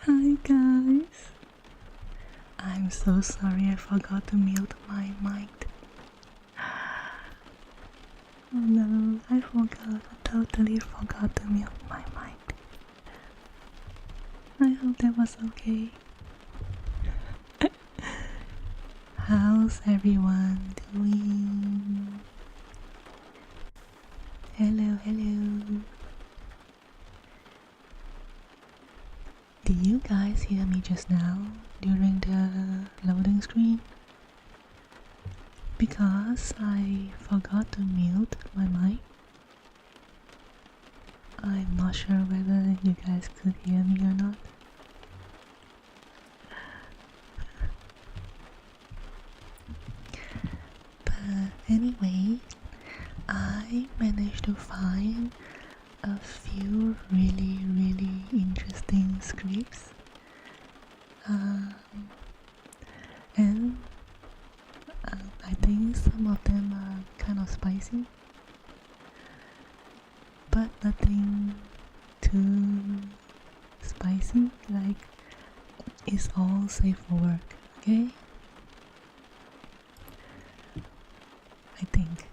Hi guys. I'm so sorry I forgot to mute my mic. Oh no, I forgot. I totally forgot to mute my mic. I hope that was okay. How's everyone doing? Hello, hello. Did you guys hear me just now during the loading screen? Because I forgot to mute my mic. I'm not sure whether you guys could hear me or not. But anyway, I managed to find a few really interesting scripts, and I think some of them are kind of spicy, but nothing too spicy, like it's all safe for work, okay? I think.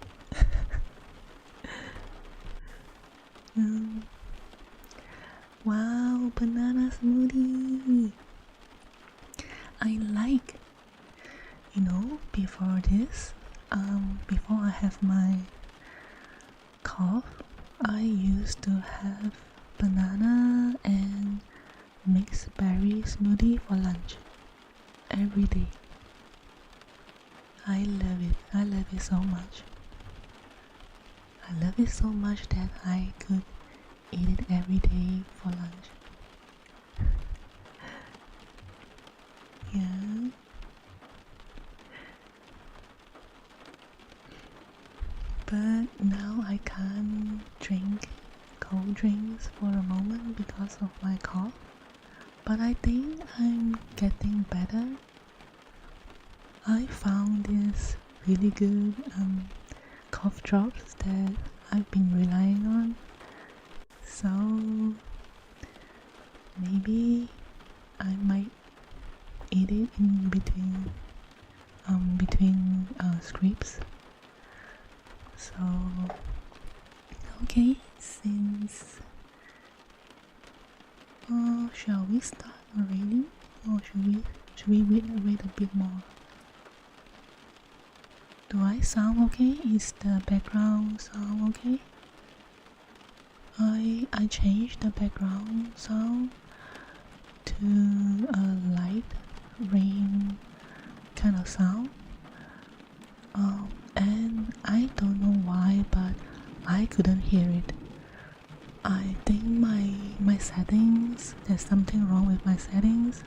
Wow, banana smoothie! I like, before this, before I have my cough, I used to have banana and mixed berry smoothie for lunch every day. I love it so much. I love it so much that I could eat it every day for lunch. Yeah. But now I can't drink cold drinks for a moment because of my cough. But I think I'm getting better. I found this really good cough drops that I've been relying on. So maybe I might eat it in between scripts. So okay, since shall we start already, or should we wait a bit more? Do I sound okay? Is the background sound okay? I changed the background sound to a light rain kind of sound, and I don't know why, but I couldn't hear it. I think my settings, there's something wrong with my settings.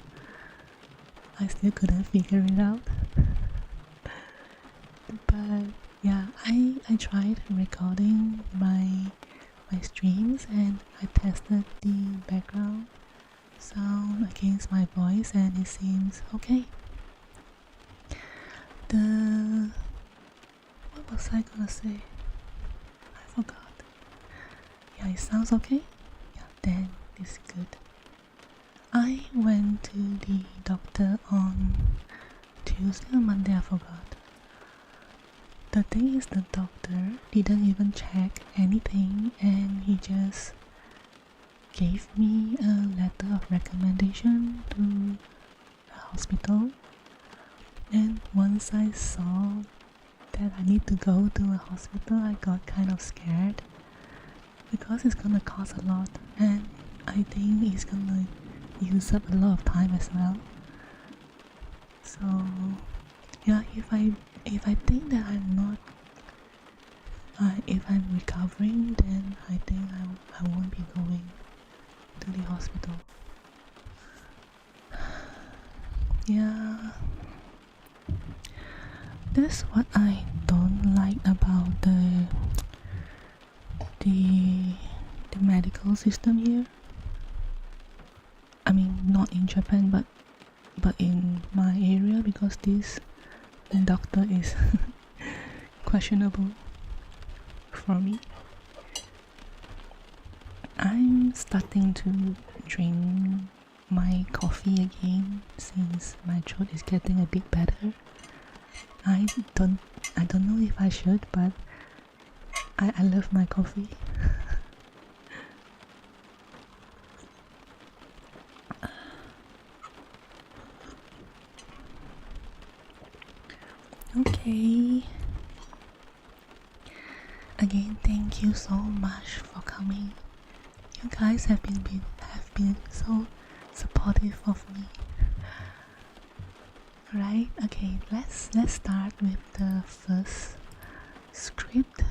I still couldn't figure it out. But yeah, I tried recording my streams and I tested the background sound against my voice and it seems okay. What was I gonna say? I forgot. Yeah, it sounds okay? Yeah, then it's good. I went to the doctor on Tuesday or Monday, I forgot. The thing is, the doctor didn't even check anything and he just gave me a letter of recommendation to the hospital. And once I saw that I need to go to a hospital, I got kind of scared because it's gonna cost a lot and I think it's gonna use up a lot of time as well. So yeah, if I think that I'm not, if I'm recovering, then I think I won't be going to the hospital. Yeah, that's what I don't like about the medical system here. I mean, not in Japan, but in my area, because this doctor is questionable for me. I'm starting to drink my coffee again since my throat is getting a bit better. I don't know if I should, but I love my coffee. Okay. Again, thank you so much for coming. You guys have been so supportive of me. Right? Okay, let's start with the first script.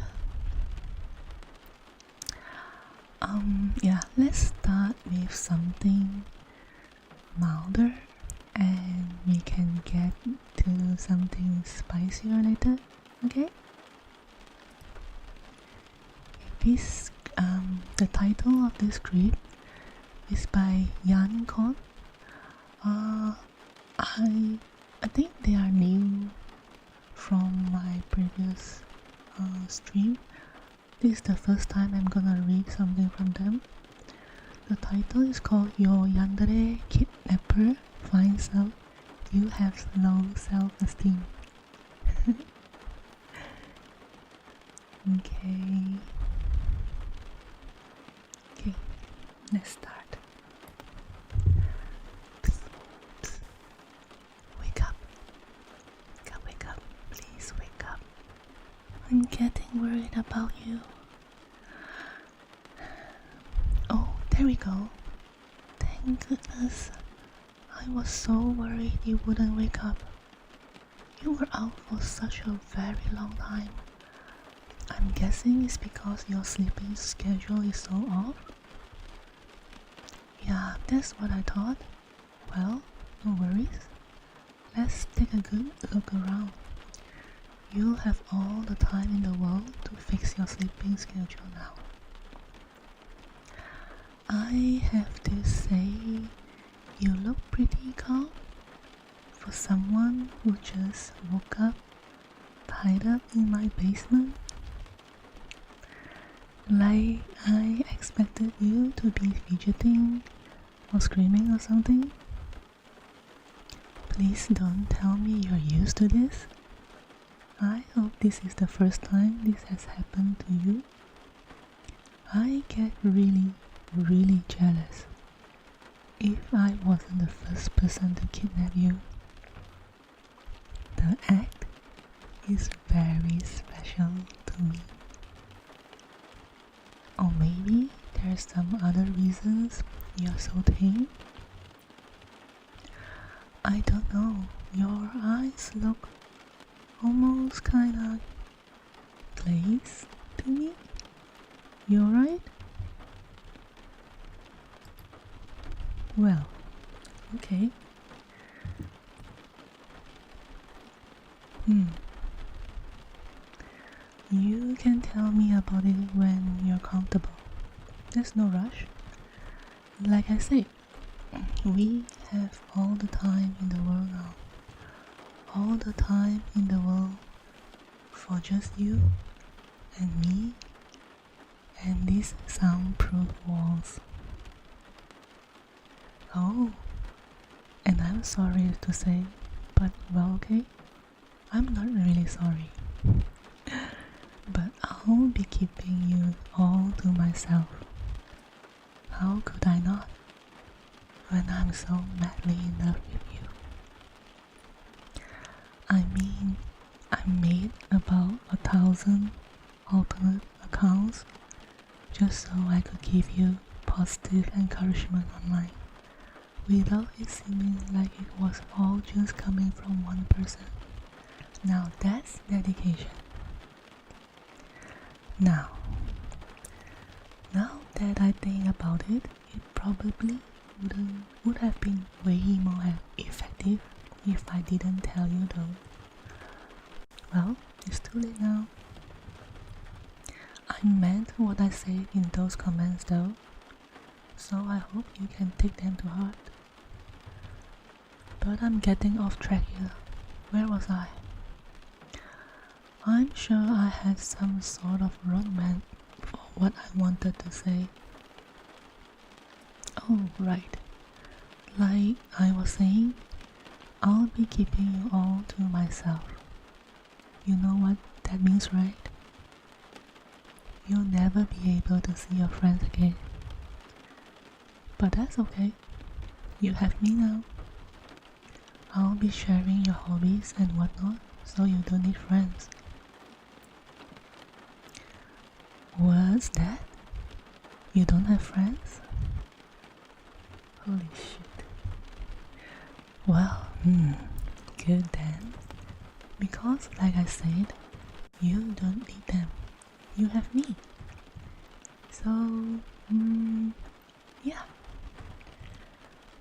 Yeah, let's start with something milder and we can get to something spicier later. Okay? This the title of this script is by Yandere. I think they are new from my previous stream. This is the first time I'm gonna read something from them. The title is called Your Yandere Kidnapper Finds Out You Have Low Self-Esteem. Okay, let's start. Wake up, please wake up. I'm getting worried about you. Oh, there we go. Thank goodness. I was so worried you wouldn't wake up. You were out for such a very long time. I'm guessing it's because your sleeping schedule is so off. Yeah, that's what I thought. Well, no worries. Let's take a good look around. You'll have all the time in the world to fix your sleeping schedule now. I have to say, you look pretty calm for someone who just woke up tied up in my basement. Like I expected you to be fidgeting or screaming or something. Please don't tell me you're used to this. I hope this is the first time this has happened to you. I get really jealous if I wasn't the first person to kidnap you. The act is very special to me. Or maybe there's some other reasons you're so tame. I don't know, your eyes look almost kinda glazed to me. You alright? Well, okay. You can tell me about it when you're comfortable. There's no rush. Like I said, we have all the time in the world now. All the time in the world for just you and me and these soundproof walls. Oh, and I'm sorry to say, but well, okay, I'm not really sorry. But I'll be keeping you all to myself. How could I not, when I'm so madly in love with you? I mean, I made about 1,000 alternate accounts just so I could give you positive encouragement online, without it seeming like it was all just coming from one person. Now that's dedication. Now that I think about it, it probably would have been way more effective if I didn't tell you though. Well, it's too late now. I meant what I said in those comments though, so I hope you can take them to heart. But I'm getting off track here. Where was I? I'm sure I had some sort of roadmap for what I wanted to say. Oh, right. Like I was saying, I'll be keeping you all to myself. You know what that means, right? You'll never be able to see your friends again. But that's okay. You have me now. I'll be sharing your hobbies and whatnot, so you don't need friends. What's that? You don't have friends? Holy shit. Well, good then. Because, like I said, you don't need them. You have me. So, yeah.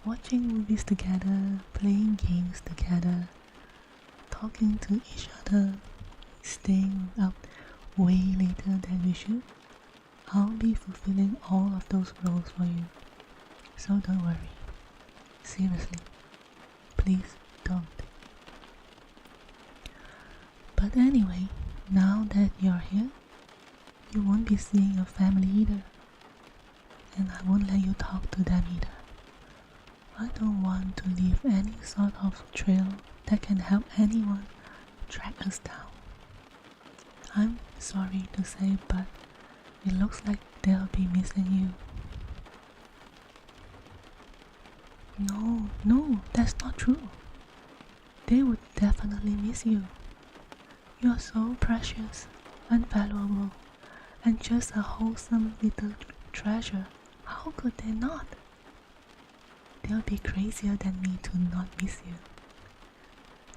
Watching movies together, playing games together, talking to each other, staying up way later than we should. I'll be fulfilling all of those roles for you. So don't worry. Seriously. Please don't. But anyway, now that you're here, you won't be seeing your family either. And I won't let you talk to them either. I don't want to leave any sort of trail that can help anyone track us down. I'm sorry to say, but it looks like they'll be missing you. No, that's not true. They would definitely miss you. You're so precious and valuable and just a wholesome little treasure. How could they not? They'll be crazier than me to not miss you.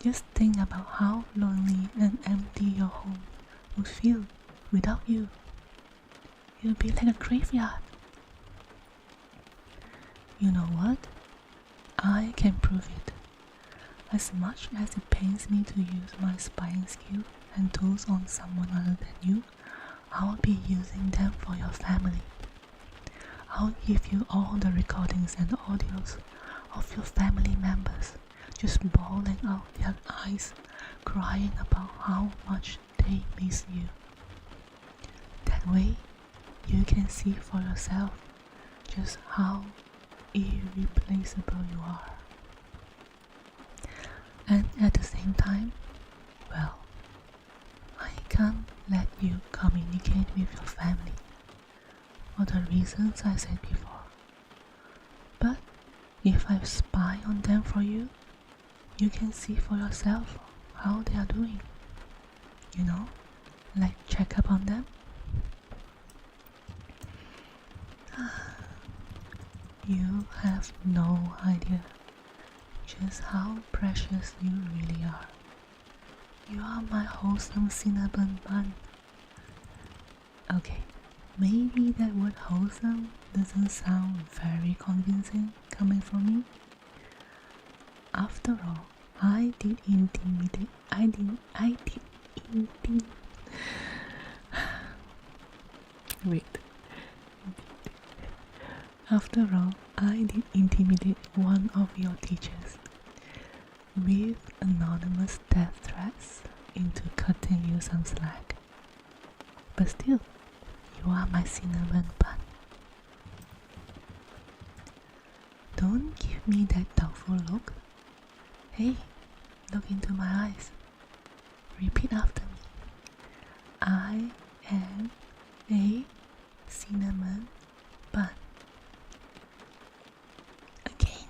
Just think about how lonely and empty your home would feel without you. It would be like a graveyard. You know what? I can prove it. As much as it pains me to use my spying skill and tools on someone other than you, I'll be using them for your family. I'll give you all the recordings and audios of your family members just bawling out their eyes, crying about how much they miss you. That way, you can see for yourself just how irreplaceable you are. And at the same time, well, I can't let you communicate with your family for the reasons I said before. But if I spy on them for you, you can see for yourself how they are doing. You know, like check up on them. You have no idea just how precious you really are. You are my wholesome cinnamon bun. Okay, maybe that word wholesome doesn't sound very convincing coming from me. After all, I did intimidate. Wait. After all, I did intimidate one of your teachers with anonymous death threats into cutting you some slack. But still, you are my cinnamon bun. Don't give me that doubtful look. Hey, look into my eyes. Repeat after me. I am a cinnamon bun. Again.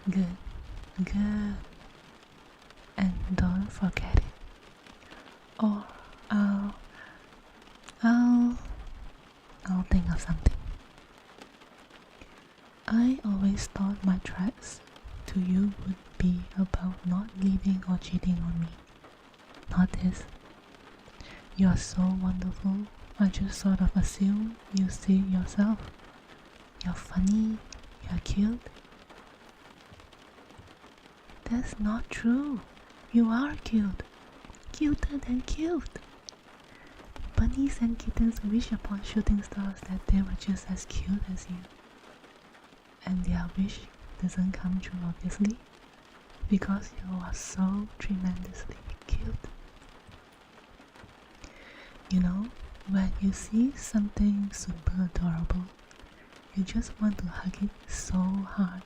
Good. And don't forget it. Or I'll think of something. I always thought my threats to you would be about not leaving or cheating on me. Not this. You're so wonderful, I just sort of assume you see it yourself. You're funny, you're cute. That's not true. You are cute. Cuter than cute. Bunnies and kittens wish upon shooting stars that they were just as cute as you. And their wish doesn't come true, obviously, because you are so tremendously cute. You know, when you see something super adorable, You just want to hug it so hard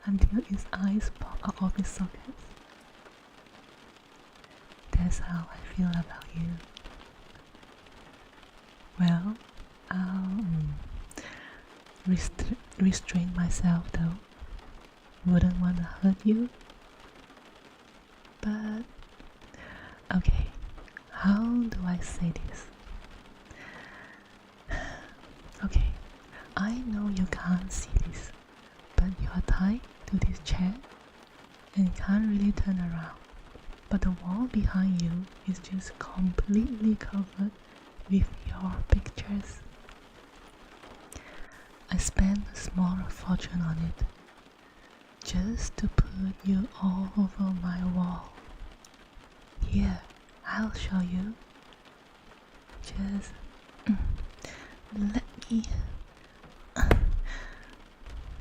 until its eyes pop out of its sockets. That's how I feel about you. Well, I'll restrain myself though. Wouldn't want to hurt you. But, okay, how do I say this? Okay, I know you can't see this, but you are tied to this chair and can't really turn around. But the wall behind you is just completely covered with your pictures. I spent a small fortune on it, just to put you all over my wall. Here, I'll show you. Just let me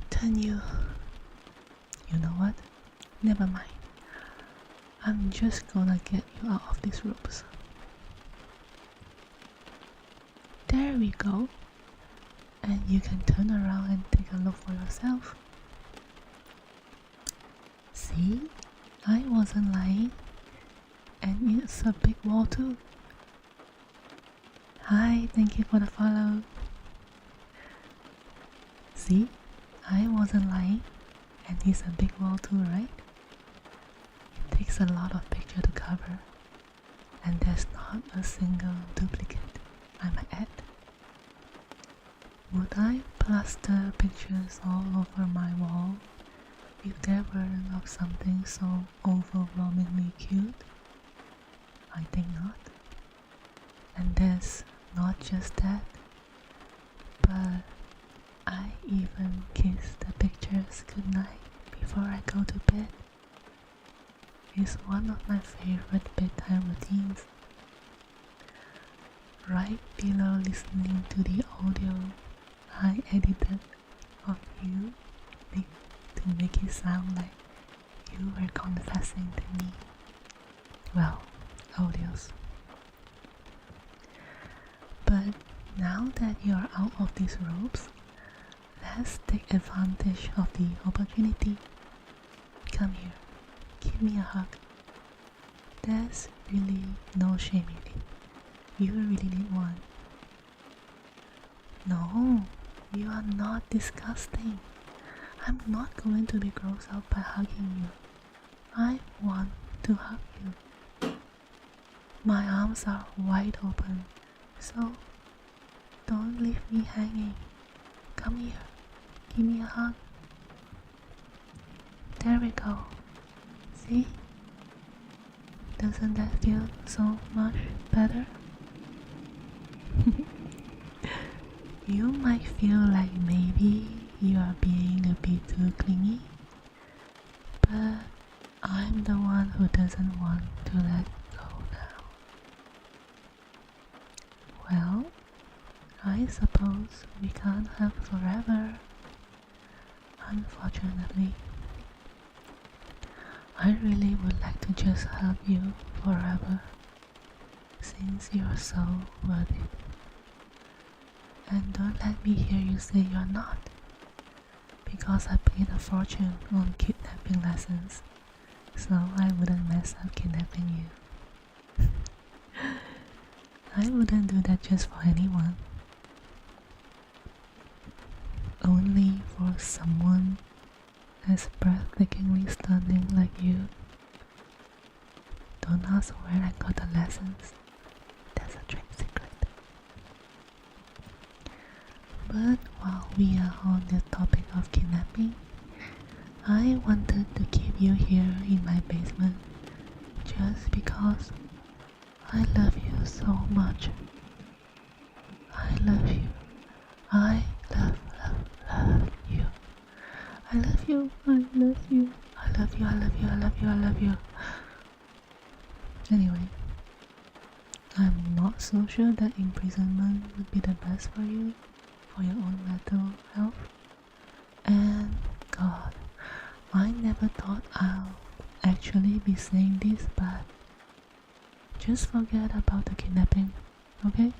turn you. You know what? Never mind. I'm just gonna get you out of these ropes. There we go. And you can turn around and take a look for yourself. See? I wasn't lying. And it's a big wall too. Hi, thank you for the follow. See? I wasn't lying. And it's a big wall too, right? It takes a lot of picture to cover. And there's not a single duplicate, I might add. Would I plaster pictures all over my wall if there weren't of something so overwhelmingly cute? I think not. And there's not just that, but I even kiss the pictures goodnight before I go to bed. It's one of my favorite bedtime routines. Right below listening to the audio I edited of you to make it sound like you were confessing to me. Well, audios. But now that you're out of these ropes, let's take advantage of the opportunity. Come here, give me a hug. There's really no shame in it. You really need one. No, you are not disgusting. I'm not going to be grossed out by hugging you. I want to hug you. My arms are wide open, so don't leave me hanging. Come here, give me a hug. There we go. See? Doesn't that feel so much better? You might feel like maybe you are being a bit too clingy, but I'm the one who doesn't want to let go now. Well, I suppose we can't hug forever, unfortunately. I really would like to just hug you forever, since you're so worth it. And don't let me hear you say you're not, because I paid a fortune on kidnapping lessons, so I wouldn't mess up kidnapping you. I wouldn't do that just for anyone. Only for someone as breathtakingly stunning like you. Don't ask where I got the lessons. That's a trade secret. But while we are on the topic of kidnapping, I wanted to keep you here in my basement just because I love you so much. I love you. I love you. I love you. I love you. I love you. I love you. I love you. I love you. Anyway, I'm not so sure that imprisonment would be the best for you, for your own mental health. And God, I never thought I'll actually be saying this, but just forget about the kidnapping, okay?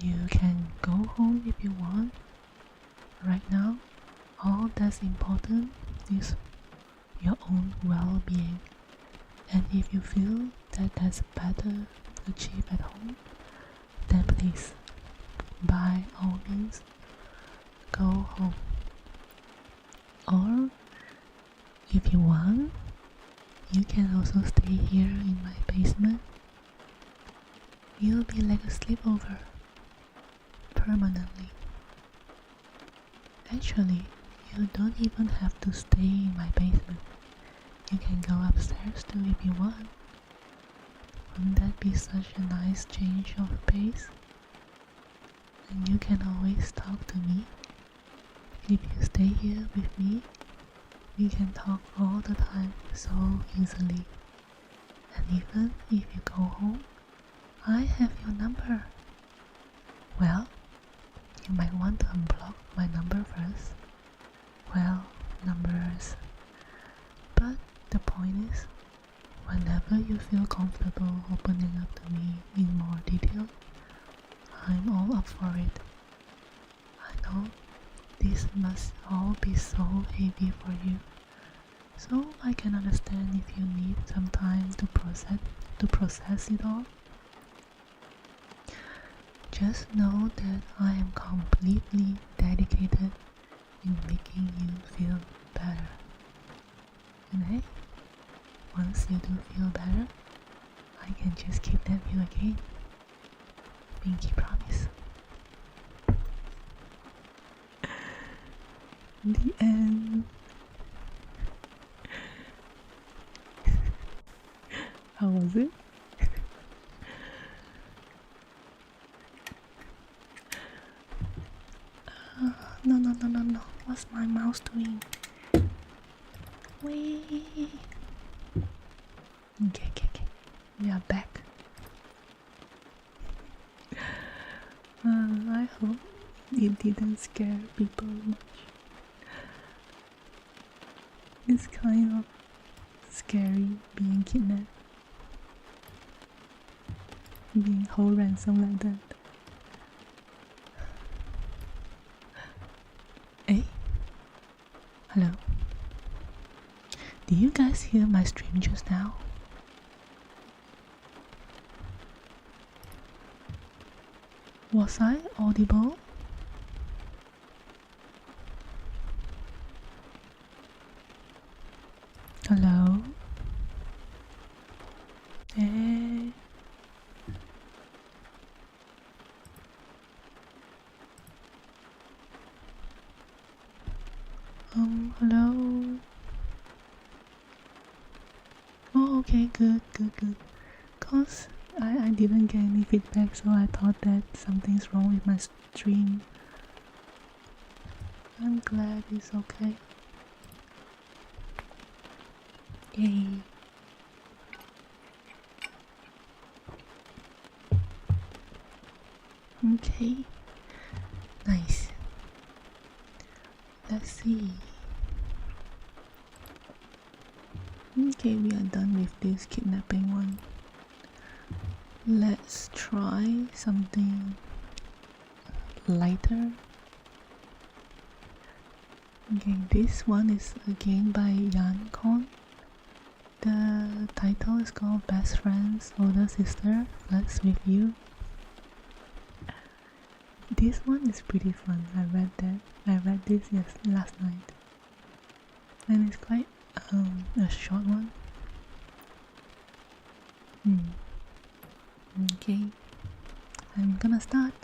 You can go home if you want, that's important is your own well-being. And if you feel that that's better achieved at home, then please, by all means, go home. Or if you want, you can also stay here in my basement. It'll be like a sleepover, permanently. Actually, you don't even have to stay in my basement. You can go upstairs too if you want. Wouldn't that be such a nice change of pace? And you can always talk to me. If you stay here with me, we can talk all the time so easily. And even if you go home, I have your number. Well, you might want to unblock my number first. Well, numbers. But the point is, whenever you feel comfortable opening up to me in more detail, I'm all up for it. I know this must all be so heavy for you, so I can understand if you need some time to process it all. Just know that I am completely dedicated in making you feel better. And hey, once you do feel better, I can just kidnap you again. Pinky promise. The end. How was it? No. What's my mouse doing? Wait. Okay. We are back. I hope it didn't scare people much. It's kind of scary being kidnapped. Being held ransom like that. Hey? Hello? Did you guys hear my stream just now? Was I audible? Hello? Hey? Hello? Oh, okay, good. Cause I didn't get any feedback, so I thought that something's wrong with my stream. I'm glad it's okay. Yay. Okay. Nice. Let's see. Okay, we are done with this kidnapping one. Let's try something lighter. Okay, this one is again by Yandere. The title is called Best Friend's Older Sister Flirts with You. This one is pretty fun. I read this last night. And it's quite a short one. Okay, I'm gonna start.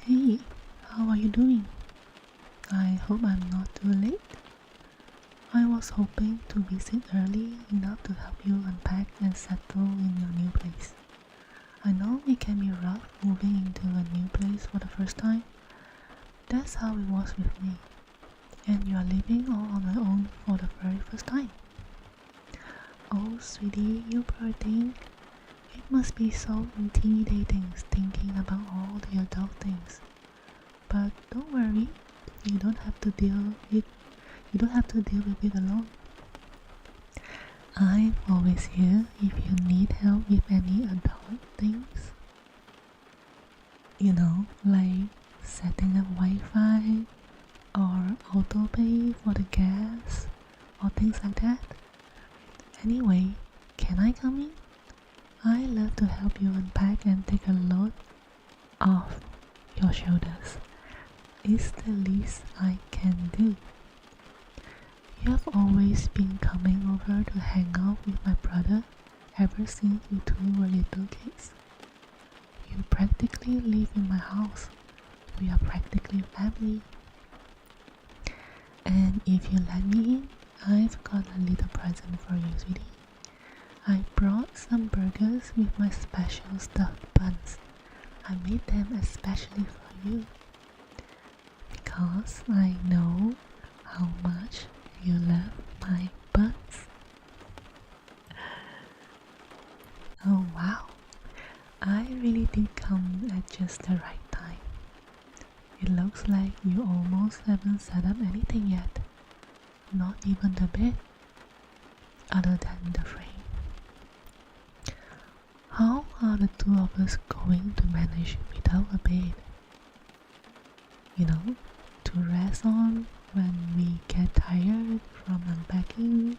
Hey, how are you doing? I hope I'm not too late. I was hoping to visit early enough to help you unpack and settle in your new place. I know it can be rough moving into a new place for the first time. That's how it was with me. And you are living all on your own for the very first time. Oh, sweetie, you poor thing. It must be so intimidating thinking about all the adult things. But don't worry, you don't have to deal with it alone. I'm always here if you need help with any adult things. You know, like setting up Wi-Fi or auto pay for the gas or things like that. Anyway, can I come in? I love to help you unpack and take a load off your shoulders. It's the least I can do. You have always been coming over to hang out with my brother ever since you two were little kids. You practically live in my house. We are practically family. And if you let me in, I've got a little present for you, sweetie. I brought some burgers with my special stuffed buns. I made them especially for you. Because I know how much you love my buns. Oh wow, I really did come at just the right time. It looks like you almost haven't set up anything yet. Not even the bed, other than the frame. How are the two of us going to manage without a bed? You know, to rest on when we get tired from unpacking.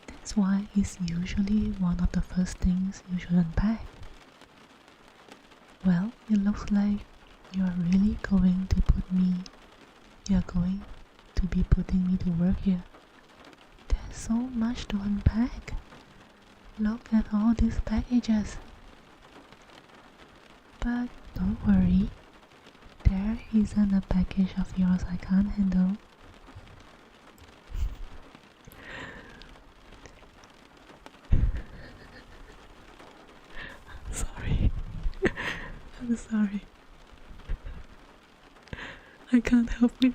That's why it's usually one of the first things you should unpack. Well, it looks like you're really going to be putting me to work here. There's so much to unpack. Look at all these packages. But don't worry, there isn't a package of yours I can't handle. I'm sorry. I can't help it.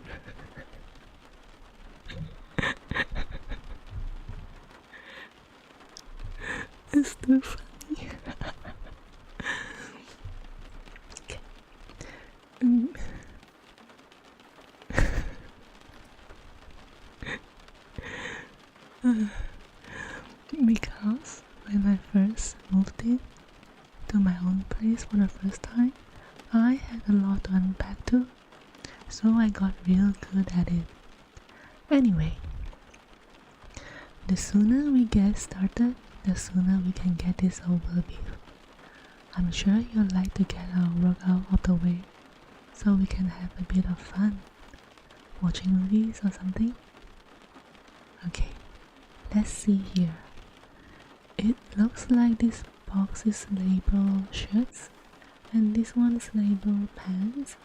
It's too funny. Okay. Because when I first moved in to my own place for the first time, I had a lot to unpack too, so I got real good at it. Anyway, the sooner we get started, the sooner we can get this over with. I'm sure you'd like to get our workout out of the way, so we can have a bit of fun, watching movies or something. Okay, let's see here. It looks like this box is labeled shirts, and this one is labeled pants.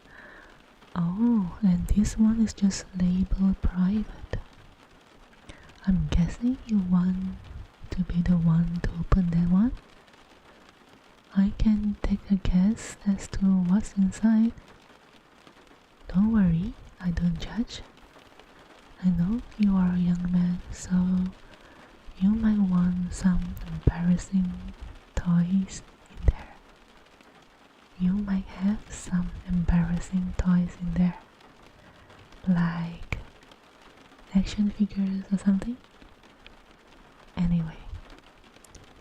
Oh, and this one is just labeled private. I'm guessing you want to be the one to open that one. I can take a guess as to what's inside. Don't worry, I don't judge. I know you are a young man, so you might want some embarrassing toys in there. You might have some embarrassing toys in there, like action figures or something. Anyway,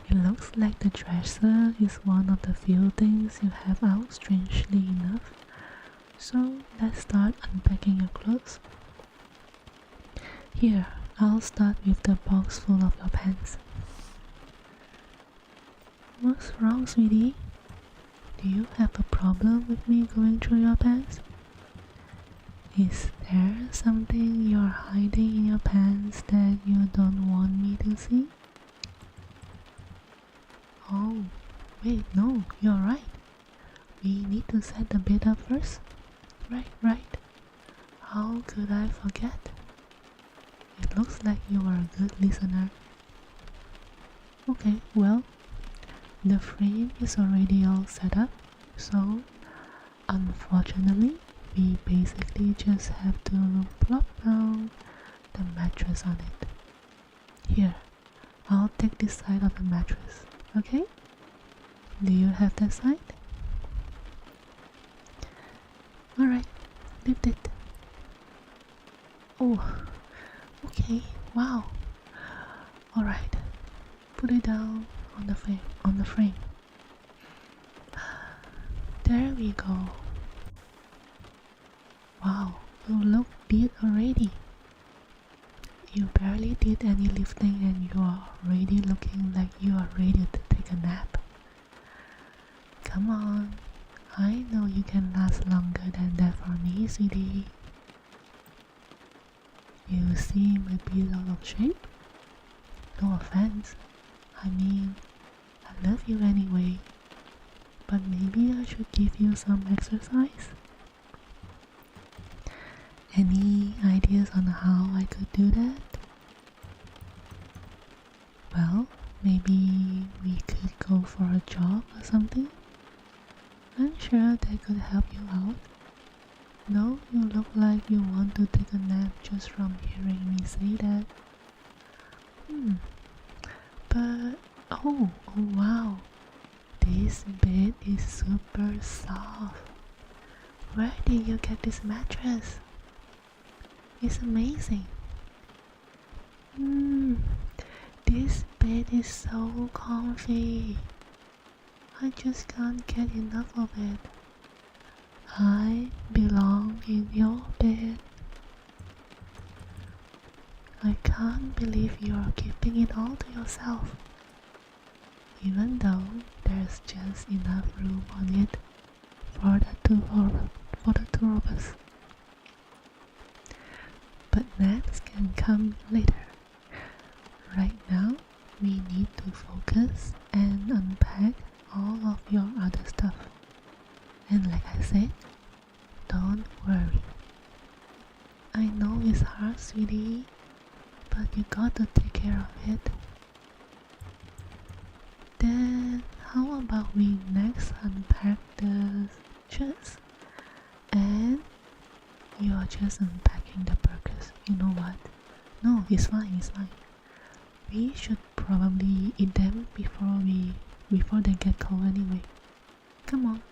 it looks like the dresser is one of the few things you have out, strangely enough. So let's start unpacking your clothes. Here, I'll start with the box full of your pants. What's wrong, sweetie? Do you have a problem with me going through your pants? Is there something you're hiding in your pants that you don't want me to see? Oh, wait, no, you're right. We need to set the bed up first. Right. How could I forget? It looks like you are a good listener. Okay, well, the frame is already all set up, so unfortunately, we basically just have to plop down the mattress on it. Here, I'll take this side of the mattress, okay? Do you have that side? Alright, lift it. Oh, okay, wow. Alright, put it down on the frame. There we go. Wow, you look beat already. You barely did any lifting and you are already looking like you are ready to take a nap. Come on, I know you can last longer than that for me, sweetie. You seem a bit out of shape. No offense. I mean, I love you anyway. But maybe I should give you some exercise? Any ideas on how I could do that? Well, maybe we could go for a jog or something. I'm sure that could help you out. No, you look like you want to take a nap just from hearing me say that. But, oh wow, this bed is super soft. Where did you get this mattress? It's amazing. This bed is so comfy. I just can't get enough of it. I belong in your bed. I can't believe you're keeping it all to yourself, even though there's just enough room on it for the two of us. But that can come later. Right now, we need to focus and unpack all of your other stuff. And like I said, don't worry. I know it's hard, sweetie, but you got to take care of it. Then how about we next unpack the shirts? And you're just unpacking the burgers. You know what? No, it's fine. We should probably eat them before they get cold anyway. Come on.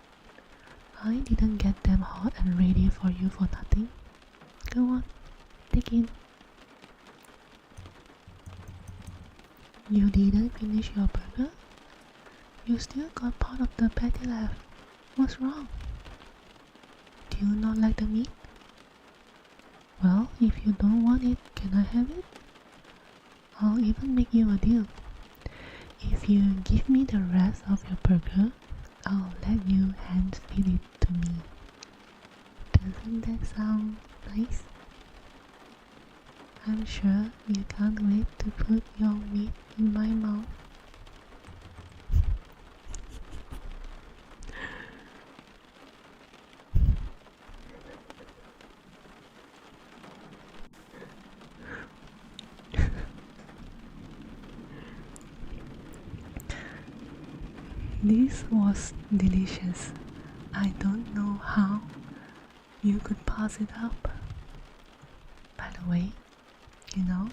I didn't get them hot and ready for you for nothing. Go on, take in. You didn't finish your burger? You still got part of the patty left. What's wrong? Do you not like the meat? Well, if you don't want it, can I have it? I'll even make you a deal. If you give me the rest of your burger, I'll let you hand feed it to me. Doesn't that sound nice? I'm sure you can't wait to put your meat in my mouth. This was delicious. I don't know how you could pass it up. By the way, you know,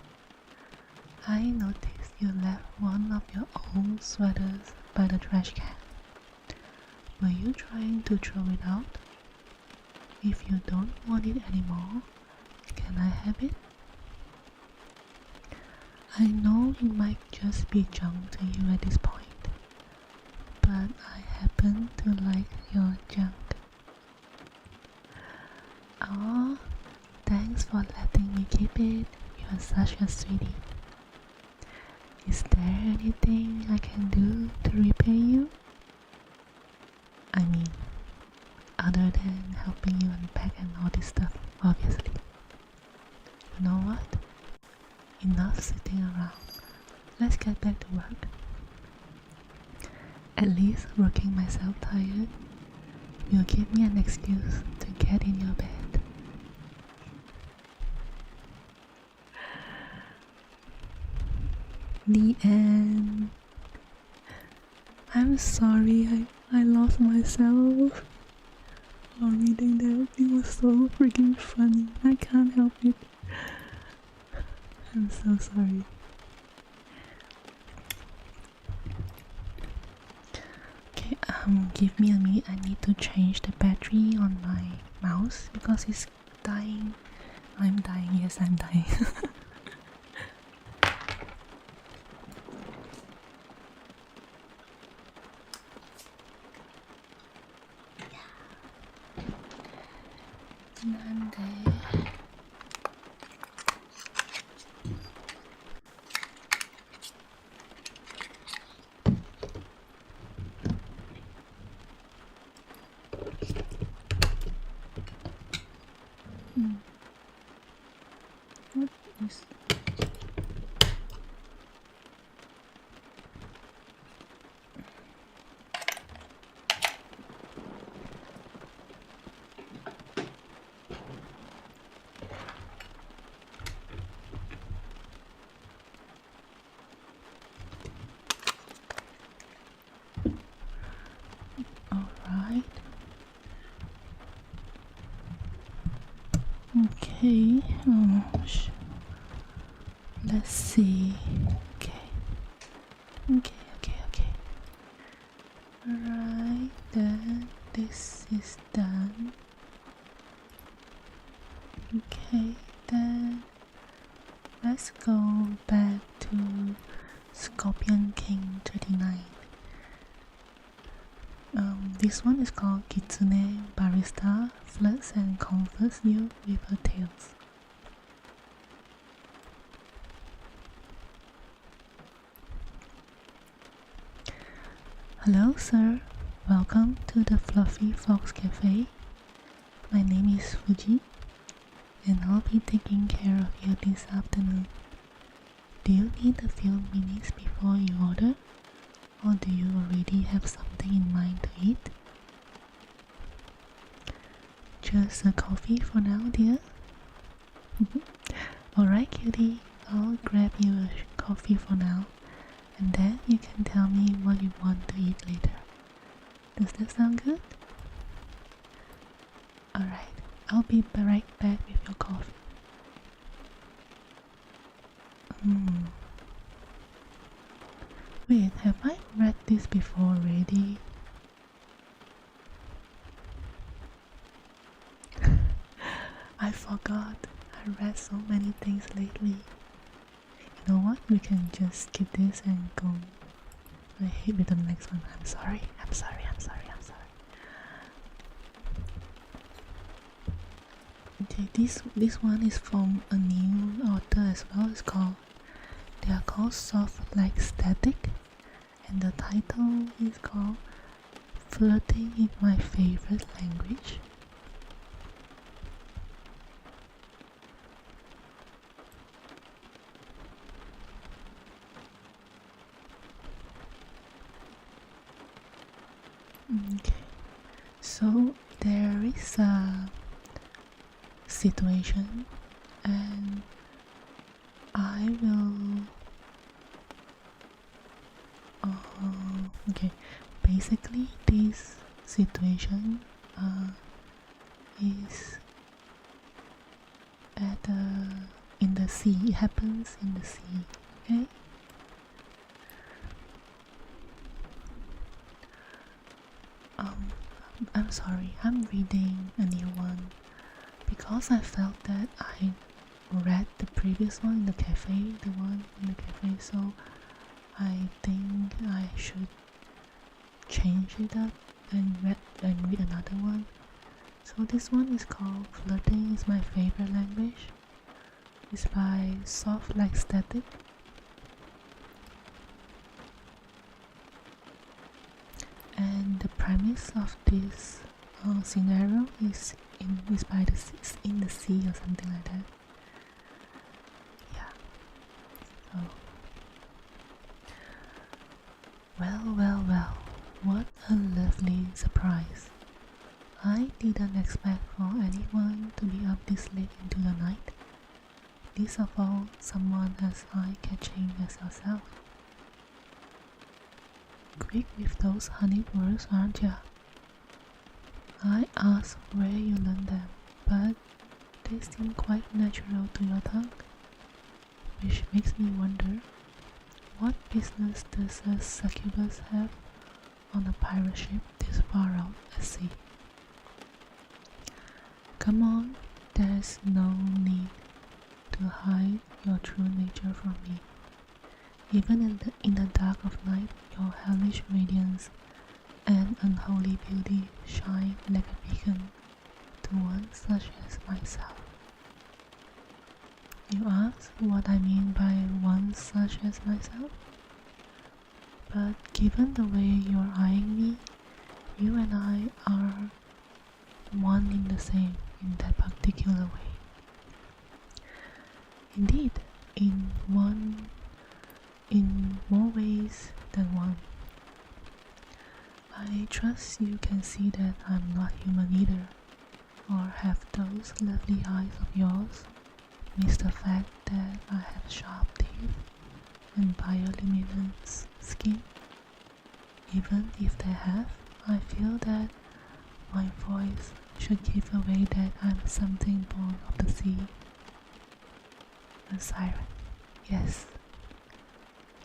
I noticed you left one of your old sweaters by the trash can. Were you trying to throw it out? If you don't want it anymore, can I have it? I know it might just be junk to you at this point, but I happen to like your junk. Oh, thanks for letting me keep it. You're such a sweetie. Is there anything I can do to repay you? I mean, other than helping you unpack and all this stuff, obviously. You know what? Enough sitting around. Let's get back to work. At least working myself tired will give me an excuse to get in your bed. The end. I'm sorry I lost myself while reading that. It was so freaking funny. I can't help it. I'm so sorry. Okay, give me a minute. I need to change the battery on my mouse because it's dying. I'm dying. Yes, I'm dying. Yandere. What is alright? Okay, let's see. Okay. Alright, then this is done. Okay, then let's go back to Scorpion King 39. This one is called Kitsune Barista Flirts and comforts you with her tales. Hello sir, welcome to the Fluffy Fox Cafe. My name is Fuji and I'll be taking care of you this afternoon. Do you need a few minutes before you order? Or do you already have something in mind to eat? Just a coffee for now, dear? Alright cutie, I'll grab you a coffee for now and then you can tell me what you want to eat later. Does that sound good? Alright, I'll be right back with your coffee. Wait, have I read this before already? I forgot. I read so many things lately. You know what? We can just skip this and go ahead with the next one. I'm sorry. Okay, this one is from a new author as well. They are called Softlikestatic, and the title is called Flirting is My Favorite Language. Okay, so there is a situation and I will okay, basically this situation is at in the sea. It happens in the sea. Okay, I'm sorry, I'm reading a new one because I felt that I read the previous one in the cafe, so I think I should change it up and read another one. So this one is called Flirting is My Favorite Language. It's by Softlikestatic. And the premise of this scenario is in the sea or something like that. Yeah. So, well, what a lovely surprise. I didn't expect for anyone to be up this late into the night. Least of all, someone as eye-catching as yourself. Quick with those honeyed words, aren't ya? I asked where you learned them, but they seem quite natural to your tongue. Which makes me wonder, what business does a succubus have on a pirate ship this far out at sea? Come on, there's no need to hide your true nature from me. Even in the dark of night, your hellish radiance and unholy beauty shine like a beacon to one such as myself. You ask what I mean by one such as myself? But given the way you're eyeing me, you and I are one in the same in that particular way. Indeed, in more ways than one. I trust you can see that I'm not human either, or have those lovely eyes of yours miss the fact that I have sharp teeth and bioluminescent skin. Even if they have, I feel that my voice should give away that I'm something born of the sea. A siren, yes.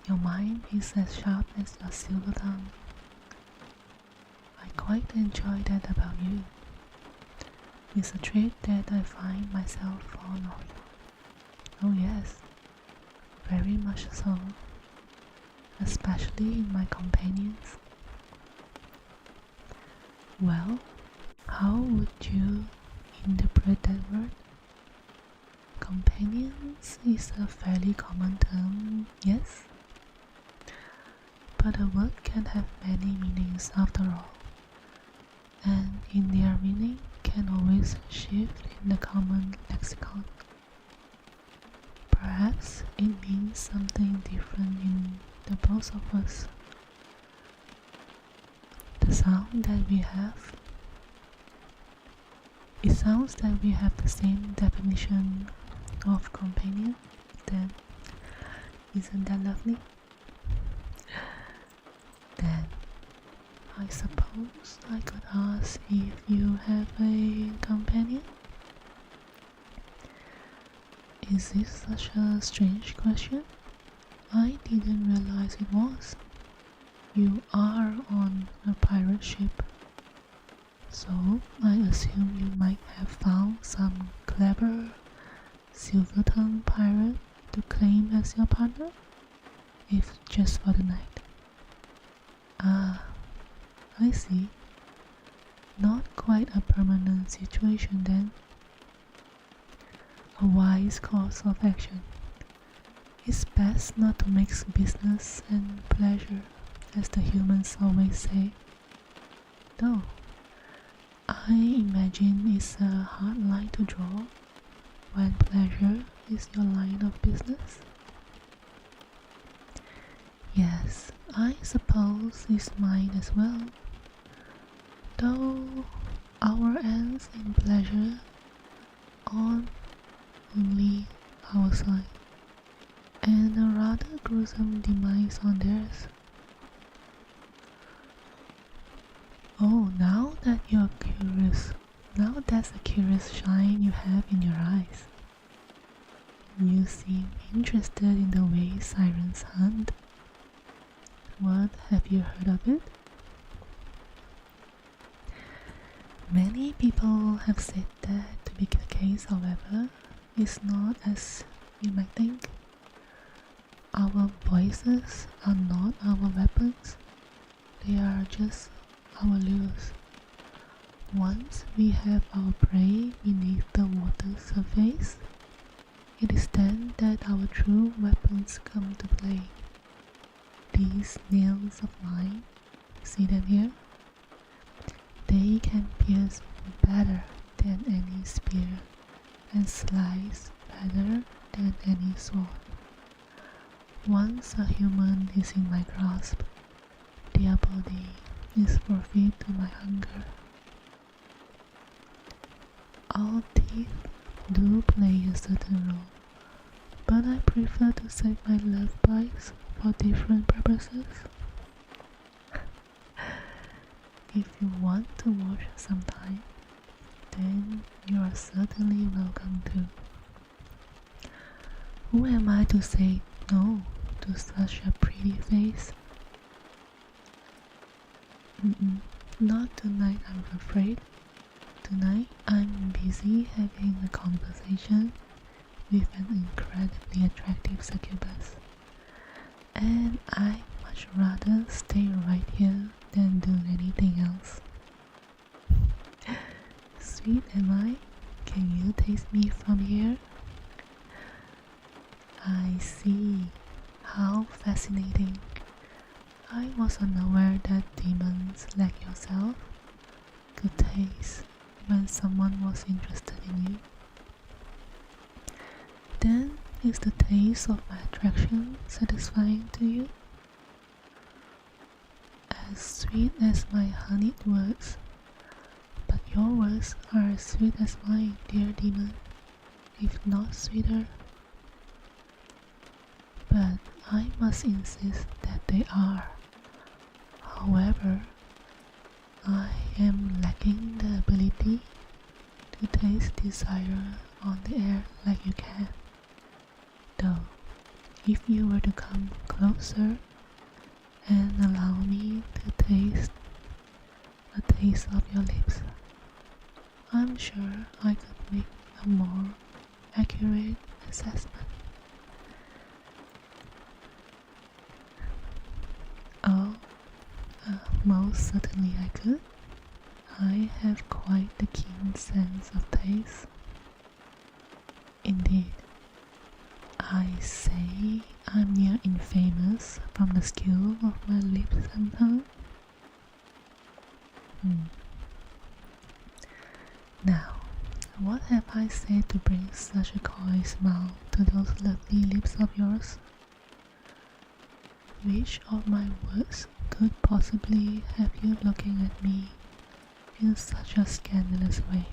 Your mind is as sharp as your silver tongue. I quite enjoy that about you. It's a trait that I find myself fond of. Oh yes, very much so, especially in my companions. Well, how would you interpret that word? Companions is a fairly common term, yes? But a word can have many meanings after all, and in their meaning can always shift in the common lexicon. Perhaps it means something different in the both of us. The sound that we have, it sounds that we have the same definition of companion, then isn't that lovely? Then I suppose I could ask if you have a companion? Is this such a strange question? I didn't realize it was. You are on a pirate ship, so I assume you might have found some clever silver-tongued pirate to claim as your partner, if just for the night. Ah, I see. Not quite a permanent situation then. A wise course of action. It's best not to mix business and pleasure, as the humans always say. Though, I imagine it's a hard line to draw when pleasure is your line of business. Yes, I suppose it's mine as well. Though our ends in pleasure on only our side, and a rather gruesome demise on theirs. Oh, now that's a curious shine you have in your eyes. You seem interested in the way sirens hunt. What, have you heard of it? Many people have said that to be the case, however, is not as you might think. Our voices are not our weapons, they are just our lures. Once we have our prey beneath the water surface, it is then that our true weapons come to play. These nails of mine, see them here? They can pierce better than any spear and slice better than any sword. Once a human is in my grasp, their body is forfeit to my hunger. All teeth do play a certain role, but I prefer to save my love bites for different purposes. If you want to watch sometime, then you are certainly welcome to. Who am I to say no to such a pretty face? Not tonight, I'm afraid. Tonight, I'm busy having a conversation with an incredibly attractive succubus, and I'd much rather stay right here than do anything else. sweet am I? Can you taste me from here? I see. How fascinating. I was unaware that demons like yourself could taste when someone was interested in you. Then, is the taste of my attraction satisfying to you? As sweet as my honeyed words, but your words are as sweet as mine, dear demon, if not sweeter. But I must insist that they are. However, I am lacking the ability to taste desire on the air like you can. Though, if you were to come closer and allow me to taste a taste of your lips, I'm sure I could make a more accurate assessment. Oh, most certainly I could. I have quite the keen sense of taste. Indeed, I say I'm near infamous from the skill of my lips and tongue. Now, what have I said to bring such a coy smile to those lovely lips of yours? Which of my words could possibly have you looking at me in such a scandalous way?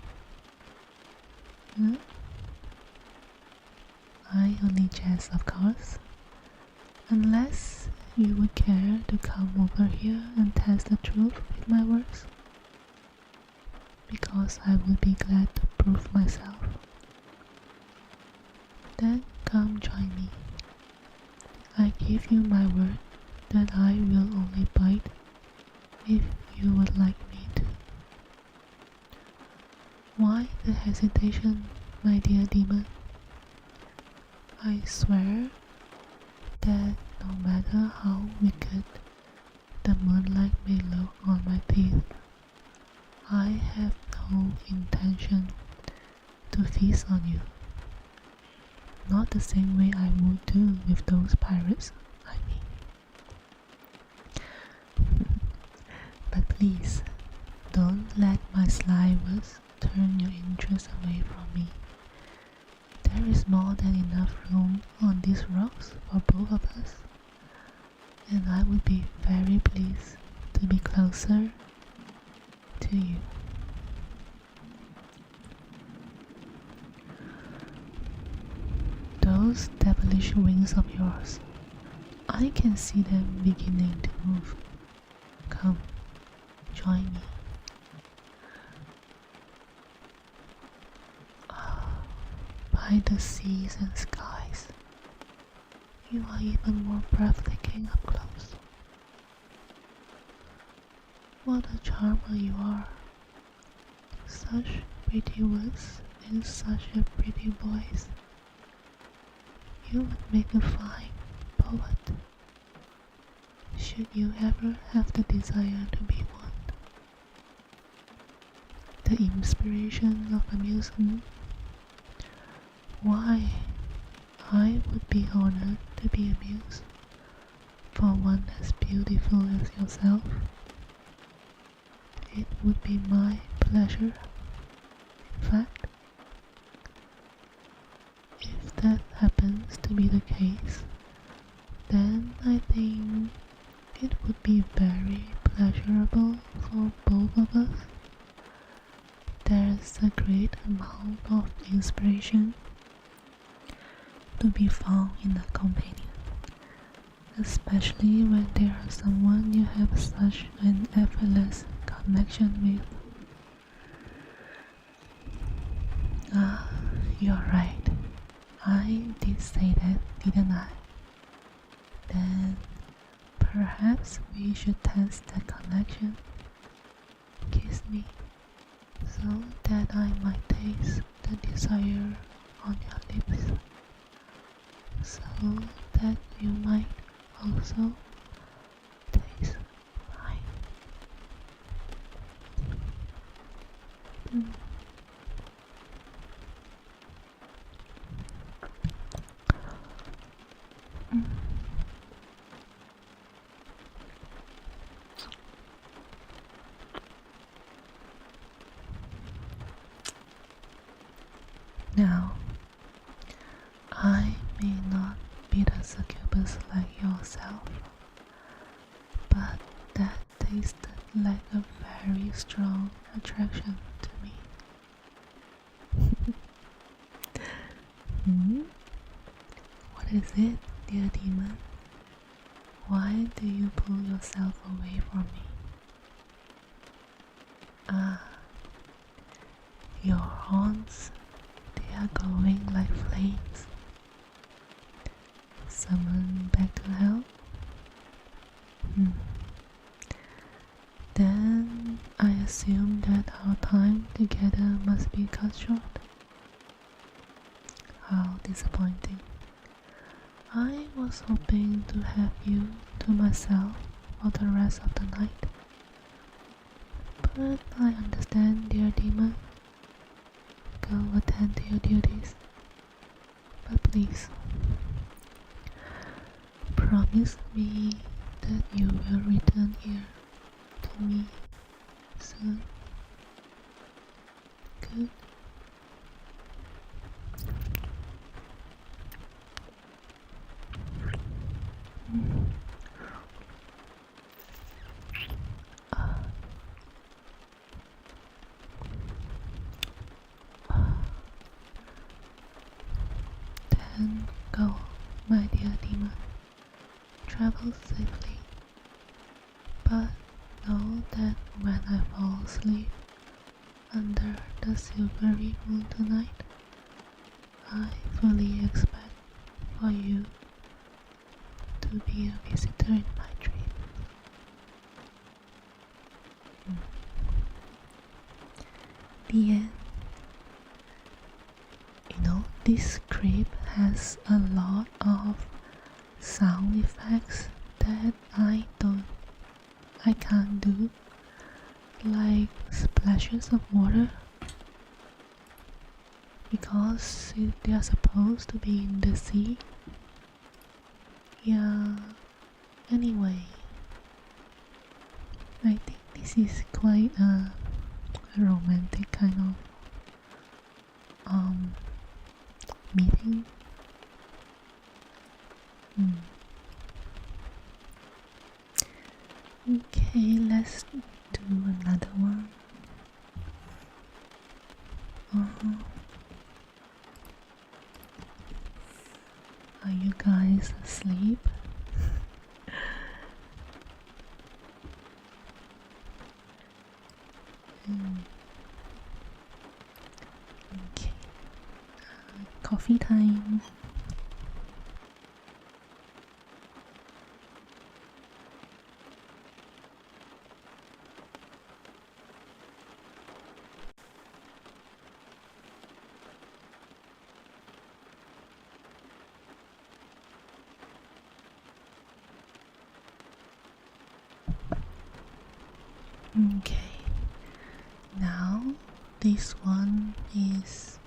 I only jest, of course, unless you would care to come over here and test the truth with my words, because I would be glad to prove myself. Then come join me. I give you my word that I will only bite if you would like me to. Why the hesitation, my dear demon? I swear that no matter how wicked the moonlight may look on my teeth, I have no intention to feast on you. Not the same way I would do with those pirates, I mean. But please, don't let my sly words turn your interest away from me. There is more than enough room on these rocks for both of us, and I would be very pleased to be closer to you. Those devilish wings of yours, I can see them beginning to move. Come, join me. By the seas and skies, you are even more breathtaking up close. What a charmer you are. Such pretty words in such a pretty voice. You would make a fine poet, should you ever have the desire to be one. The inspiration of amusement. Why, I would be honored to be amused for one as beautiful as yourself. It would be my pleasure. In fact, if that happens to be the case, then I think it would be very pleasurable for both of us. There's a great amount of inspiration to be found in a companion, especially when there is someone you have such an effortless connection with. You're right. I did say that, didn't I? Then perhaps we should test that connection. Kiss me, so that I might taste the desire on your lips, so that you might also taste mine. attraction to me. What is it, dear demon? Why do you pull yourself away from me? Your horns, they are glowing like flames. Summon back to hell? Then I assume that our time together must be cut short. How disappointing. I was hoping to have you to myself for the rest of the night. But I understand, dear demon. Go attend to your duties. But please, promise me that you will return here to me soon. Good. Then go, my dear demon. Travel safely. But know that when I fall asleep under the silvery moon tonight, I fully expect for you to be a visitor in my dream. The end. You know, this script has a lot of sound effects that I can't do, like splashes of water, because they are supposed to be in the sea. Yeah, anyway, I think this is quite a romantic kind of meeting. Okay, let's do another one. Are you guys asleep? Okay, coffee time. Okay, now this one is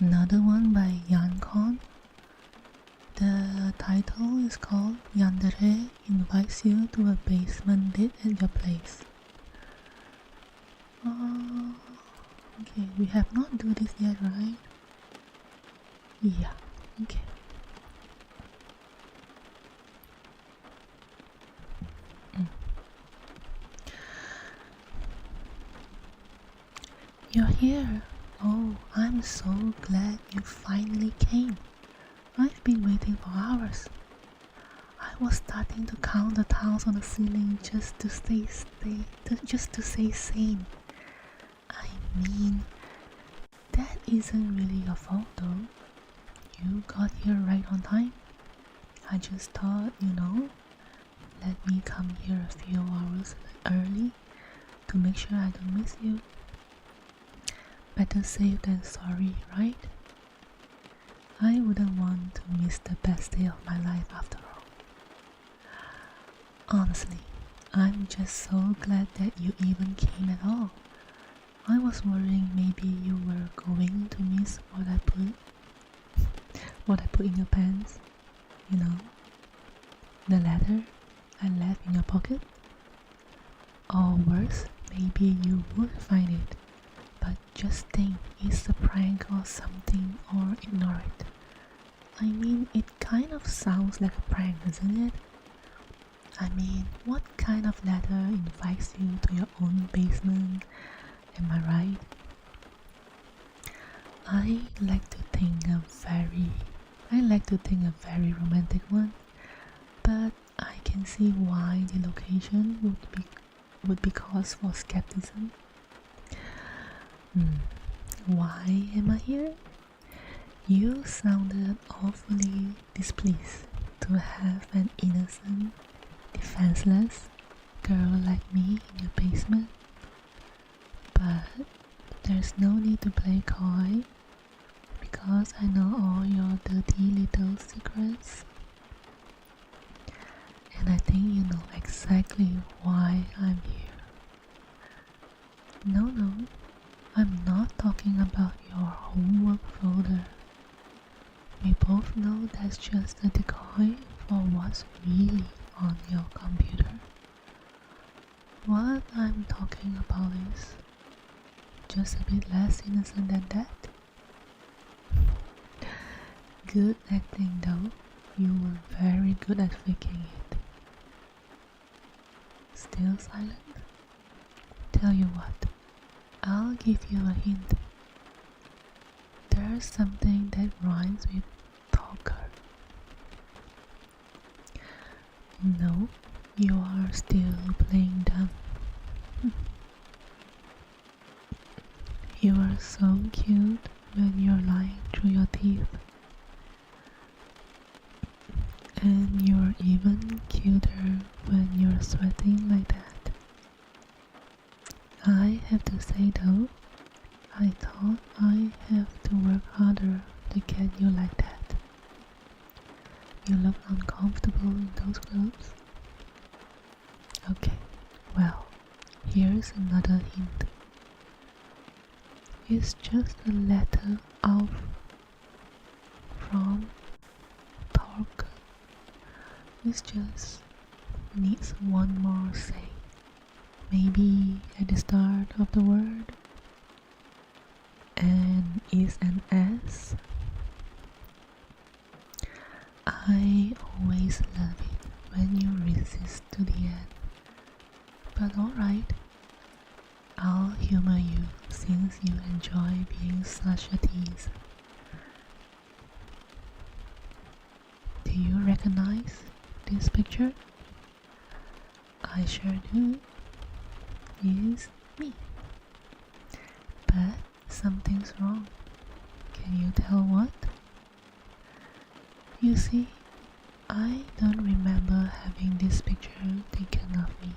another one by Yandere. The title is called Yandere invites you to a basement date at your place. Okay, we have not do this yet, right? Yeah, okay. You're here. Oh, I'm so glad you finally came. I've been waiting for hours. I was starting to count the tiles on the ceiling just to stay sane. I mean, that isn't really your fault though. You got here right on time. I just thought, let me come here a few hours early to make sure I don't miss you. Better safe than sorry, right? I wouldn't want to miss the best day of my life after all. Honestly, I'm just so glad that you even came at all. I was worrying maybe you were going to miss what I put in your pants. The letter I left in your pocket. Or worse, maybe you would find it. But just think it's a prank or something, or ignore it. I mean, it kind of sounds like a prank, doesn't it? I mean, what kind of letter invites you to your own basement Am I right? I like to think a very romantic one, but I can see why the location would be cause for skepticism. Why am I here? You sounded awfully displeased to have an innocent, defenseless girl like me in your basement. But there's no need to play coy, because I know all your dirty little secrets. And I think you know exactly why I'm here. No, I'm not talking about your homework folder. We both know that's just a decoy for what's really on your computer. What I'm talking about is just a bit less innocent than that. Good acting though, you were very good at faking it. Still silent? Tell you what, I'll give you a hint. There's something that rhymes with talker. No, you are still playing dumb. You are so cute when you're lying through your teeth. And you're even cuter when you're sweating like that. I have to say though, I thought I have to work harder to get you like that. You look uncomfortable in those clothes. Okay, well, here's another hint. It's just a letter out from talk. It just needs one more say. Maybe at the start of the word. And is an S. I always love it when you resist to the end. But alright, I'll humor you since you enjoy being such a tease. Do you recognize this picture? I sure do. It's me. But something's wrong. Can you tell what? You see, I don't remember having this picture taken of me.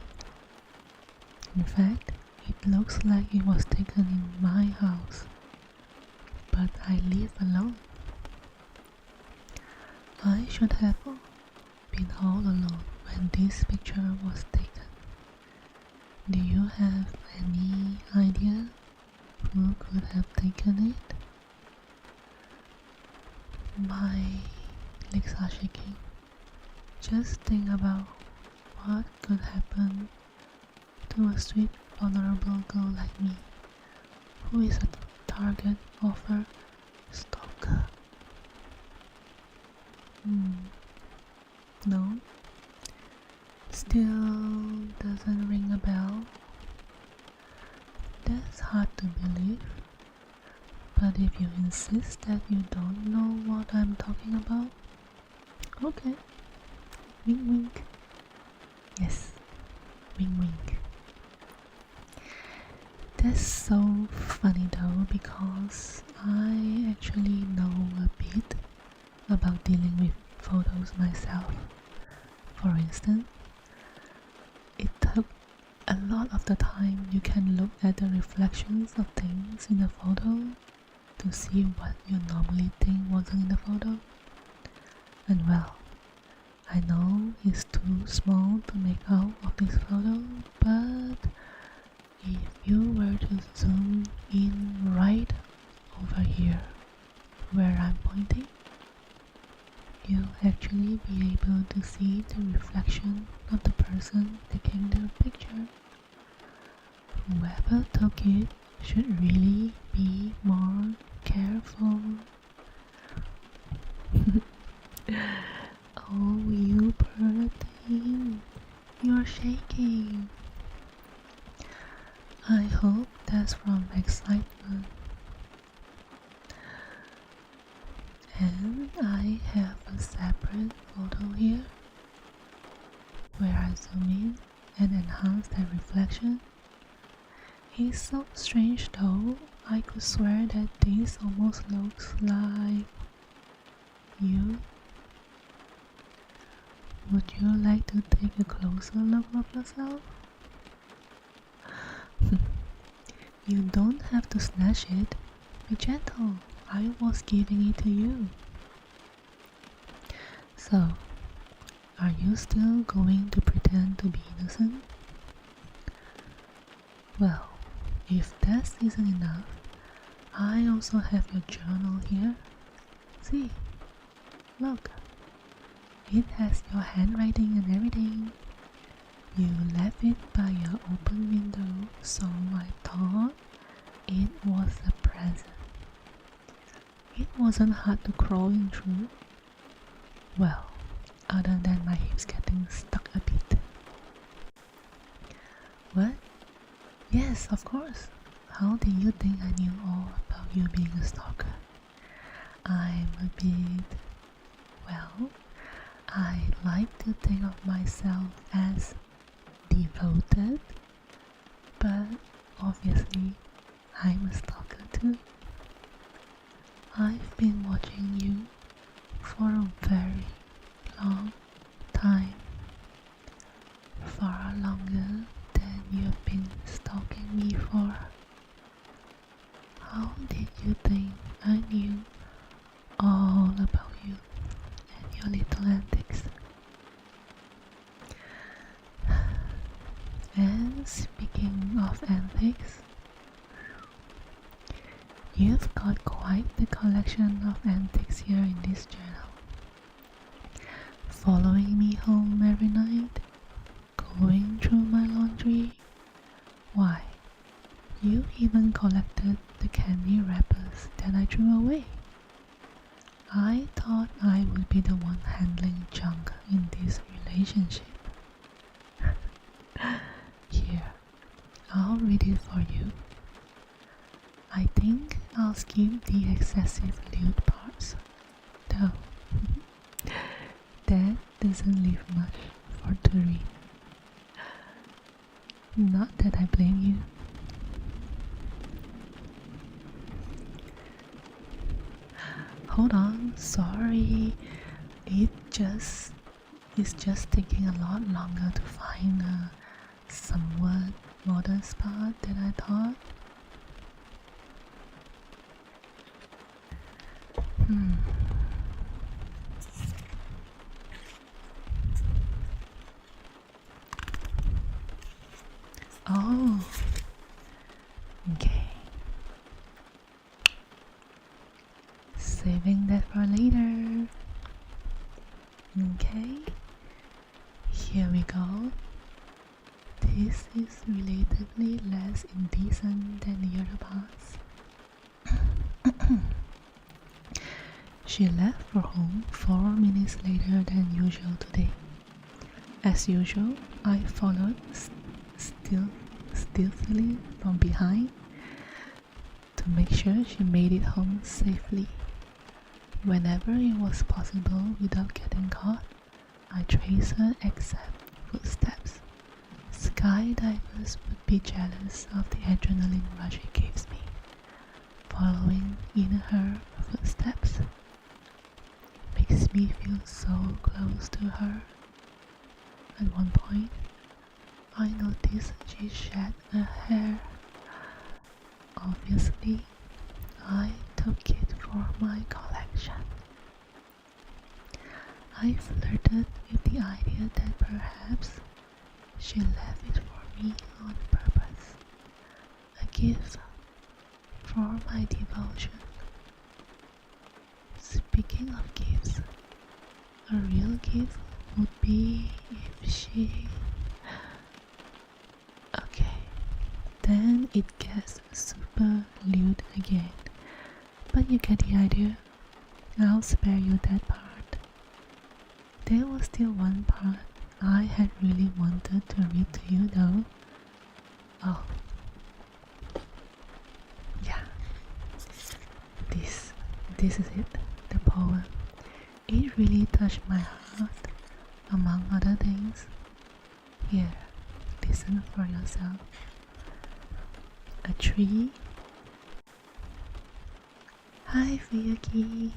In fact, it looks like it was taken in my house, but I live alone. I should have been all alone when this picture was taken. Do you have any idea who could have taken it? My legs are shaking. Just think about what could happen to a sweet, vulnerable girl like me, who is a target of a stalker. No? Still doesn't ring a bell? That's hard to believe. But if you insist that you don't know what I'm talking about, okay. Wink wink. Yes, wink wink. That's so funny though, because I actually know a bit about dealing with photos myself. For instance, it took a lot of the time you can look at the reflections of things in a photo to see what you normally think wasn't in the photo. And well, I know it's too small to make out of this photo, but if you were to zoom in right over here where I'm pointing, you'll actually be able to see the reflection of the person taking the picture. Whoever took it should really be more careful. Oh, you poor thing, you're shaking. I hope that's from a separate photo here where I zoom in and enhance that reflection. It's so strange though, I could swear that this almost looks like you. Would you like to take a closer look of yourself? You don't have to snatch it. Be gentle. I was giving it to you. So, are you still going to pretend to be innocent? Well, if that isn't enough, I also have your journal here. See? Look. It has your handwriting and everything. You left it by your open window, so I thought it was a present. It wasn't hard to crawl in through. Well, other than my hips getting stuck a bit. What? Yes, of course. How did you think I knew all about you being a stalker? I'm a bit... well, I like to think of myself as devoted, but obviously I'm a stalker too. I've been watching you for a very long time, far longer than you've been stalking me for. How did you think I knew all about you and your little antics? And speaking of antics, you've got quite the collection of antics here in this journal. Following me home every night, going through my laundry. Why, you even collected the candy wrappers that I threw away. I thought I would be the one handling junk in this relationship. Here, I'll read it for you. I think I'll skip the excessive lewd parts, though that doesn't leave much for to read. Not that I blame you. Hold on, sorry. It's just taking a lot longer to find a somewhat modern spot than I thought. Oh, okay. Saving that for later. Okay, here we go. This is relatively less indecent than the other parts. She left for home 4 minutes later than usual today. As usual, I followed stealthily from behind to make sure she made it home safely. Whenever it was possible without getting caught, I traced her exact footsteps. Skydivers would be jealous of the adrenaline rush it gives me, following in her footsteps. Makes me feel so close to her. At one point, I noticed she shed a hair. Obviously, I took it for my collection. I flirted with the idea that perhaps she left it for me on purpose, a gift for my devotion. Speaking of gifts, a real gift would be if she... Okay, then it gets super lewd again, but you get the idea. I'll spare you that part. There was still one part I had really wanted to read to you though. Oh, yeah, this is it, the poem. It really touched my heart, among other things. Here, listen for yourself. A tree. Hi, Fuyuki.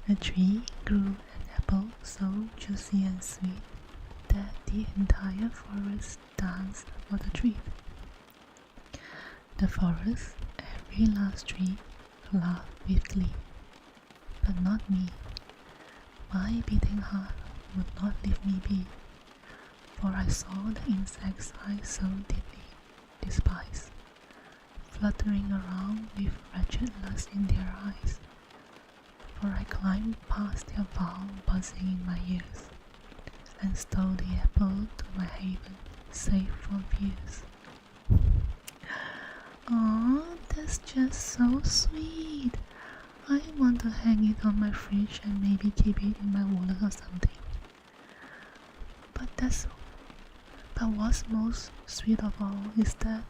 A tree grew an apple so juicy and sweet that the entire forest danced for the tree. The forest, every last tree, laughed with glee. But not me. My beating heart would not leave me be, for I saw the insects I so deeply despise, fluttering around with wretched lust in their eyes. For I climbed past their vow buzzing in my ears, and stole the apple to my haven, safe from fears. Aw, that's just so sweet. I want to hang it on my fridge and maybe keep it in my wallet or something. But what's most sweet of all is that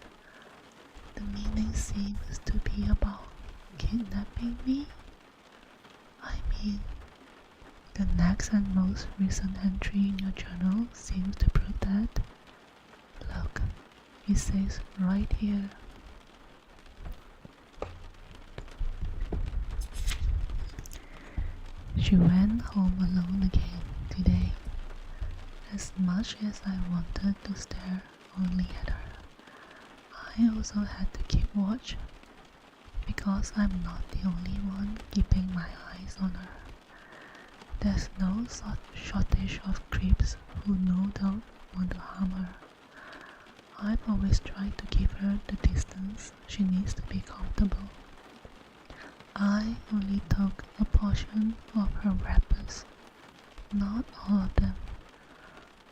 the meaning seems to be about kidnapping me. I mean, the next and most recent entry in your journal seems to prove that. Look, it says right here. She went home alone again today. As much as I wanted to stare only at her, I also had to keep watch, because I'm not the only one keeping my eyes on her. There's no shortage of creeps who no doubt want to harm her. I've always tried to give her the distance she needs to be comfortable. I only took a portion of her wrappers, not all of them.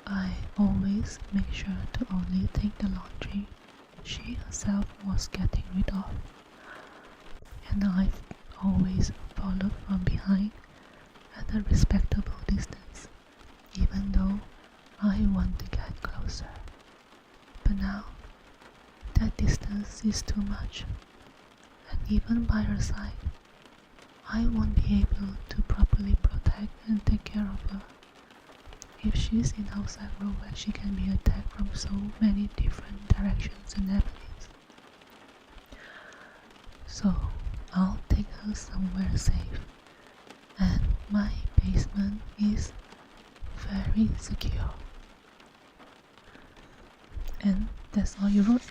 I always make sure to only take the laundry she herself was getting rid of, and I've always followed from behind at a respectable distance, even though I want to get closer. But now, that distance is too much, and even by her side, I won't be able to properly protect and take care of her. If she's in outside road where she can be attacked from so many different directions and avenues. So I'll take her somewhere safe, and my basement is very secure. And that's all you wrote.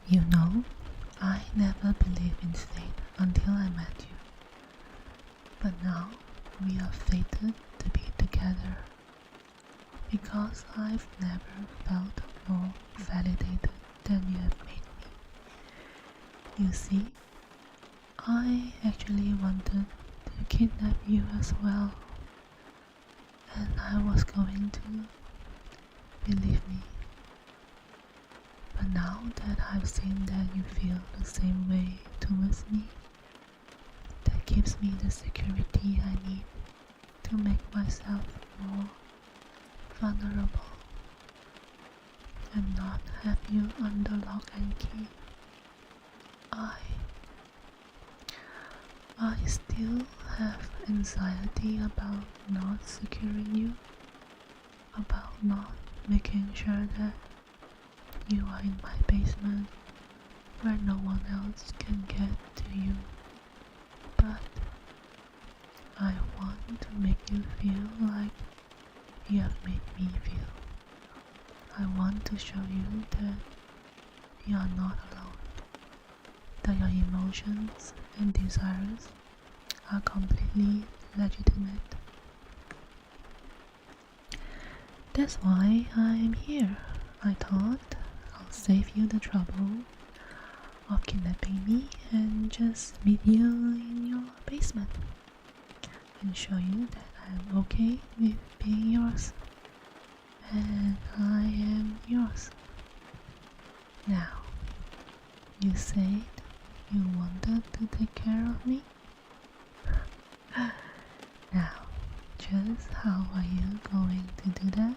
You know, I never believed in fate until I met you. But now we are fated to be together, because I've never felt more validated than you have made me. You see, I actually wanted to kidnap you as well, and I was going to, believe me. But now that I've seen that you feel the same way towards me, that gives me the security I need to make myself more vulnerable and not have you under lock and key. I still have anxiety about not securing you, about not making sure that you are in my basement where no one else can get to you. But I want to make you feel like you have made me feel. I want to show you that you are not alone, that your emotions and desires are completely legitimate. That's why I'm here. I thought I'll save you the trouble of kidnapping me and just meet you in your basement and show you that I'm okay with being yours, and I am yours. Now, you said you wanted to take care of me? Now, just how are you going to do that?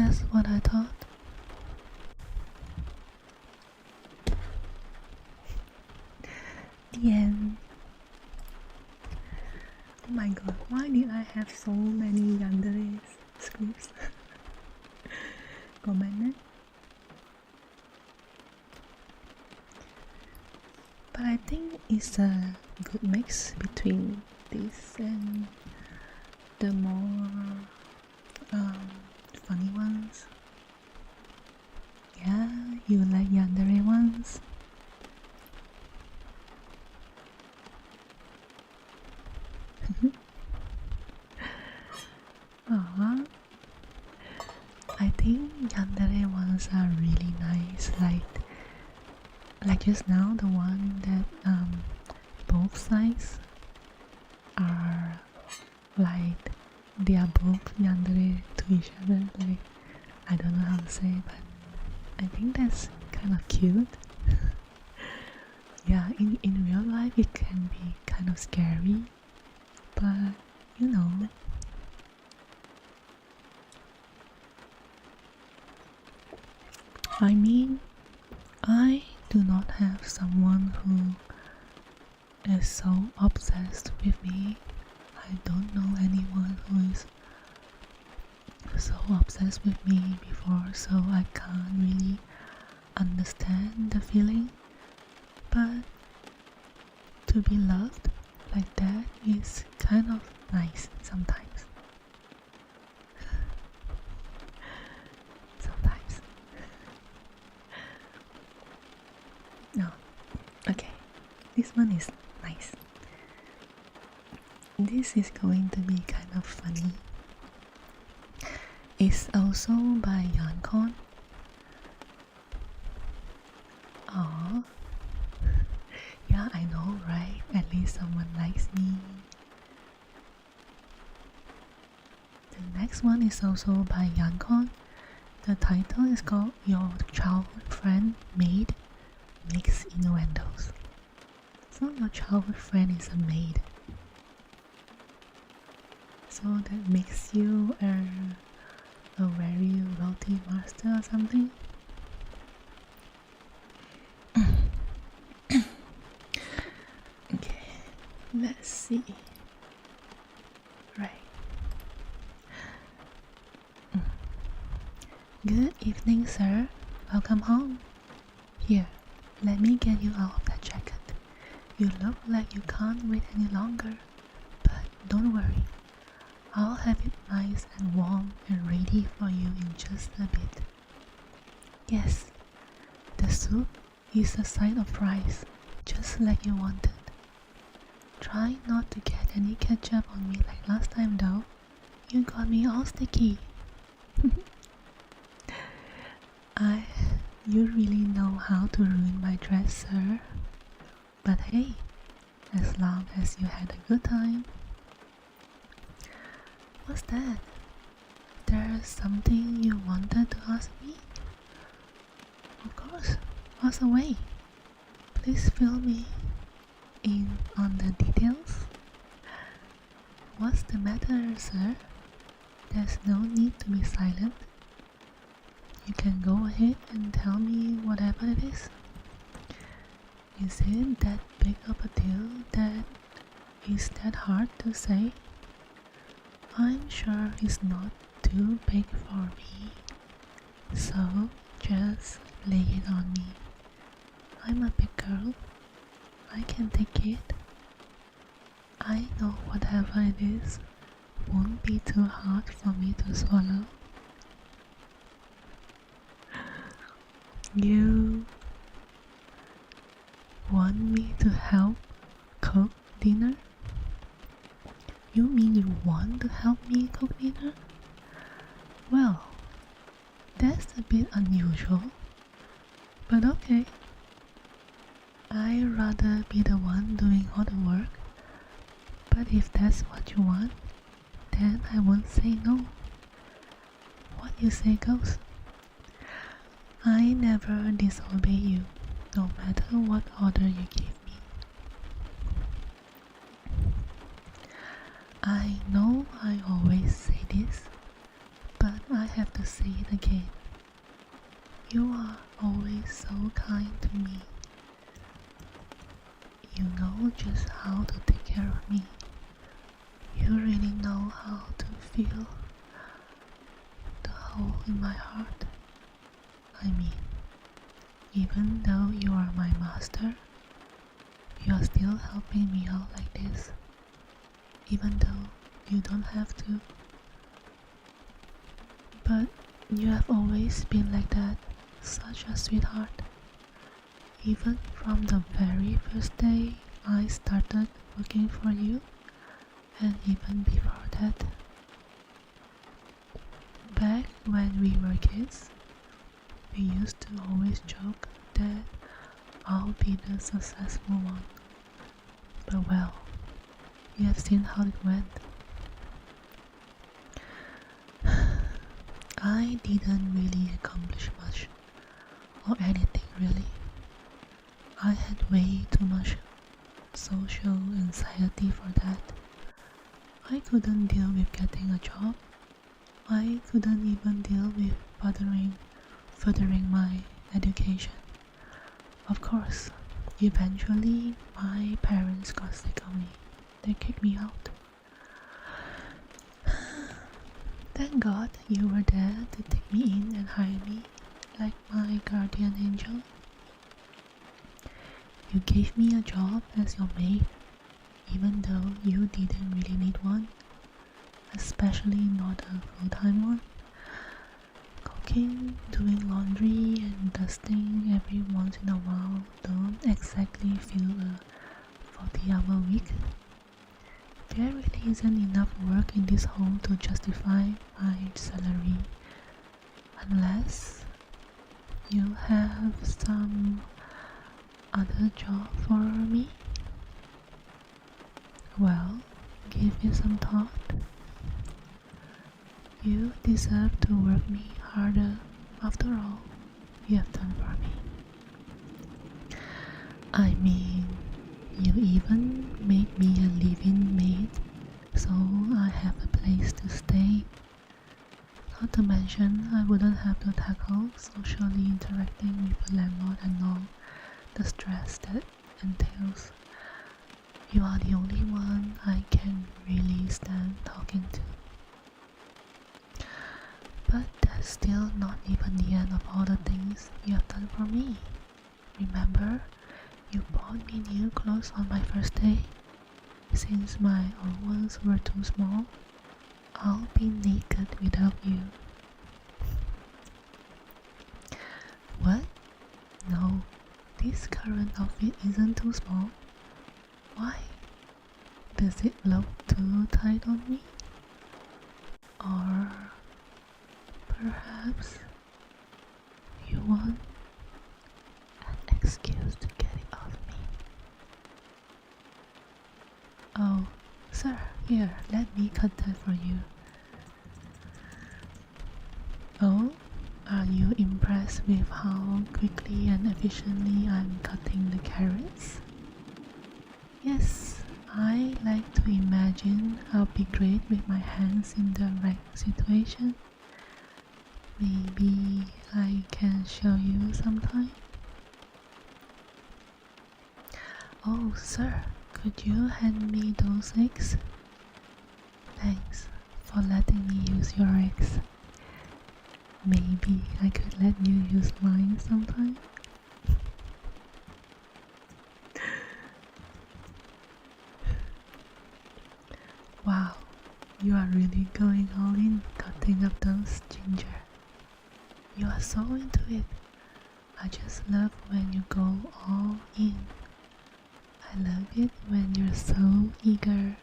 That's what I thought. The end. Oh my god, why did I have so many Yandere scripts? Comment it. But I think it's a good mix between this and the more funny ones. Yeah, you like Yandere ones? Aww. I think Yandere ones are really nice, like just now the one that both sides are like they are both Yandere to each other. Like, I don't know how to say it, but I think that's kind of cute. Yeah, in real life it can be kind of scary, but you know. I mean, I do not have someone who is so obsessed with me. I don't know anyone who is so obsessed with me before, so I can't really understand the feeling. But to be loved like that is kind of nice sometimes. Sometimes. No. Okay. This one is nice. This is going to be kind of funny. It's also by Yankon. Aww. Yeah, I know, right? At least someone likes me. The next one is also by Yankon. The title is called Your Childhood Friend Maid Makes Innuendos. So your childhood friend is a maid. So that makes you a very wealthy master or something. Okay, let's see. Right. Good evening, sir. Welcome home. Here, let me get you out of that jacket. You look like you can't wait any longer, but don't worry. I'll have it nice and warm and ready for you in just a bit. Yes, the soup is a side of rice, just like you wanted. Try not to get any ketchup on me like last time though. You got me all sticky. You really know how to ruin my dress, sir. But hey, as long as you had a good time. What's that? There's something you wanted to ask me? Of course, ask away. Please fill me in on the details. What's the matter, sir? There's no need to be silent. You can go ahead and tell me whatever it is. Is it that big of a deal that is that hard to say? I'm sure it's not too big for me, so just lay it on me. I'm a big girl. I can take it. I know whatever it is won't be too hard for me to swallow. You want me to help cook dinner? You mean you want to help me cook dinner? Well, that's a bit unusual, but okay. I'd rather be the one doing all the work, but if that's what you want, then I won't say no. What you say goes. I never disobey you, no matter what order you give me. I know I always say this, but I have to say it again. feel the hole in my heart. I mean, even though you are my master, you are still helping me out like this, even though you don't have to. But you have always been like that, such a sweetheart. Even from the very first day I started working for you, and even before that. Back when we were kids, we used to always joke that I'll be the successful one. But well, you have seen how it went. I didn't really accomplish much, or anything really. I had way too much social anxiety for that. I couldn't deal with getting a job. I couldn't even deal with furthering my education. Of course, eventually my parents got sick of me. They kicked me out. Thank God you were there to take me in and hire me like my guardian angel. You gave me a job as your maid, even though you didn't really need one, especially not a full-time one. Cooking, doing laundry and dusting every once in a while don't exactly feel a 40-hour week. There really isn't enough work in this home to justify my salary, unless you have some other job for me. Well, give it some thought. You deserve to work me harder after all you have done for me. I mean, you even made me a live-in maid, so I have a place to stay. Not to mention, I wouldn't have to tackle socially interacting with a landlord and all the stress that entails. You are the only one I can really stand talking to. But that's still not even the end of all the things you have done for me. Remember, you bought me new clothes on my first day. Since my old ones were too small, I'll be naked without you. What? No, this current outfit isn't too small. Why? Does it look too tight on me? Or perhaps you want an excuse to get it off me? Oh, sir, here, let me cut that for you. Oh, are you impressed with how quickly and efficiently I'm cutting the carrots? Yes, I like to imagine I'll be great with my hands in the right situation. Maybe I can show you sometime. Oh, sir, could you hand me those eggs? Thanks for letting me use your eggs. Maybe I could let you use mine sometime. Wow, you are really going all in cutting up those ginger. You are so into it. I just love when you go all in. I love it when you're so eager.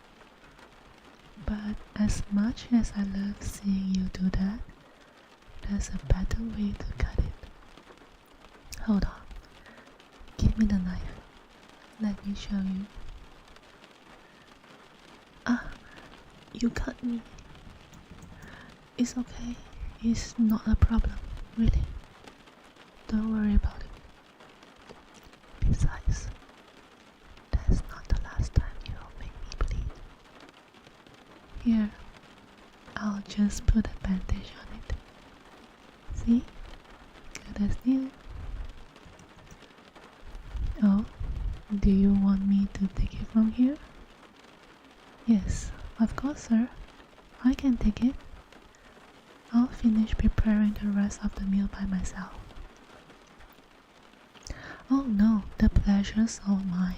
But as much as I love seeing you do that, there's a better way to cut it. Hold on. Give me the knife. Let me show you. Ah, you cut me. It's okay. It's not a problem, really. Don't worry about it. Besides, that's not the last time you'll make me bleed. Here, I'll just put a bandage on it. See? Good as new. Oh, do you want me to take it from here? Yes, of course, sir. I can take it. I'll finish preparing the rest of the meal by myself. Oh no, the pleasure's all mine.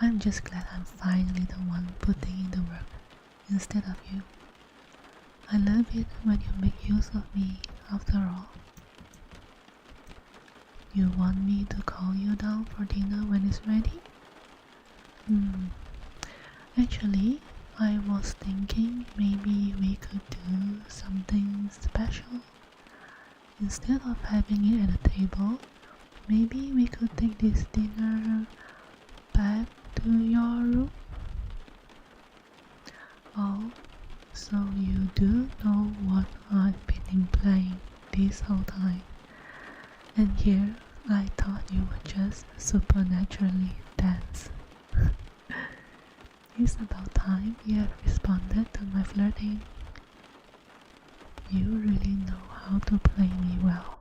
I'm just glad I'm finally the one putting in the work instead of you. I love it when you make use of me after all. You want me to call you down for dinner when it's ready? Actually, I was thinking maybe we could do something special. Instead of having it at a table, maybe we could take this dinner back to your room? Oh, so you do know what I've been implying this whole time. And here, I thought you would just supernaturally dance. It's about time you have responded to my flirting. You really know how to play me well.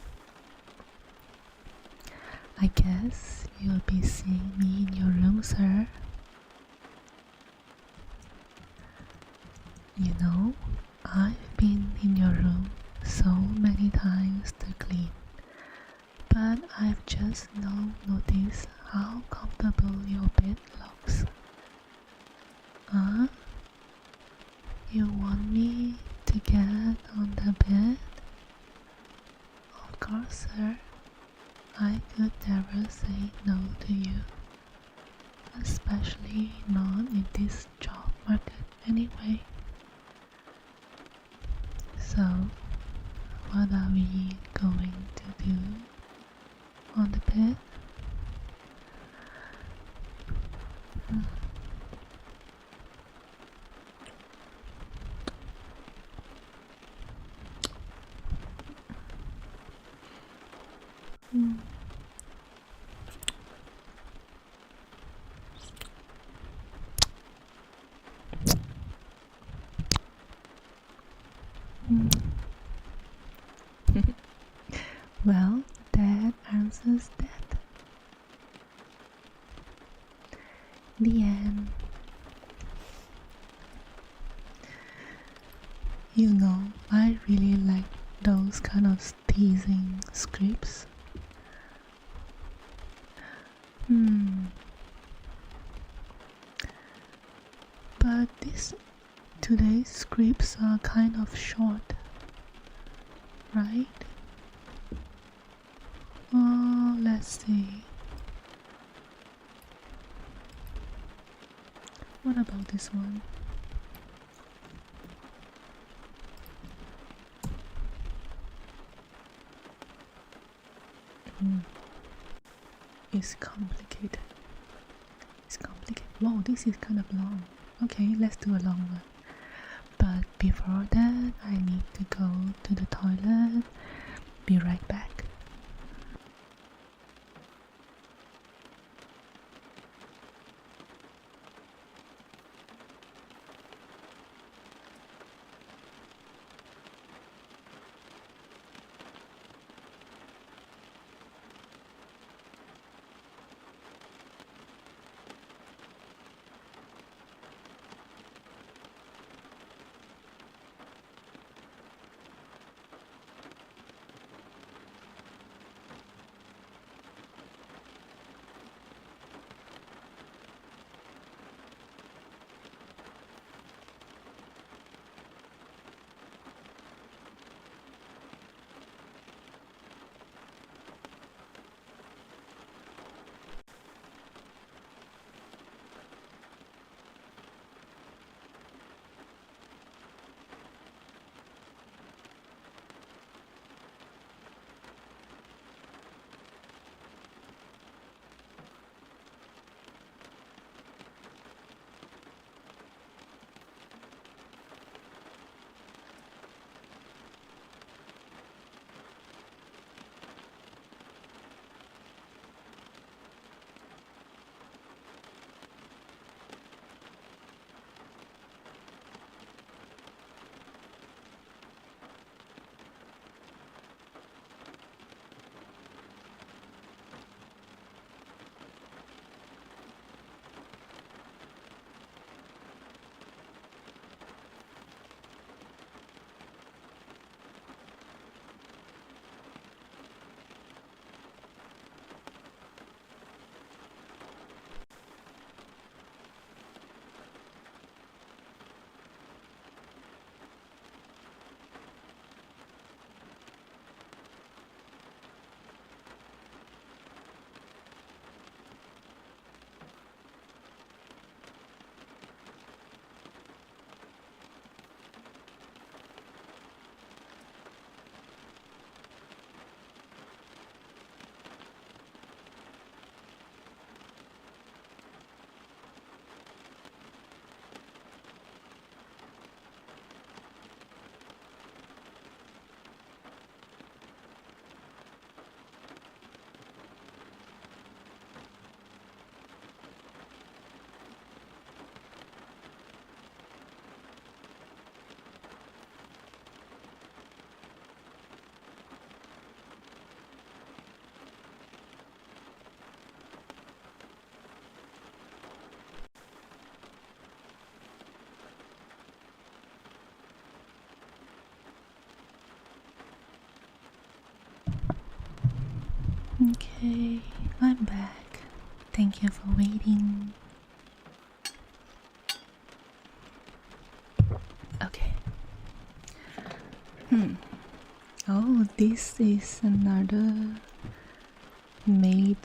I guess you'll be seeing me in your room, sir. You know, I've been in your room so many times to clean, but I've just now noticed how comfortable your bed looks. Huh? You want me to get on the bed? Of course, sir. I could never say no to you, especially not in this job market anyway. So, what are we going to do on the bed? Well, that answers that. The end. You know, I really like those kind of teasing scripts. But today's scripts are kind of short, right? Let's see. What about this one? It's complicated. Wow, this is kind of long. Okay, let's do a long one. But before that, I need to go to the toilet. Be right back. Okay, I'm back. Thank you for waiting. Okay. Oh, this is another maid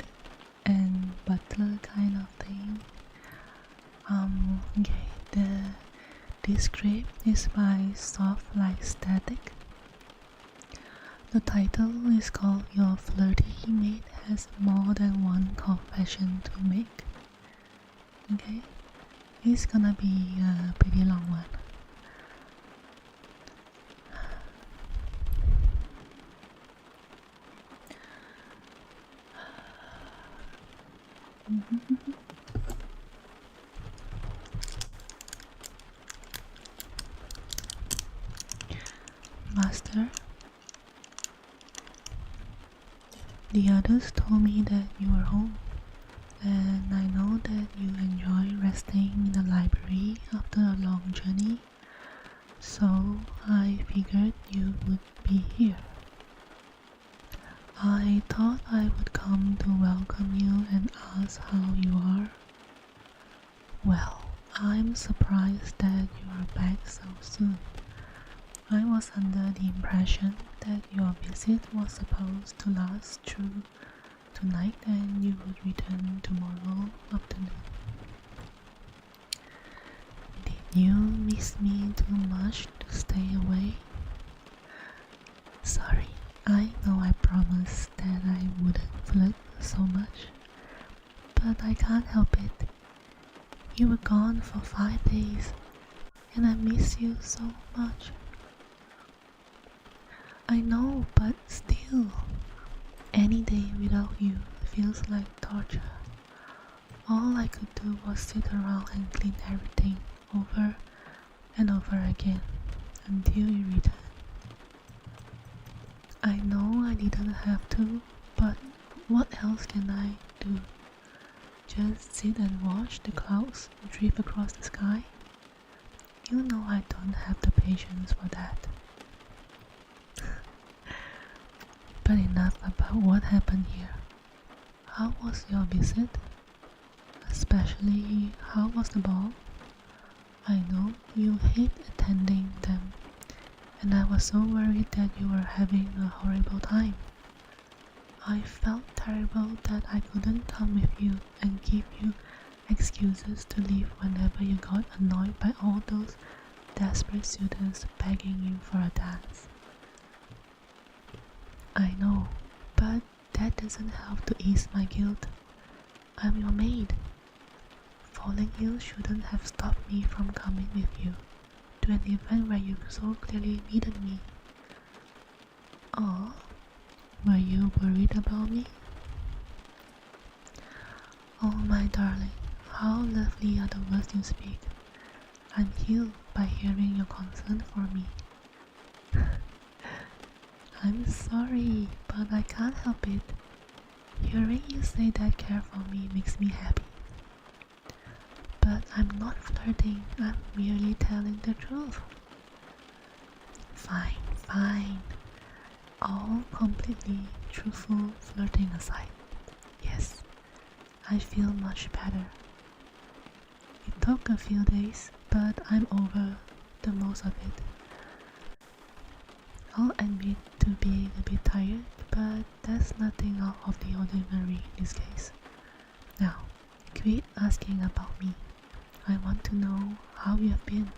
and butler kind of thing. Okay, this script is by Softlikestatic. The title is called Your Flirty Maid Has More Than One Confession to Make. Okay, it's gonna be a pretty long one. Master, the others told me that you were home, and I know that you enjoy resting in the library after a long journey, so I figured you would be here. I thought I would come to welcome you and ask how you are. Well, I'm surprised that you are back so soon. I was under the impression that your visit was supposed to last through tonight and you would return tomorrow afternoon. Did you miss me too much to stay away? Sorry, I know I promised that I wouldn't flirt so much, but I can't help it. You were gone for 5 days, and I miss you so much. I know, but still, any day without you feels like torture. All I could do was sit around and clean everything over and over again until you returned. I know I didn't have to, but what else can I do? Just sit and watch the clouds drift across the sky? You know I don't have the patience for that. But enough about what happened here. How was your visit? Especially, how was the ball? I know you hate attending them, and I was so worried that you were having a horrible time. I felt terrible that I couldn't come with you and give you excuses to leave whenever you got annoyed by all those desperate suitors begging you for a dance. I know, but that doesn't help to ease my guilt. I'm your maid. Falling ill shouldn't have stopped me from coming with you to an event where you so clearly needed me. Oh, were you worried about me? Oh my darling, how lovely are the words you speak. I'm healed by hearing your concern for me. I'm sorry, but I can't help it. Hearing you say that care for me makes me happy. But I'm not flirting, I'm merely telling the truth. Fine, fine. All completely truthful flirting aside. Yes, I feel much better. It took a few days, but I'm over the most of it. I'll admit to being a bit tired, but that's nothing out of the ordinary in this case. Now, quit asking about me. I want to know how you have been.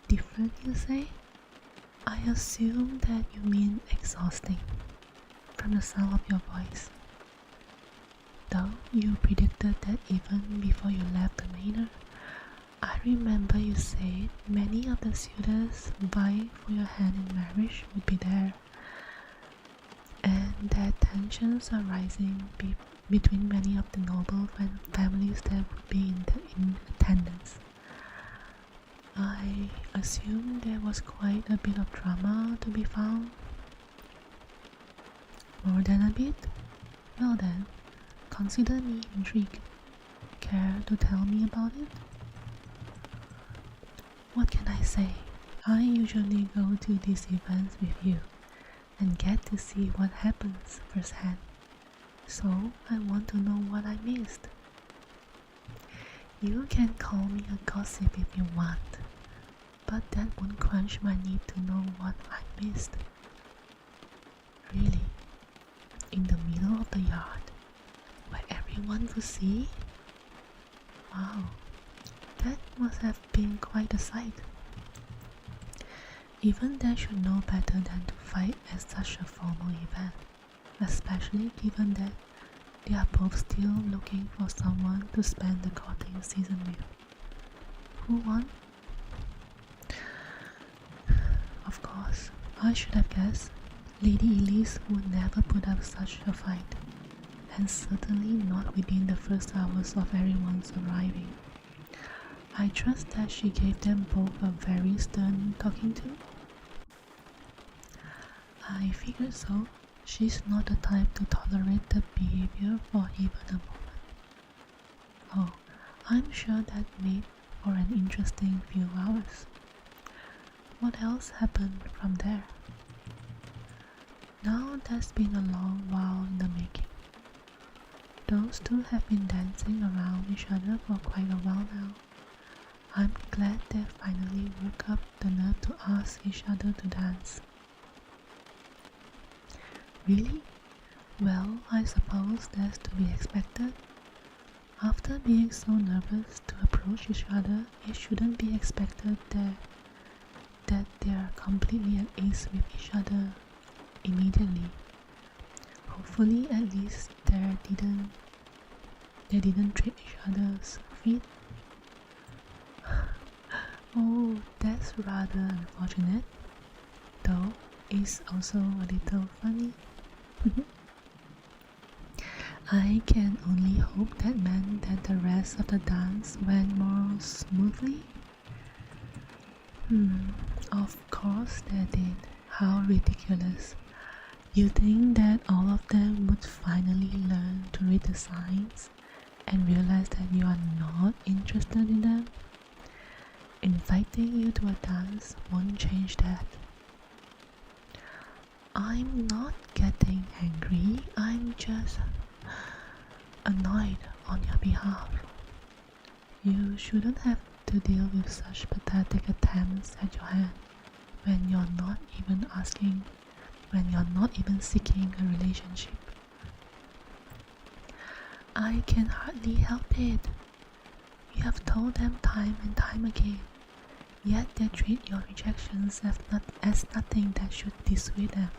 Different, you say? I assume that you mean exhausting, from the sound of your voice. Though you predicted that even before you left the manor, I remember you said many of the suitors vying for your hand in marriage would be there, and that tensions are rising between many of the noble families that would be in attendance. I assume there was quite a bit of drama to be found. More than a bit? Well then, consider me intrigued. Care to tell me about it? What can I say? I usually go to these events with you, and get to see what happens firsthand. So I want to know what I missed. You can call me a gossip if you want, but that won't quench my need to know what I missed. Really, in the middle of the yard, where everyone could see? Wow, that must have been quite a sight. Even they should know better than to fight at such a formal event, especially given that they are both still looking for someone to spend the courting season with. Who won? Of course, I should have guessed Lady Elise would never put up such a fight, and certainly not within the first hours of everyone's arriving. I trust that she gave them both a very stern talking to. I figured so. She's not the type to tolerate the behavior for even a moment. Oh, I'm sure that made for an interesting few hours. What else happened from there? Now that's been a long while in the making. Those two have been dancing around each other for quite a while now. I'm glad they finally woke up the nerve to ask each other to dance. Really? Well, I suppose that's to be expected. After being so nervous to approach each other, it shouldn't be expected that they are completely at ease with each other immediately. Hopefully, at least they didn't trip each other's feet. Oh, that's rather unfortunate, though it's also a little funny. I can only hope that meant that the rest of the dance went more smoothly. Of course they did. How ridiculous. You think that all of them would finally learn to read the signs and realize that you are not interested in them? Inviting you to a dance won't change that. I'm not getting angry, I'm just annoyed on your behalf. You shouldn't have to deal with such pathetic attempts at your hand when you're not even seeking a relationship. I can hardly help it. You have told them time and time again, yet they treat your rejections as nothing that should dissuade them.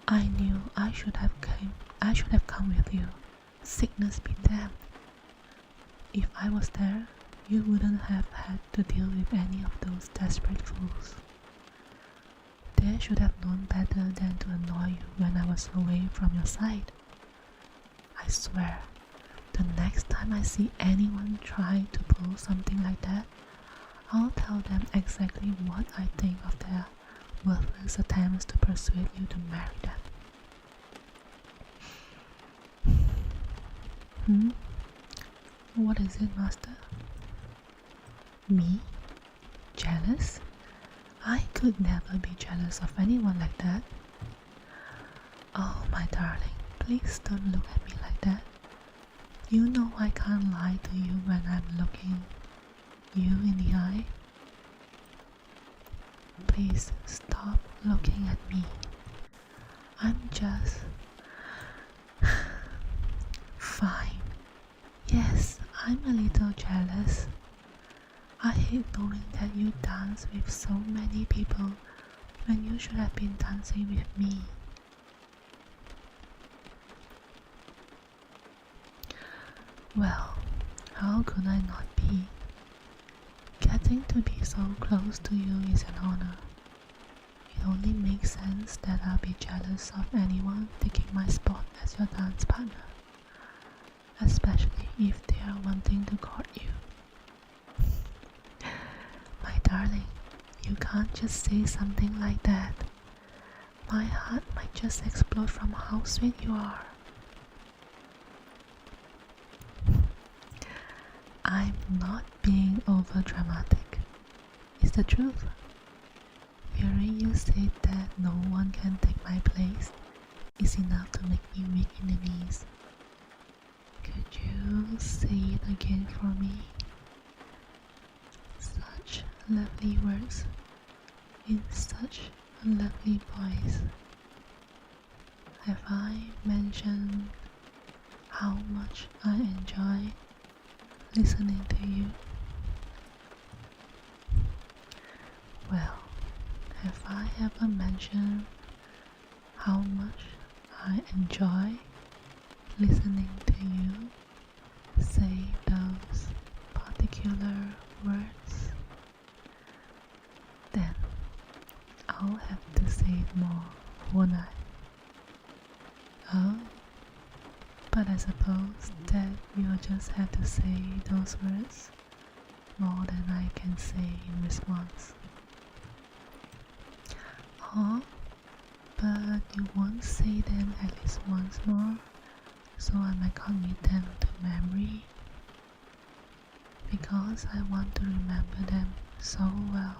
I knew I should have come with you. Sickness be damned. If I was there, you wouldn't have had to deal with any of those desperate fools. They should have known better than to annoy you when I was away from your side. I swear, the next time I see anyone try to pull something like that, I'll tell them exactly what I think of their worthless attempts to persuade you to marry them. What is it, Master? Me? Jealous? I could never be jealous of anyone like that. Oh, my darling, please don't look at me like that. You know I can't lie to you when I'm looking you in the eye. Please stop looking at me. I'm just fine. Yes, I'm a little jealous. I hate knowing that you dance with so many people when you should have been dancing with me. Well, how could I not be? Getting to be so close to you is an honor. It only makes sense that I'll be jealous of anyone taking my spot as your dance partner, especially if they are wanting to court you. My darling, you can't just say something like that. My heart might just explode from how sweet you are. I'm not being over dramatic. It's the truth. hearing you say that no one can take my place is enough to make me weak in the knees. Could you say it again for me? Such lovely words in such a lovely voice. Have I mentioned how much I enjoy listening to you? Well, have I ever mentioned how much I enjoy listening to you say those particular words? Then I'll have to say it more, won't I? Oh, but I suppose that you'll just have to say those words more than I can say in response. Oh, but you won't say them at least once more, so I might commit them to memory, because I want to remember them so well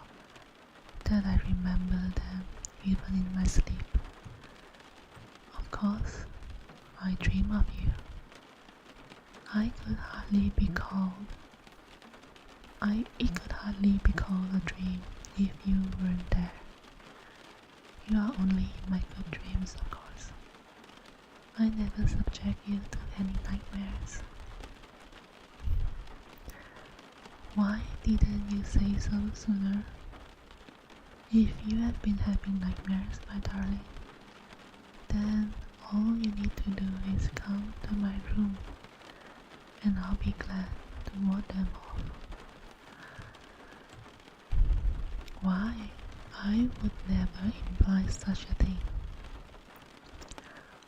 that I remember them even in my sleep. Of course, I dream of you. It could hardly be called a dream if you weren't there. You are only in my good dreams, of course. I never subject you to any nightmares. Why didn't you say so sooner? If you have been having nightmares, my darling, then all you need to do is come to my room, and I'll be glad to ward them off. Why? I would never imply such a thing.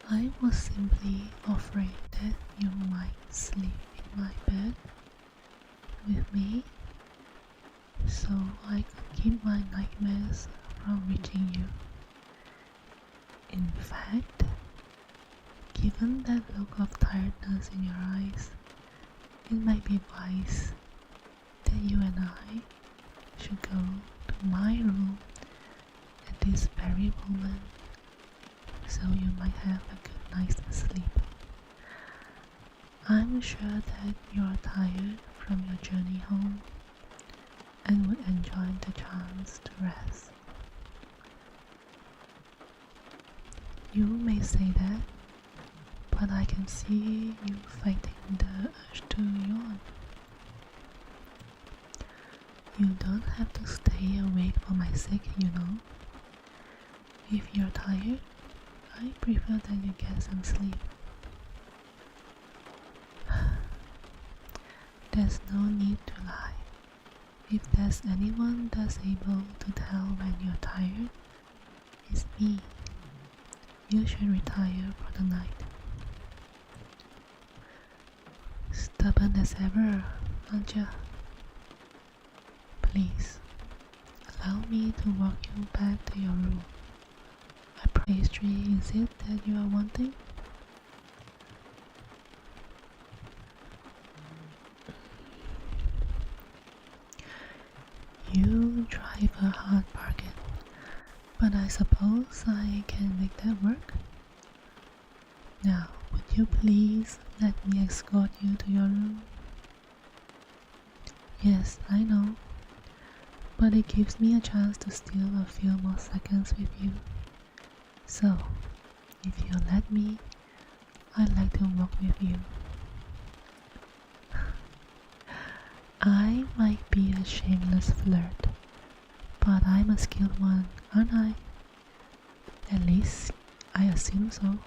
I was simply afraid that you might sleep in my bed with me, so I could keep my nightmares from reaching you. In fact, given that look of tiredness in your eyes, it might be wise that you and I should go to my room at this very moment, so you might have a good night's sleep. I'm sure that you're tired from your journey home and would enjoy the chance to rest. You may say that, but I can see you fighting the urge to yawn. You don't have to stay awake for my sake, you know. If you're tired, I prefer that you get some sleep. There's no need to lie. If there's anyone that's able to tell when you're tired, it's me. You should retire for the night. Stubborn as ever, aren't you? Please, allow me to walk you back to your room. A pastry is it that you are wanting? You drive a hard bargain, but I suppose I can make that work. Now, would you please let me escort you to your room? Yes, I know, but it gives me a chance to steal a few more seconds with you. So, if you let me, I'd like to walk with you. I might be a shameless flirt, but I'm a skilled one, aren't I? At least, I assume so,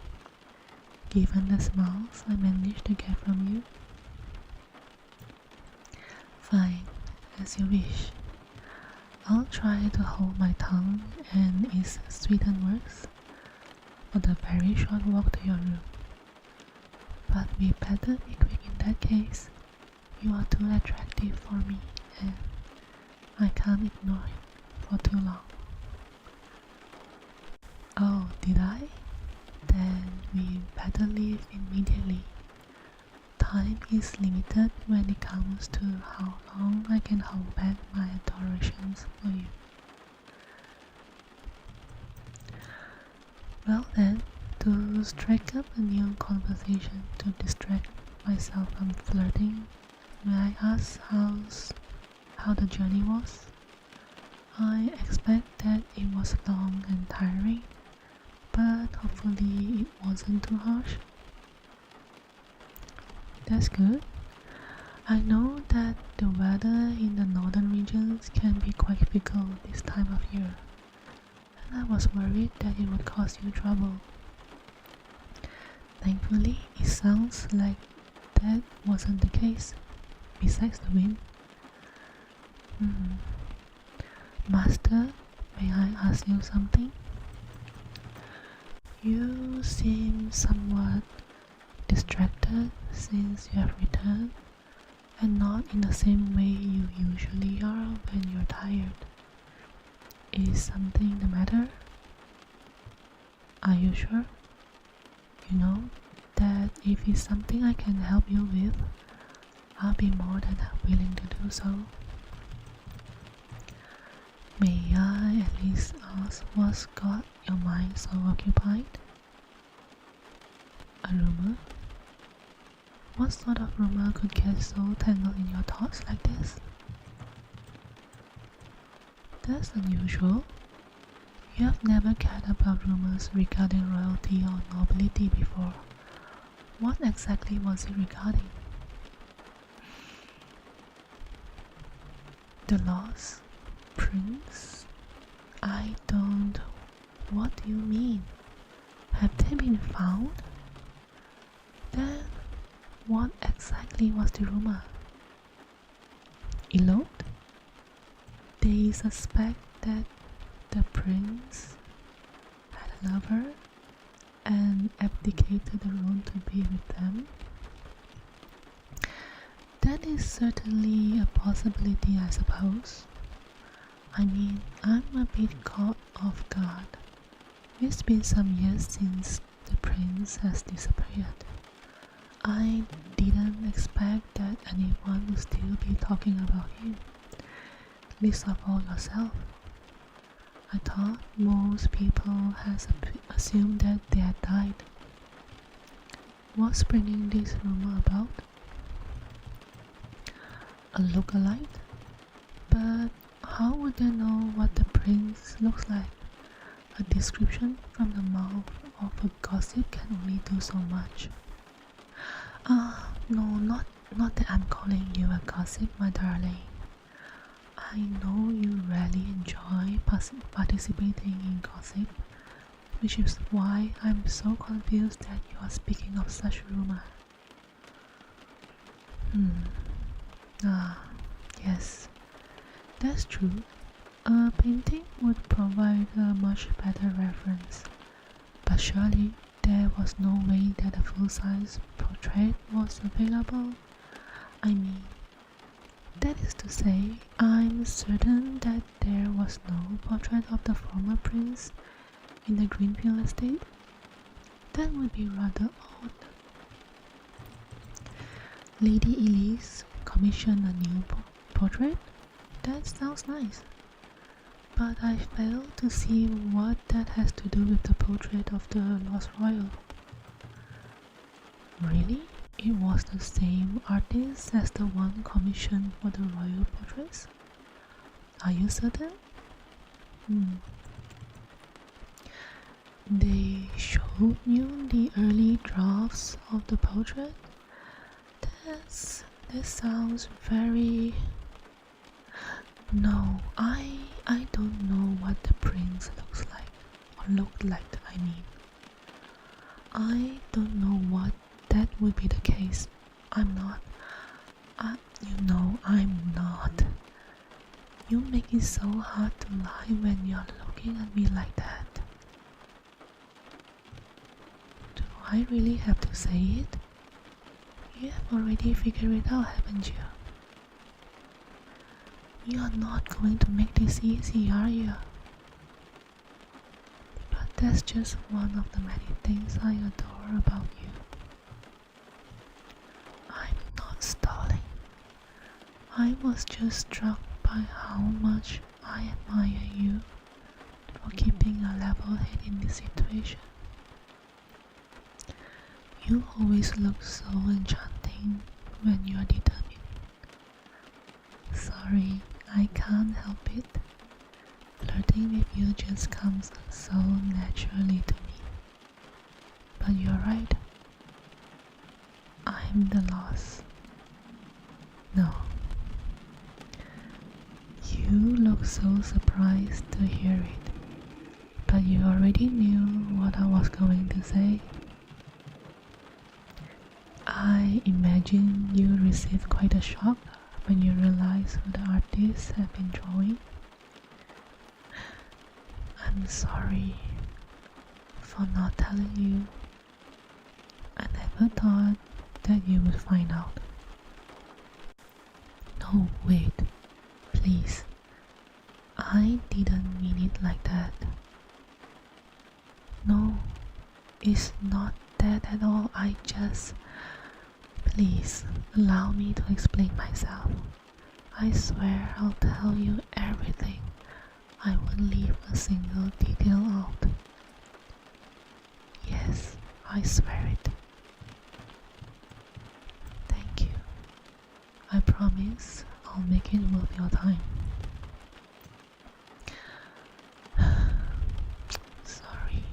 given the smiles I managed to get from you. Fine, as you wish. I'll try to hold my tongue and its sweetened words for the very short walk to your room. But we better be quick in that case. You are too attractive for me, and I can't ignore it for too long. Oh, did I? Then we better leave immediately. Time is limited when it comes to how long I can hold back my adorations for you. To strike up a new conversation to distract myself from flirting, may I ask how the journey was? I expect that it was long and tiring, but hopefully it wasn't too harsh. That's good. I know that the weather in the northern regions can be quite fickle this time of year, and I was worried that it would cause you trouble. Thankfully, it sounds like that wasn't the case, besides the wind. Master, may I ask you something? You seem somewhat distracted since you have returned, and not in the same way you usually are when you're tired. Is something the matter? Are you sure? You know that if it's something I can help you with, I'll be more than willing to do so. May I at least ask what's got your mind so occupied? A rumor? What sort of rumor could get so tangled in your thoughts like this? That's unusual. You have never cared about rumors regarding royalty or nobility before. What exactly was it regarding? The lost prince? I don't... What do you mean? Have they been found? Then, what exactly was the rumor? Eloped? They suspect that the prince had a lover and abdicated the throne to be with them. That is certainly a possibility, I suppose. I mean, I'm a bit caught off guard. It's been some years since the prince has disappeared. I didn't expect that anyone would still be talking about him, least of all yourself. I thought most people has assumed that they had died. What's bringing this rumor about? A lookalike? But how would they know what the prince looks like? A description from the mouth of a gossip can only do so much. No, not that I'm calling you a gossip, my darling. I know you rarely enjoy participating in gossip, which is why I'm so confused that you are speaking of such rumor. Yes, that's true. A painting would provide a much better reference, but surely there was no way that a full-size portrait was available. I mean, that is to say, I'm certain that there was no portrait of the former prince in the Greenfield estate. That would be rather odd. Lady Elise commissioned a new portrait? That sounds nice. But I fail to see what that has to do with the portrait of the lost royal. Really? It was the same artist as the one commissioned for the royal portraits? Are you certain? They showed you the early drafts of the portrait? That sounds very... No, I don't know what the prince looks like, or looked like, I mean. I don't know what that would be the case. I'm not. I'm not. You make it so hard to lie when you're looking at me like that. Do I really have to say it? You have already figured it out, haven't you? You're not going to make this easy, are you? But that's just one of the many things I adore about you. I'm not stalling. I was just struck by how much I admire you for keeping a level head in this situation. You always look so enchanting when you are determined. Sorry, I can't help it. Flirting with you just comes so naturally to me. But you're right. I'm the loss. No. You look so surprised to hear it. But you already knew what I was going to say. I imagine you received quite a shock when you realized who the artists have been drawing. I'm sorry for not telling you. I never thought that you would find out. No, wait, please. I didn't mean it like that. No, it's not that at all. Please, allow me to explain myself. I swear I'll tell you everything. I won't leave a single detail out. Yes, I swear it. Thank you. I promise I'll make it worth your time. Sorry,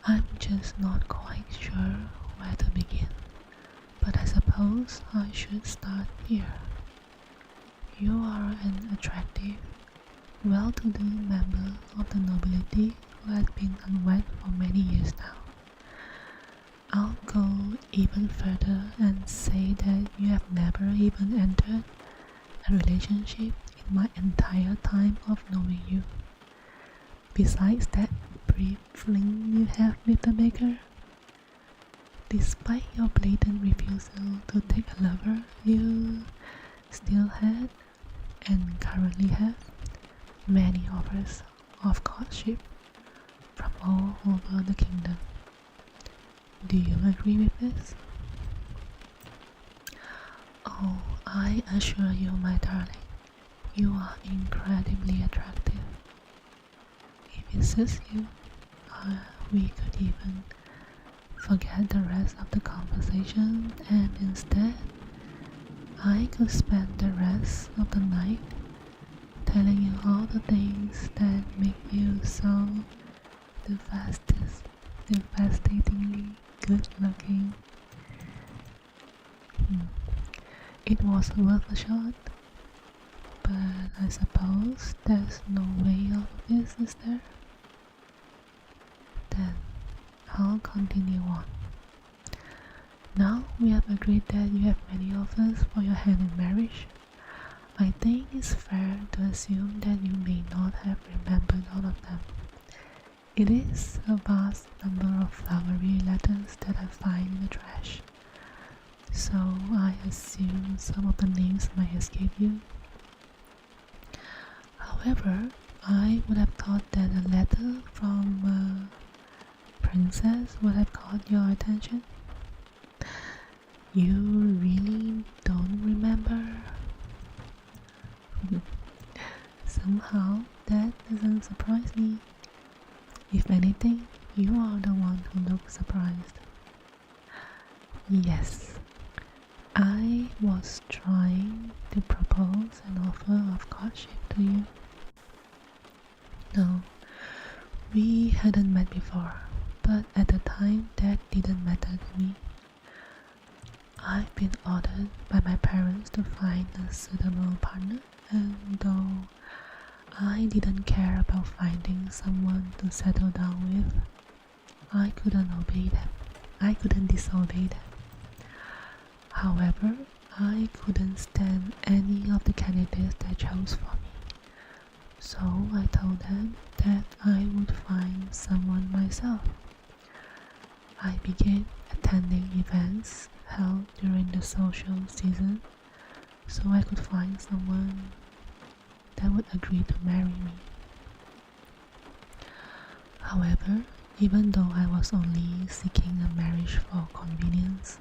I'm just not quite sure where to begin. But I suppose I should start here. You are an attractive, well-to-do member of the nobility who has been unwed for many years now. I'll go even further and say that you have never even entered a relationship in my entire time of knowing you. Besides that brief fling you have with the baker. Despite your blatant refusal to take a lover, you still had, and currently have, many offers of courtship from all over the kingdom. Do you agree with this? Oh, I assure you, my darling, you are incredibly attractive. If it suits you, we could even forget the rest of the conversation, and instead I could spend the rest of the night telling you all the things that make you so devastatingly good looking. It was worth a shot, but I suppose there's no way out of this, is there? Then I'll continue on. Now we have agreed that you have many offers for your hand in marriage. I think it's fair to assume that you may not have remembered all of them. It is a vast number of flowery letters that I find in the trash, so I assume some of the names might escape you. However, I would have thought that a letter from princess would have caught your attention. You really don't remember? Somehow that doesn't surprise me. If anything, you are the one who looks surprised. Yes, I was trying to propose an offer of courtship to you. No, we hadn't met before, but at the time that didn't matter to me. I've been ordered by my parents to find a suitable partner, and though I didn't care about finding someone to settle down with, I couldn't obey them. I couldn't disobey them. However, I couldn't stand any of the candidates they chose for me. So I told them that I would find someone myself. I began attending events held during the social season so I could find someone that would agree to marry me. However, even though I was only seeking a marriage for convenience,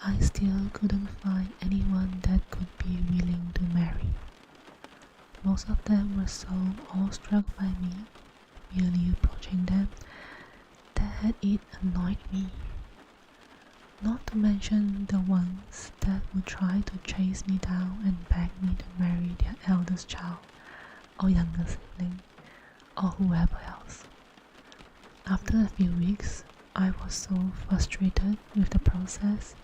I still couldn't find anyone that could be willing to marry. Most of them were so awestruck by me merely approaching them that it annoyed me. Not to mention the ones that would try to chase me down and beg me to marry their eldest child or younger sibling or whoever else. After a few weeks, I was so frustrated with the process,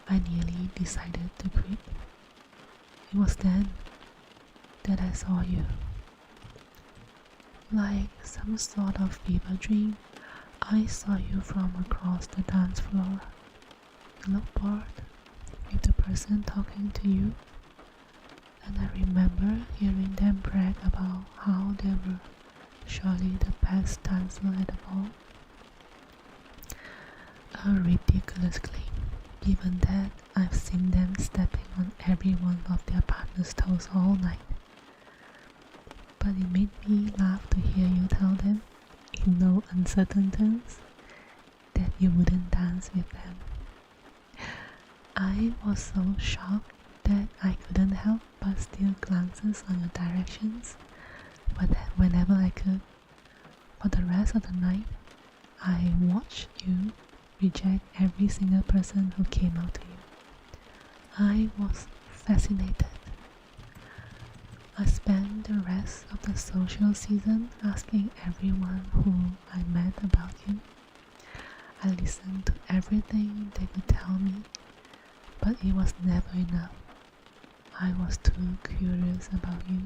I nearly decided to quit. It was then that I saw you. Like some sort of fever dream, I saw you from across the dance floor. You looked bored with the person talking to you, and I remember hearing them brag about how they were surely the best dancer at the ball. A ridiculous claim, given that I've seen them stepping on every one of their partner's toes all night. But it made me laugh to hear you tell them, in no uncertain terms, that you wouldn't dance with them. I was so shocked that I couldn't help but steal glances on your directions whenever I could. For the rest of the night, I watched you reject every single person who came out to you. I was fascinated. I spent the rest of the social season asking everyone who I met about you. I listened to everything they could tell me, but it was never enough. I was too curious about you.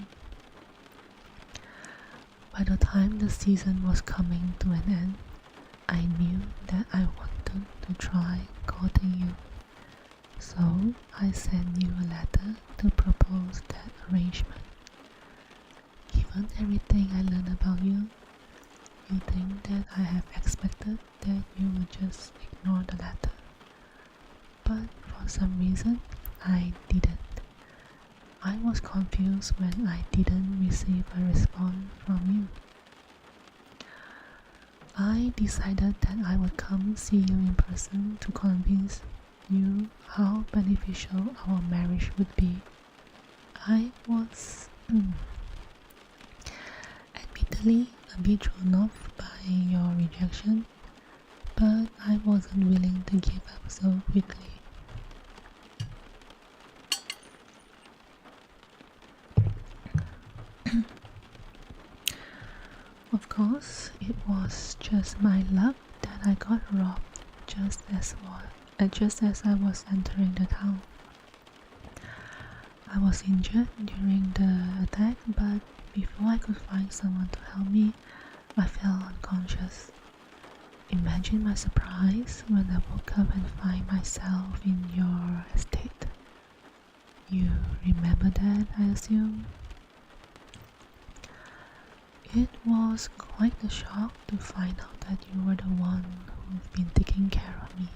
By the time the season was coming to an end, I knew that I wanted to try courting you. So I sent you a letter to propose that arrangement. Given everything I learned about you, you think that I have expected that you would just ignore the letter. But for some reason, I didn't. I was confused when I didn't receive a response from you. I decided that I would come see you in person to convince you how beneficial our marriage would be. I was admittedly a bit thrown off by your rejection, but I wasn't willing to give up so quickly. Of course, it was just my luck that I got robbed just as I was entering the town. I was injured during the attack, but before I could find someone to help me, I fell unconscious. Imagine my surprise when I woke up and find myself in your estate. You remember that, I assume? It was quite a shock to find out that you were the one who've been taking care of me.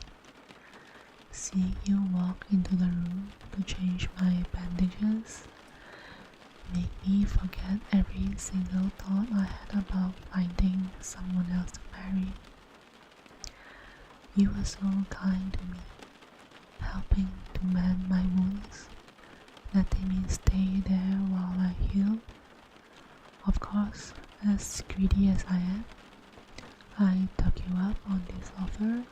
Seeing you walk into the room to change my bandages made me forget every single thought I had about finding someone else to marry. You were so kind to me, helping to mend my wounds, letting me stay there while I healed. Of course, as greedy as I am, I took you up on this offer.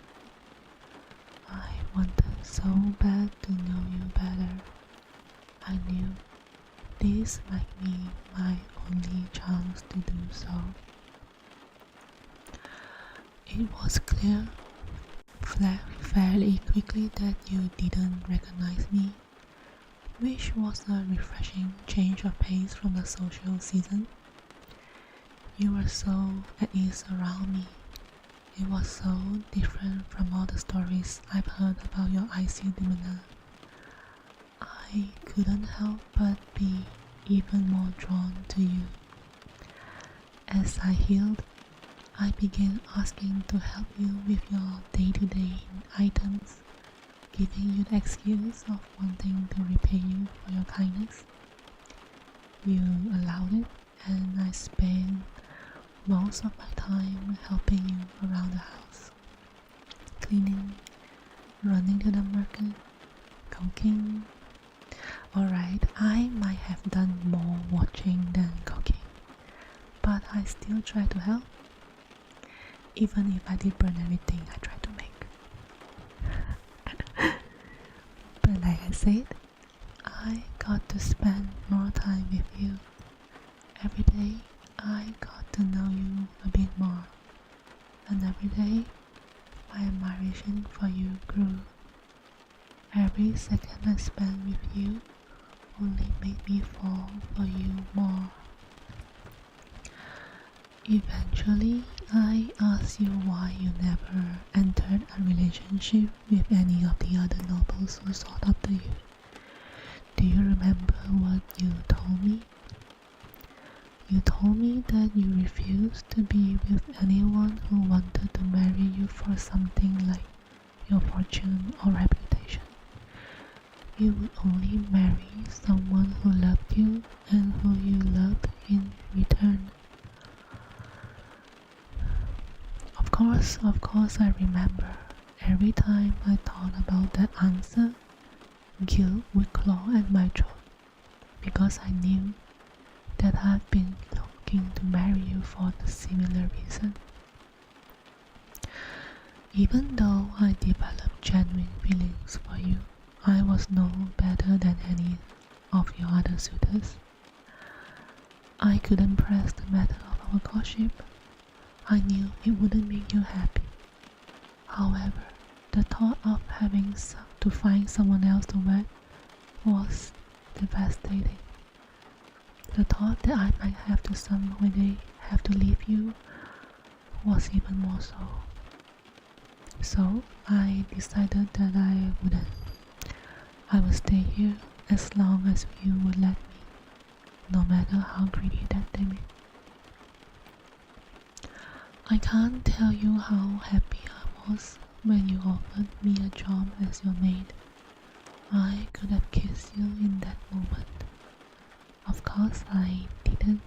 I wanted so bad to know you better. I knew this might be my only chance to do so. It was clear fairly quickly that you didn't recognize me, which was a refreshing change of pace from the social season. You were so at ease around me. It was so different from all the stories I've heard about your icy demeanor. I couldn't help but be even more drawn to you. As I healed, I began asking to help you with your day-to-day items, giving you the excuse of wanting to repay you for your kindness. You allowed it, and I spent most of my time helping you around the house, cleaning, running to the market, cooking. Alright, I might have done more watching than cooking, but I still try to help, even if I did burn everything I tried to make. I said, I got to spend more time with you. Every day, I got to know you a bit more. And every day, my admiration for you grew. Every second I spent with you only made me fall for you more. Eventually, I asked you why you never entered a relationship with any of the other nobles who sought after you. Do you remember what you told me? You told me that you refused to be with anyone who wanted to marry you for something like your fortune or reputation. You would only marry someone who loved you and who you loved in return. Of course I remember. Every time I thought about that answer, guilt would claw at my throat, because I knew that I've been looking to marry you for the similar reason. Even though I developed genuine feelings for you, I was no better than any of your other suitors. I couldn't press the matter of our courtship. I knew it wouldn't make you happy. However, the thought of having to find someone else to wed was devastating. The thought that I might have to someday have to leave you was even more so. So I decided that I wouldn't. I would stay here as long as you would let me, no matter how greedy that may be. I can't tell you how happy I was when you offered me a job as your maid. I could have kissed you in that moment. Of course I didn't.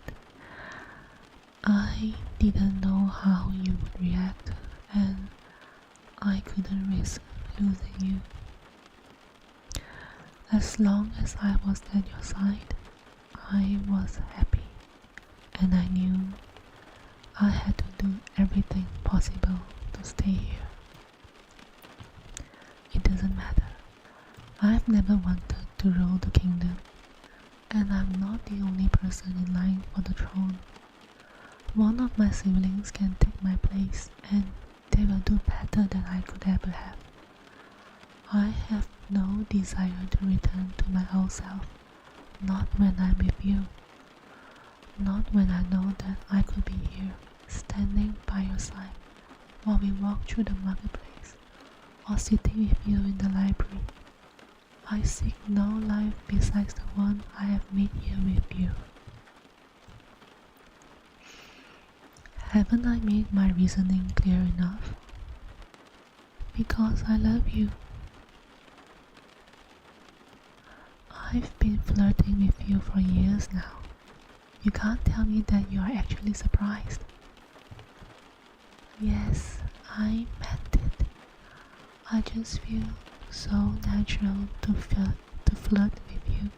I didn't know how you would react, and I couldn't risk losing you. As long as I was at your side, I was happy, and I knew I had to do everything possible to stay here. It doesn't matter. I've never wanted to rule the kingdom, and I'm not the only person in line for the throne. One of my siblings can take my place, and they will do better than I could ever have. I have no desire to return to my old self, not when I'm with you. Not when I know that I could be here, standing by your side, while we walk through the marketplace, or sitting with you in the library. I seek no life besides the one I have made here with you. Haven't I made my reasoning clear enough? Because I love you. I've been flirting with you for years now. You can't tell me that you are actually surprised. Yes, I meant it. I just feel so natural to flirt with you,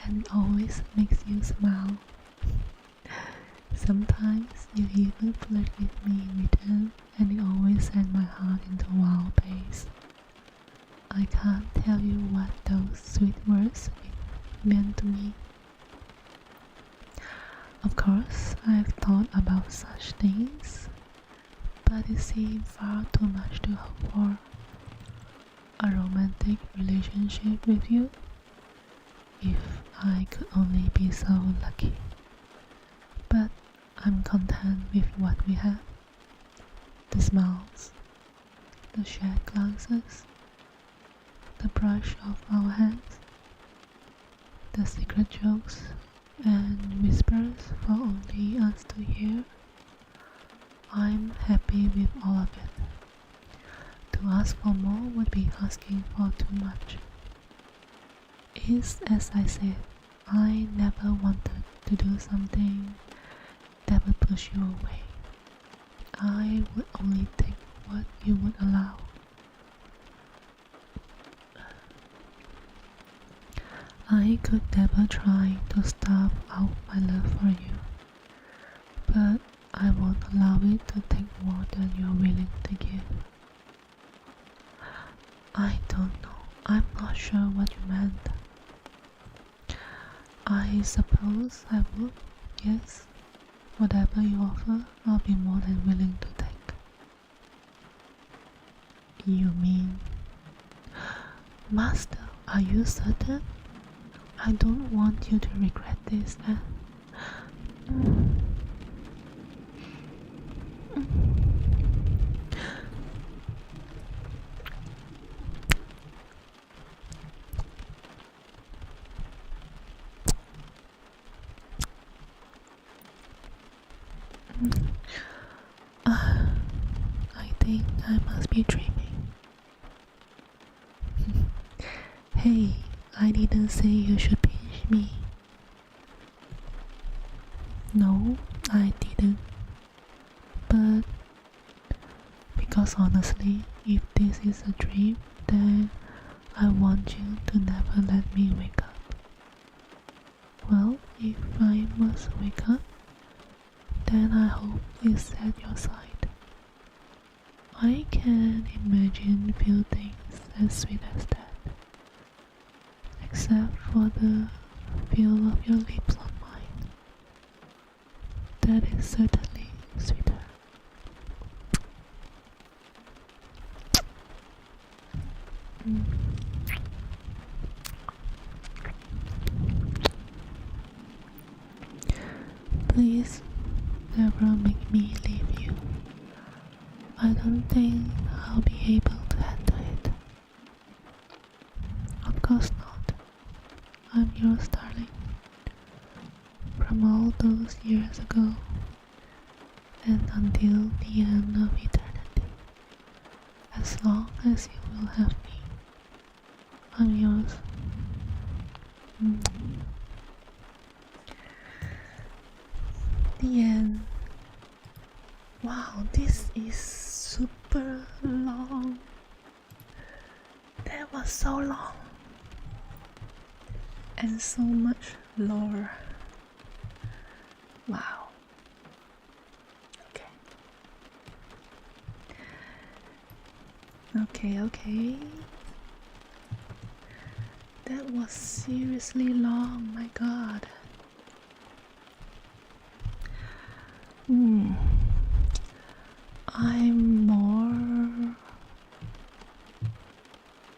and it always makes you smile. Sometimes you even flirt with me in return, and it always sends my heart into a wild pace. I can't tell you what those sweet words meant to me. Of course, I've thought about such things, but it seemed far too much to hope for. A romantic relationship with you? If I could only be so lucky. But I'm content with what we have. The smiles, the shared glances, the brush of our hands, the secret jokes and whispers for only us to hear. I'm happy with all of it. To ask for more would be asking for too much. It's as I said, I never wanted to do something that would push you away. I would only take what you would allow. I could never try to starve out my love for you, but I won't allow it to take more than you're willing to give. I don't know, I'm not sure what you meant. I suppose I would, yes. Whatever you offer, I'll be more than willing to take. You mean... Master, are you certain? I don't want you to regret this and... I think I must be dreaming. Hey, I didn't say you should pinch me. No, I didn't. But because honestly, if this is a dream, then I want you to never let me wake up. Well, if I must wake up, then I hope it's at your side. I can imagine few things as sweet as that, except for the feel of your lips on mine. That is certainly sweeter. Please never make me leave you. I don't think I'll be able to handle it. Of course not. I'm yours, darling. From all those years ago and until the end of eternity. As long as you will have me, I'm yours. The end. Wow, this is super long. That was so long. And so much lore. Wow. Okay. That was seriously long, my god.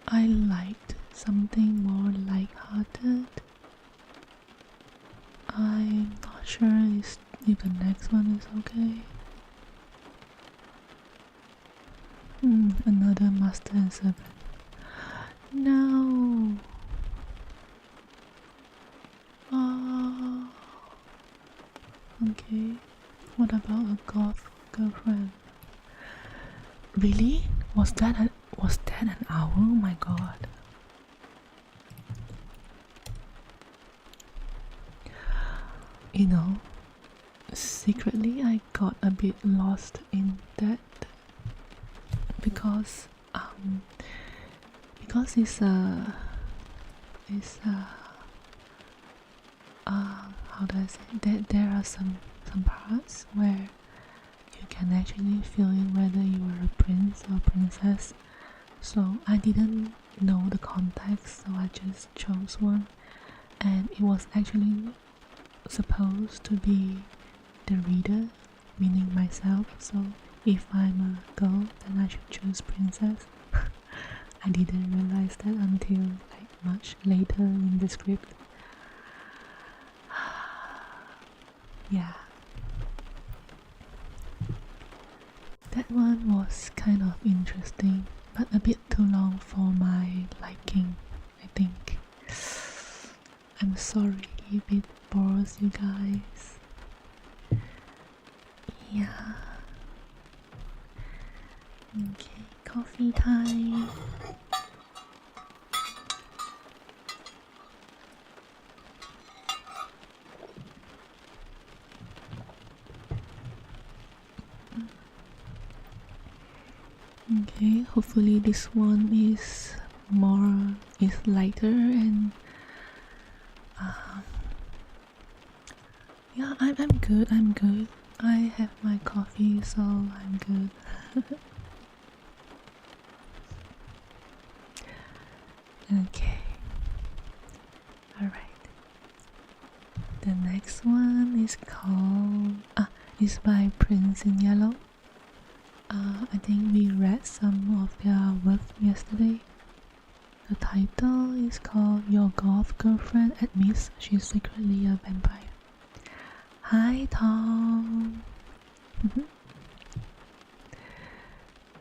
I liked something more light-hearted. I'm not sure if the next one is okay. Another master and servant. No. Oh. Okay. What about a goth girlfriend? Really? Was that an owl? Oh my god. You know, secretly I got a bit lost in that because it's how do I say that there are some parts where you can actually feel in whether you are a prince or princess. So I didn't know the context, so I just chose one, and it was actually supposed to be the reader, meaning myself. So if I'm a girl, then I should choose princess. I didn't realize that until like much later in the script. Yeah. That one was kind of interesting, but a bit too long for my liking, I think. I'm sorry if it bores you guys. Yeah. Okay, coffee time. Okay, hopefully this one is lighter and yeah, I'm good. I have my coffee, so I'm good. Okay. Alright. The next one is called is by PrinceInYellow. I think we read some of their work yesterday. The title is called Your Goth Girlfriend Admits She's Secretly a Vampire. Hi Tom.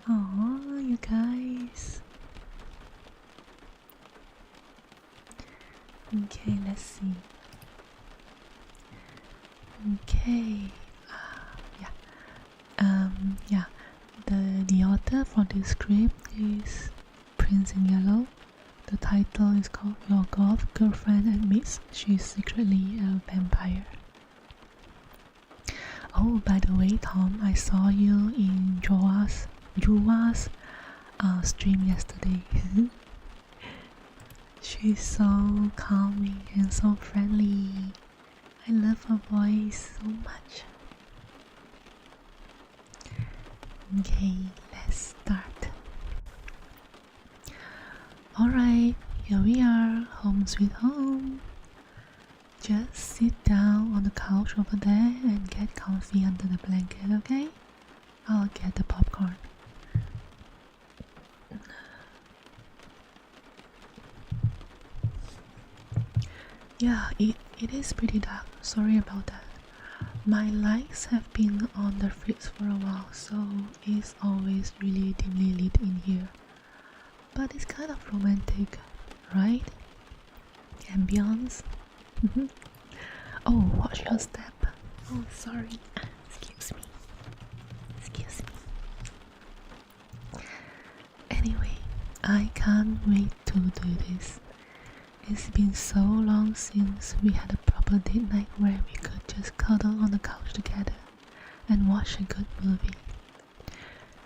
Oh, you guys. Okay, let's see. Okay. Yeah. The author for this script is PrinceInYellow. The title is called Your Goth Girlfriend Admits She's Secretly a Vampire. Oh, by the way, Tom, I saw you in Joa's stream yesterday. She's so calming and so friendly. I love her voice so much. Okay, let's start. Alright, here we are, home sweet home. Just sit down on the couch over there and get comfy under the blanket, okay? I'll get the popcorn. Yeah, it is pretty dark. Sorry about that. My lights have been on the fritz for a while, so it's always really dimly lit in here. But it's kind of romantic, right? Ambience. Oh, watch your step. Oh, sorry. Excuse me. Anyway, I can't wait to do this. It's been so long since we had a proper date night where we could just cuddle on the couch together and watch a good movie.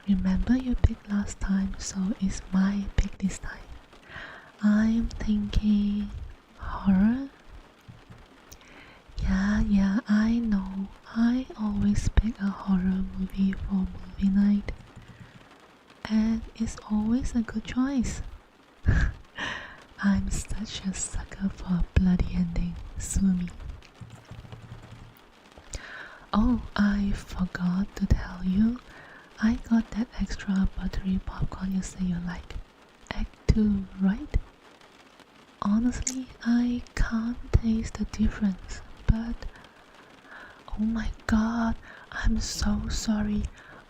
Remember you picked last time, so it's my pick this time. I'm thinking horror? Yeah, I know. I always pick a horror movie for movie night. And it's always a good choice. I'm such a sucker for a bloody ending. Sue me. Oh, I forgot to tell you. I got that extra buttery popcorn you say you like. Act 2, right? Honestly, I can't taste the difference, but oh my god, I'm so sorry.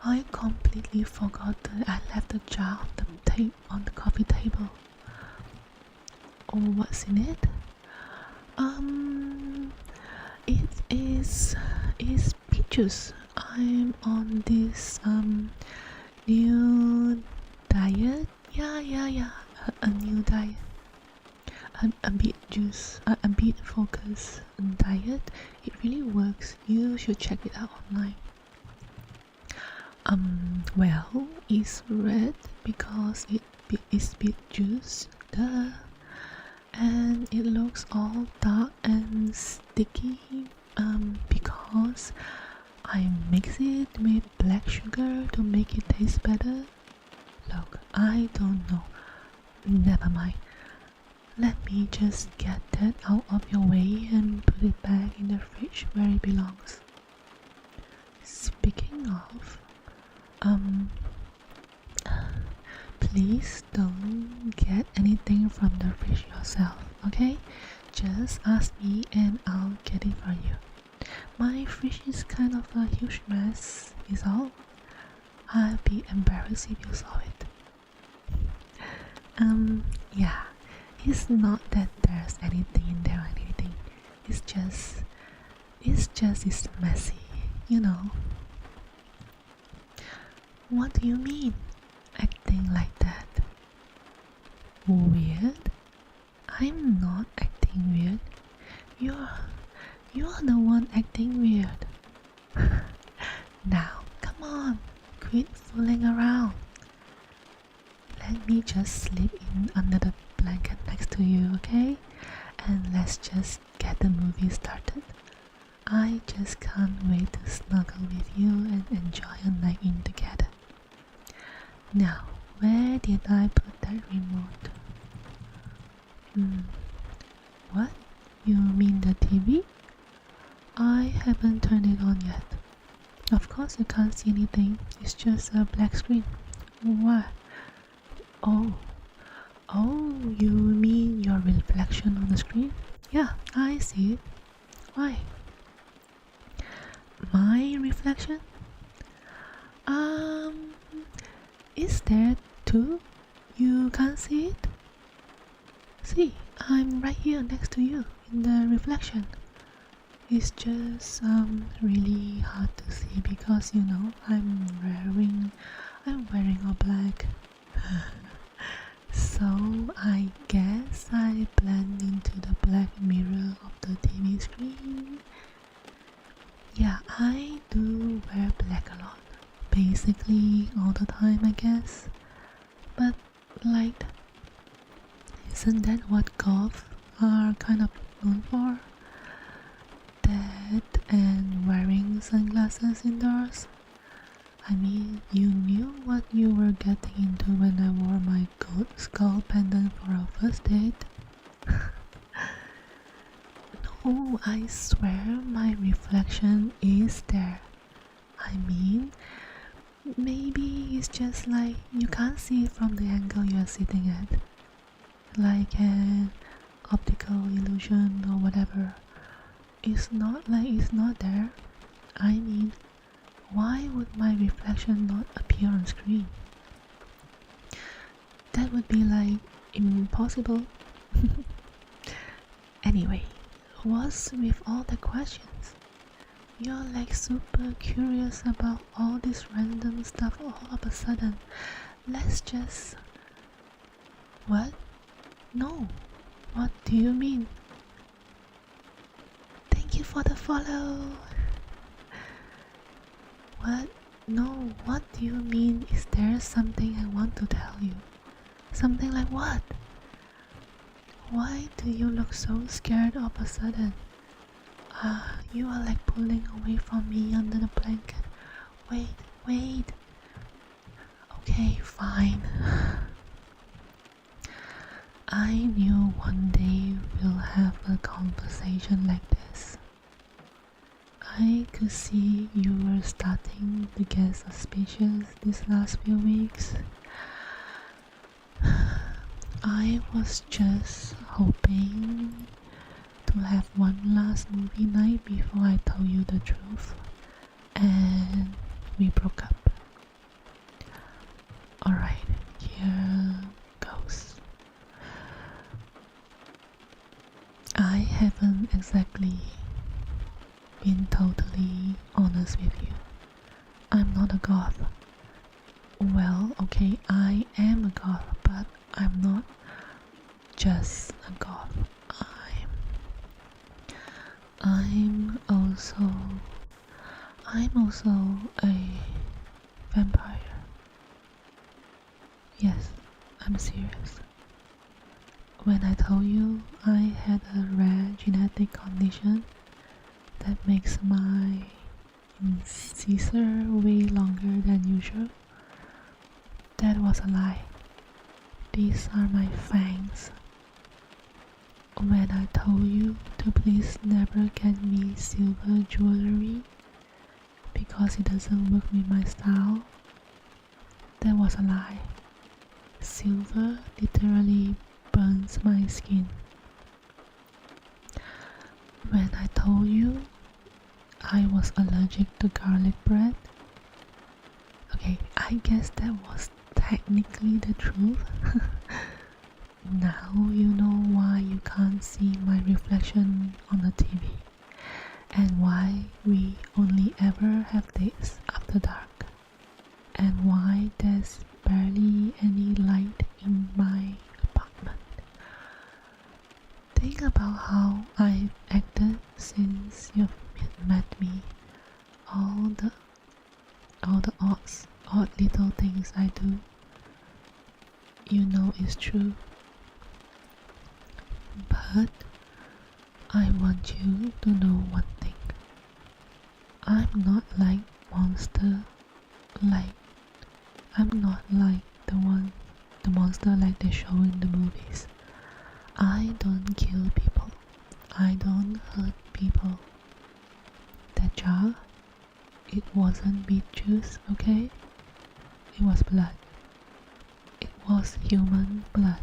I completely forgot that I left the jar on the coffee table. Oh, what's in it? It's peaches. I'm on this new diet. Yeah. A new diet. A beet juice, a beet focus diet. It really works. You should check it out online. Well, it's red because it is beet juice. Duh. And it looks all dark and sticky because I mix it with black sugar to make it taste better. Look, I don't know. Never mind. Let me just get that out of your way and put it back in the fridge where it belongs. Speaking of, please don't get anything from the fridge yourself, okay? Just ask me and I'll get it for you. My fridge is kind of a huge mess, is all. I'd be embarrassed if you saw it. Yeah, it's not that there's anything in there or anything. It's just it's messy, you know. What do you mean? Acting like that? Weird? I'm not acting weird. You're the one acting weird. Now, come on, quit fooling around. Let me just slip in under the blanket next to you, okay? And let's just get the movie started. I just can't wait to snuggle with you and enjoy a night in together. Now, where did I put that remote? What? You mean the TV? I haven't turned it on yet. Of course you can't see anything, it's just a black screen. What? Oh, you mean your reflection on the screen? Yeah, I see it. Why? My reflection? Is there too? You can't see it? See, I'm right here next to you in the reflection. It's just really hard to see because you know I'm wearing all black. So I guess I blend into the black mirror of the TV screen. Yeah, I do wear black a lot. Basically all the time, I guess. But like, isn't that what Goth are kind of known for? That and wearing sunglasses indoors? I mean, you knew what you were getting into when I wore my gold skull pendant for our first date. No, I swear my reflection is there. I mean, maybe it's just like you can't see it from the angle you're sitting at. Like an optical illusion or whatever. It's not like it's not there. I mean, why would my reflection not appear on screen? That would be like impossible. Anyway, what's with all the questions? You're like super curious about all this random stuff all of a sudden. Let's just... What? No. What do you mean? Thank you for the follow. What? No, what do you mean? Is there something I want to tell you? Something like what? Why do you look so scared all of a sudden? You are like pulling away from me under the blanket. Wait. Okay, fine. I knew one day we'll have a conversation like this. I could see you were starting to get suspicious these last few weeks. I was just hoping to have one last movie night before I told you the truth, and we broke up. Alright, here goes. I haven't exactly been totally honest with you. I'm not a goth. Well, okay, I am a goth, but I'm not just a goth. I'm also a vampire. Yes, I'm serious. When I told you I had a rare genetic condition that makes my incisor way longer than usual, that was a lie. These are my fangs. When I told you to please never get me silver jewelry because it doesn't work with my style, that was a lie. Silver literally burns my skin. When I told you I was allergic to garlic bread, okay, I guess that was technically the truth. Now you know why you can't see my reflection on the TV and why we only ever have dates after dark and why there's barely any light in my apartment. Think about how I've acted since you've met me. All the odd little things I do, you know it's true. But I want you to know one thing. I'm not like monster, I'm not like the monster like they show in the movies. I don't kill people. I don't hurt people. That jar, it wasn't beet juice, okay? It was blood. It was human blood.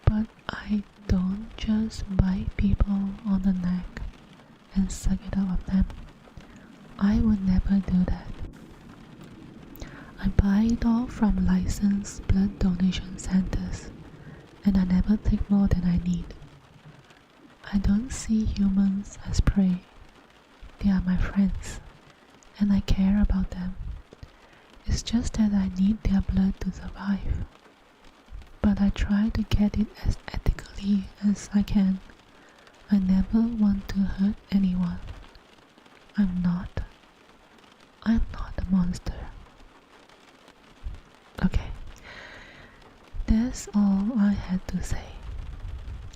But I don't just bite people on the neck and suck it out of them. I would never do that. I buy it all from licensed blood donation centers, and I never take more than I need. I don't see humans as prey. They are my friends, and I care about them. It's just that I need their blood to survive. But I try to get it as ethically as I can. I never want to hurt anyone. I'm not a monster. Okay, that's all I had to say.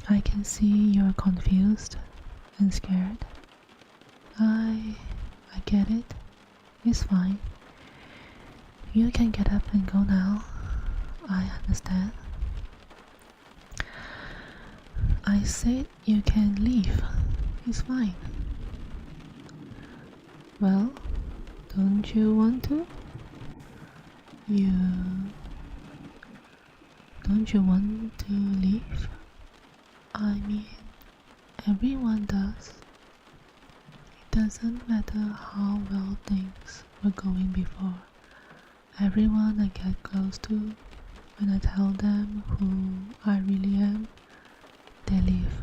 I can see you're confused and scared. I get it. It's fine. You can get up and go now. I understand. I said you can leave. It's fine. Well, don't you want to? Don't you want to leave? I mean, everyone does. It doesn't matter how well things were going before. Everyone I get close to, when I tell them who I really am, they leave.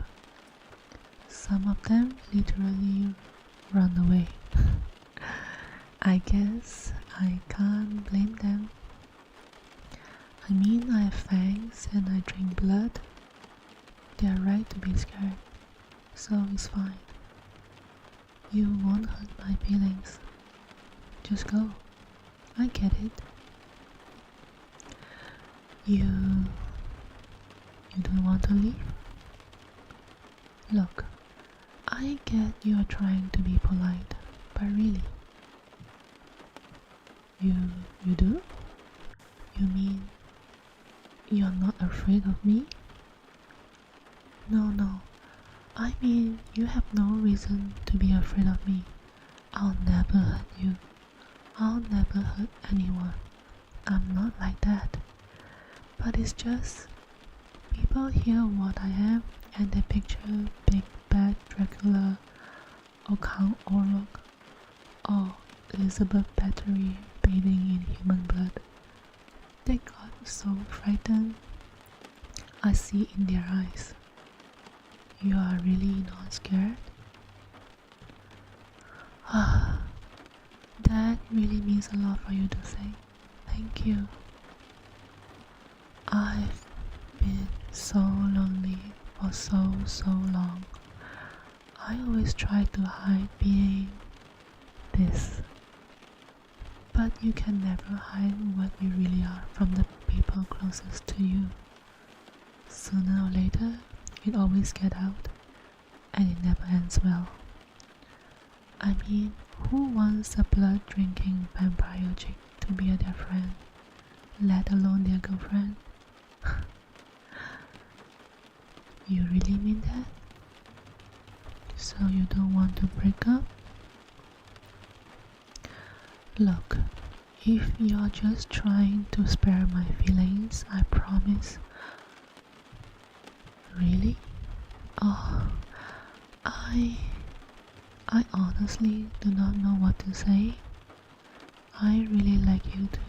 Some of them literally run away. I guess I can't blame them. I mean, I have fangs and I drink blood. They are right to be scared, so it's fine. You won't hurt my feelings. Just go. I get it. You don't want to leave? Look, I get you're trying to be polite, but really? You do? You mean you're not afraid of me? No. I mean, you have no reason to be afraid of me. I'll never hurt you. I'll never hurt anyone. I'm not like that. But it's just, people hear what I am and they picture big bad Dracula or Count Orlok or Elizabeth Bathory bathing in human blood. They got so frightened. I see in their eyes. You are really not scared? That really means a lot for you to say. Thank you. I've been so lonely for so long. I always try to hide being this. But you can never hide what you really are from the people closest to you. Sooner or later, it always gets out, and it never ends well. I mean, who wants a blood-drinking vampire chick to be their friend, let alone their girlfriend? You really mean that? So you don't want to break up? Look, if you're just trying to spare my feelings, I promise. Really? Oh, I honestly do not know what to say. I really like you too.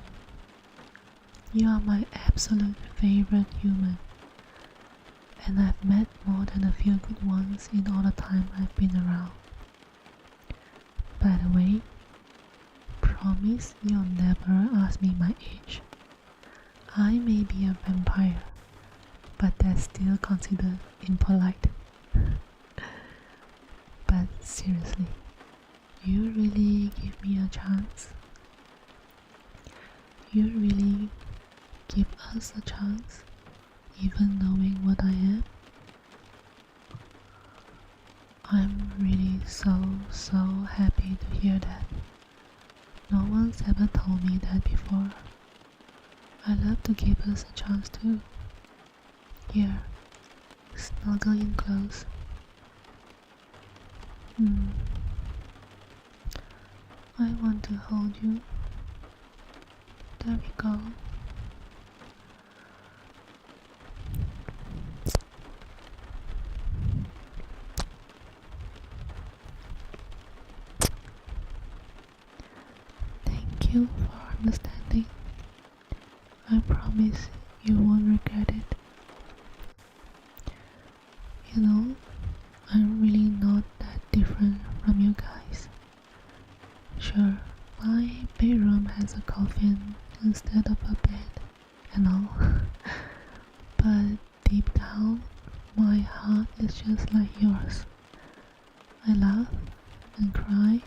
You are my absolute favorite human. And I've met more than a few good ones in all the time I've been around. By the way, promise you'll never ask me my age. I may be a vampire, but that's still considered impolite. But seriously, you really give me a chance? You really give us a chance, even knowing what I am? I'm really so happy to hear that. No one's ever told me that before. I love to give us a chance too. Here, snuggle in close. I want to hold you. There we go. Thank you for understanding. I promise you won't regret it. You know, I'm really not that different from you guys. Sure, my bedroom has a coffin instead of a bed and all. But deep down, my heart is just like yours. I laugh and cry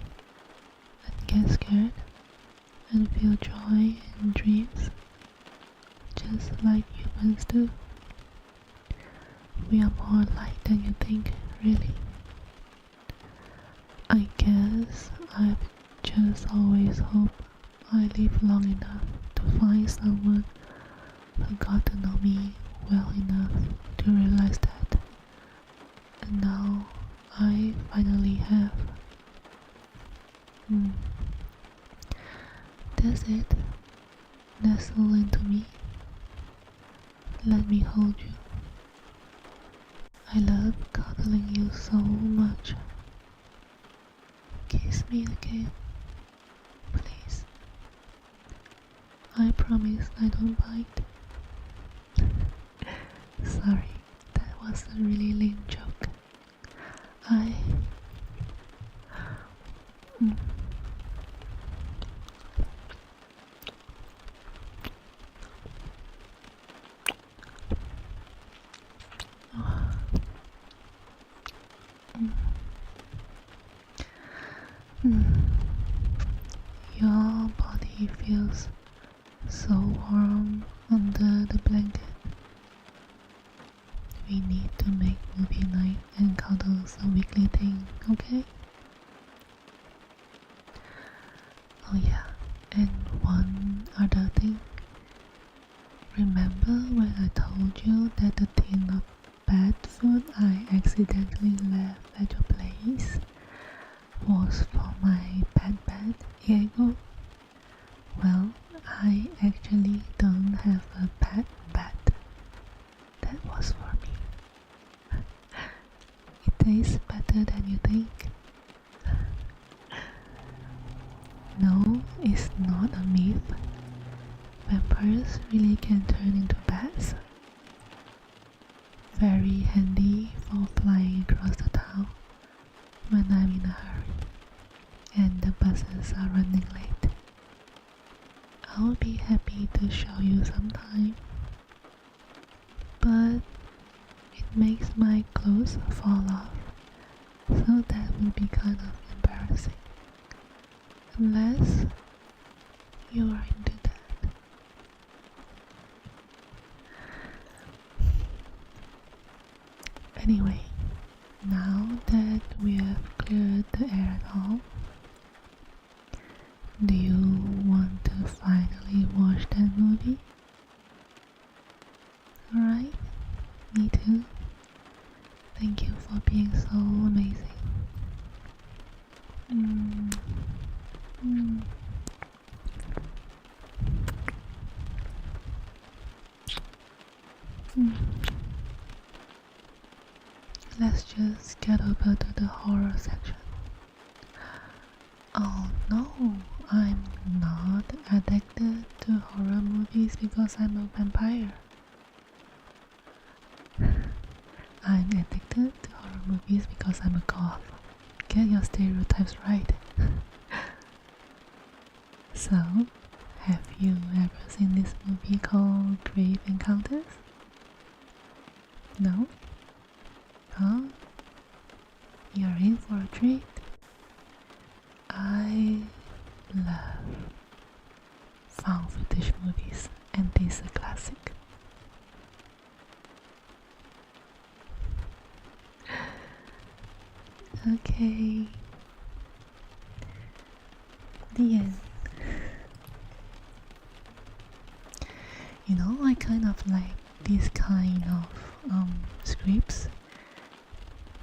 and get scared and feel joy in dreams, just like humans do. We are more alike than you think, really. I guess I've just always hoped I live long enough to find someone who got to know me well enough to realize that. And now I finally have. That's it. Nestle into me. Let me hold you. I love cuddling you so much. Kiss me again, please. I promise I don't bite. Sorry, that was a really lame joke. Your body feels so warm under the blanket. We need to make movie night and cuddles a weekly thing, okay? Oh yeah, and one other thing. Remember when I told you that the tin of bad food I accidentally left at your place was for my bad ego? Well, I actually don't have a bad. That was for me. It tastes better than you think. No, it's not a myth. Vampires really can turn into bats. Very handy for flying across the town when I'm in a hurry and the buses are running late. I'll be happy to show you sometime, but it makes my clothes fall off, so that would be kind of embarrassing. Unless you are into that. Anyway, now that we have cleared the air and all, do you want to finally watch that movie? Alright, me too. Thank you for being so amazing. Let's just get over to the horror section. Oh no, I'm not addicted to horror movies because I'm a vampire. I'm addicted to horror movies because I'm a goth. Get your stereotypes right. So, have you ever seen this movie called Grave Encounters? No? Huh? You're in for a treat. I love found footage movies, and this is a classic. Okay. The end. You know, I kind of like this kind of scripts.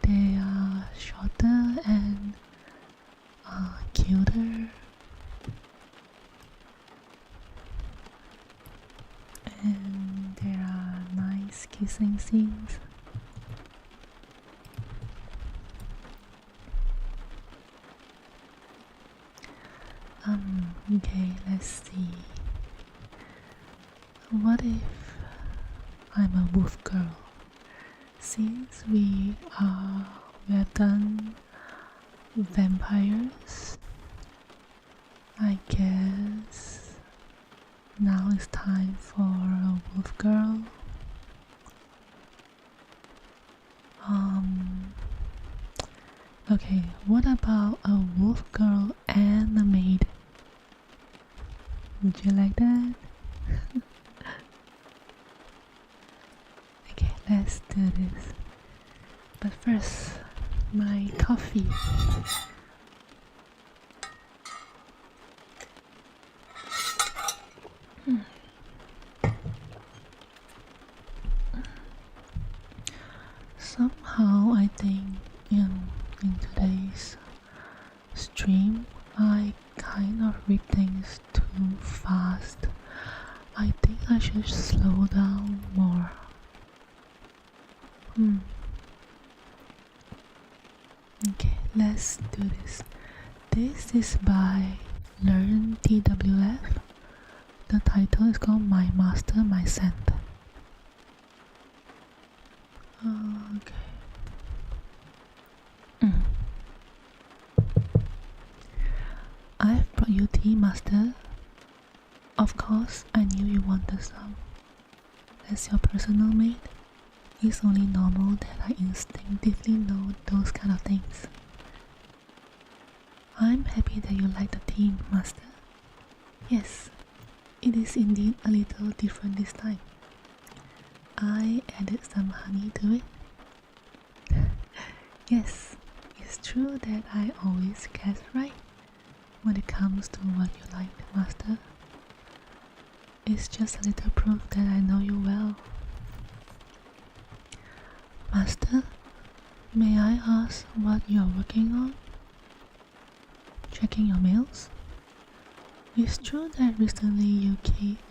They are shorter and cuter, and there are nice kissing scenes. Okay, let's see. What if I'm a wolf girl? Since we have done vampires, I guess now it's time for a wolf girl. Okay, what about a wolf girl and a maid? Would you like that? Okay, let's do this. But first, my coffee. Somehow I think in today's stream I kind of read things too fast. I think I should slow down more. Okay, let's do this. This is by LearnTWF. The title is called My Master, My Saint. Okay. I've brought you tea, Master. Of course, I knew you wanted some. As your personal maid, it's only normal that I instinctively know those kind of things. I'm happy that you like the tea, Master. Yes, it is indeed a little different this time. I added some honey to it. Yes, it's true that I always guess right when it comes to what you like, Master. It's just a little proof that I know you well. Master, may I ask what you're working on? Checking your mails? It's true that recently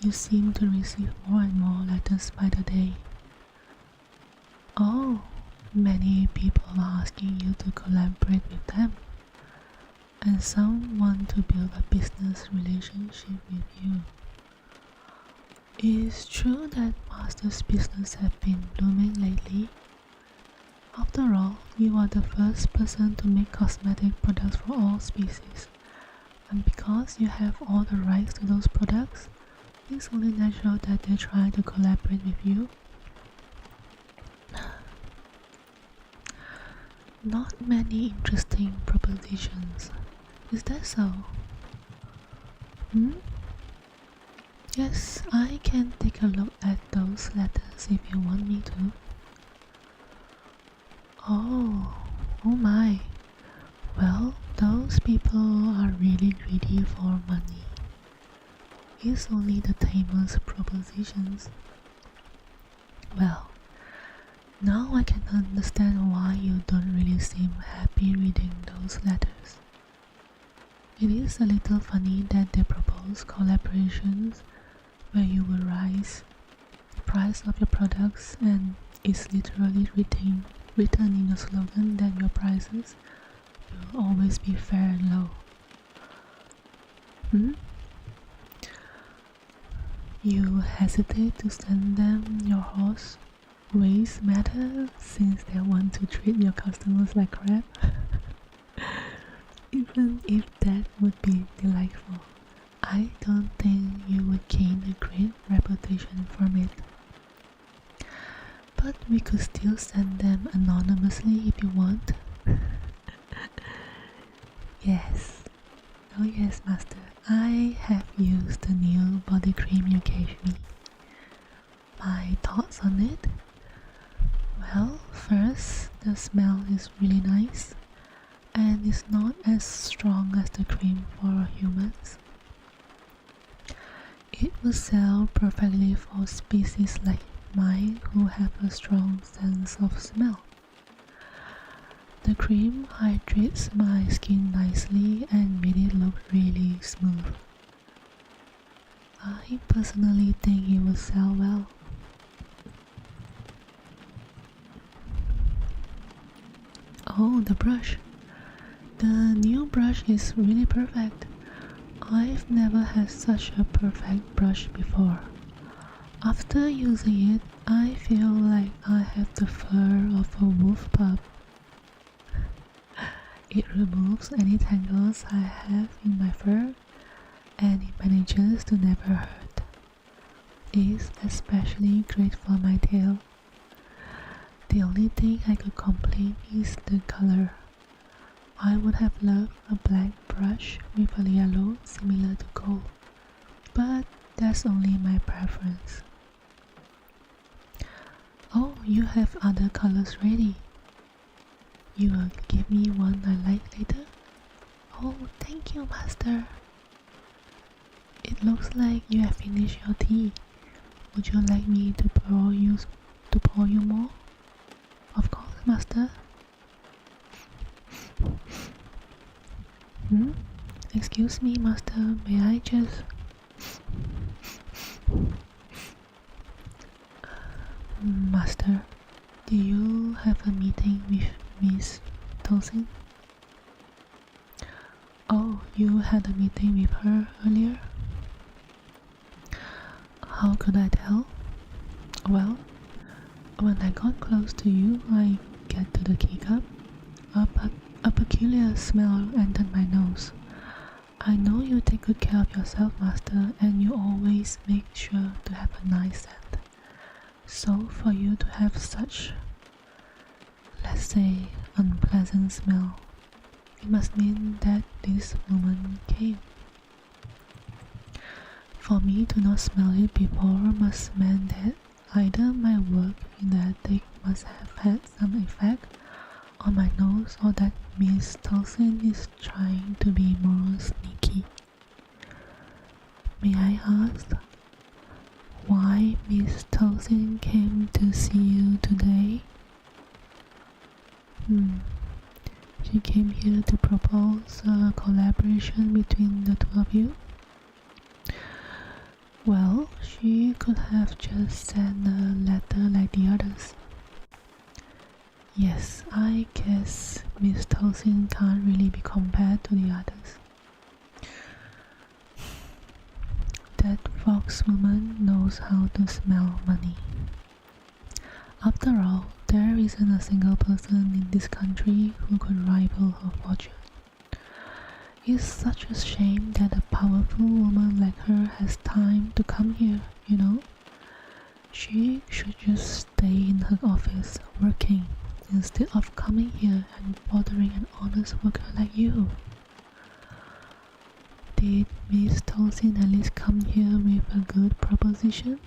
you seem to receive more and more letters by the day. Oh, many people are asking you to collaborate with them, and some want to build a business relationship with you. It's true that Master's business has been blooming lately. After all, you are the first person to make cosmetic products for all species, and because you have all the rights to those products, it's only natural that they try to collaborate with you. Not many interesting propositions. Is that so? Yes, I can take a look at those letters if you want me to. Oh my. Well, those people are really greedy for money. It's only the tamest propositions. Well, now I can understand why you don't really seem happy reading those letters. It is a little funny that they propose collaborations where you will raise the price of your products, and it's literally written in your slogan that your prices will always be fair and low. You hesitate to send them your horse waste matter since they want to treat your customers like crap. Even if that would be delightful, I don't think you would gain a great reputation from it. But we could still send them anonymously if you want. Yes. Oh yes, Master. I have used the new body cream you gave me. My thoughts on it? Well, first, the smell is really nice, and it's not as strong as the cream for humans. It will sell perfectly for species like mine who have a strong sense of smell. The cream hydrates my skin nicely and made it look really smooth. I personally think it will sell well. Oh, the brush. The new brush is really perfect. I've never had such a perfect brush before. After using it, I feel like I have the fur of a wolf pup. It removes any tangles I have in my fur, and it manages to never hurt. It's especially great for my tail. The only thing I could complain is the color. I would have loved a black brush with a yellow similar to gold, but that's only my preference. Oh, you have other colors ready. You will give me one I like later? Oh, thank you, Master. It looks like you have finished your tea. Would you like me to pour you more? Of course, Master. Excuse me, Master, may I just... Master, do you have a meeting with Miss Tosin? Oh, you had a meeting with her earlier? How could I tell? Well, when I got close to you, I get to the keycup. A peculiar smell entered my nose. I know you take good care of yourself, Master, and you always make sure to have a nice scent. So for you to have such, let's say, unpleasant smell, it must mean that this woman came. For me to not smell it before must mean that either my work in the attic must have had some effect on my nose, or that Miss Tosin is trying to be more sneaky. May I ask why Miss Tosin came to see you today? She came here to propose a collaboration between the two of you? Well, she could have just sent a letter like the others. Yes, I guess Miss Tosin can't really be compared to the others. That fox woman knows how to smell money. After all, there isn't a single person in this country who could rival her fortune. It's such a shame that a powerful woman like her has time to come here, you know? She should just stay in her office working instead of coming here and bothering an honest worker like you. Did Miss Tosin at least come here with a good proposition?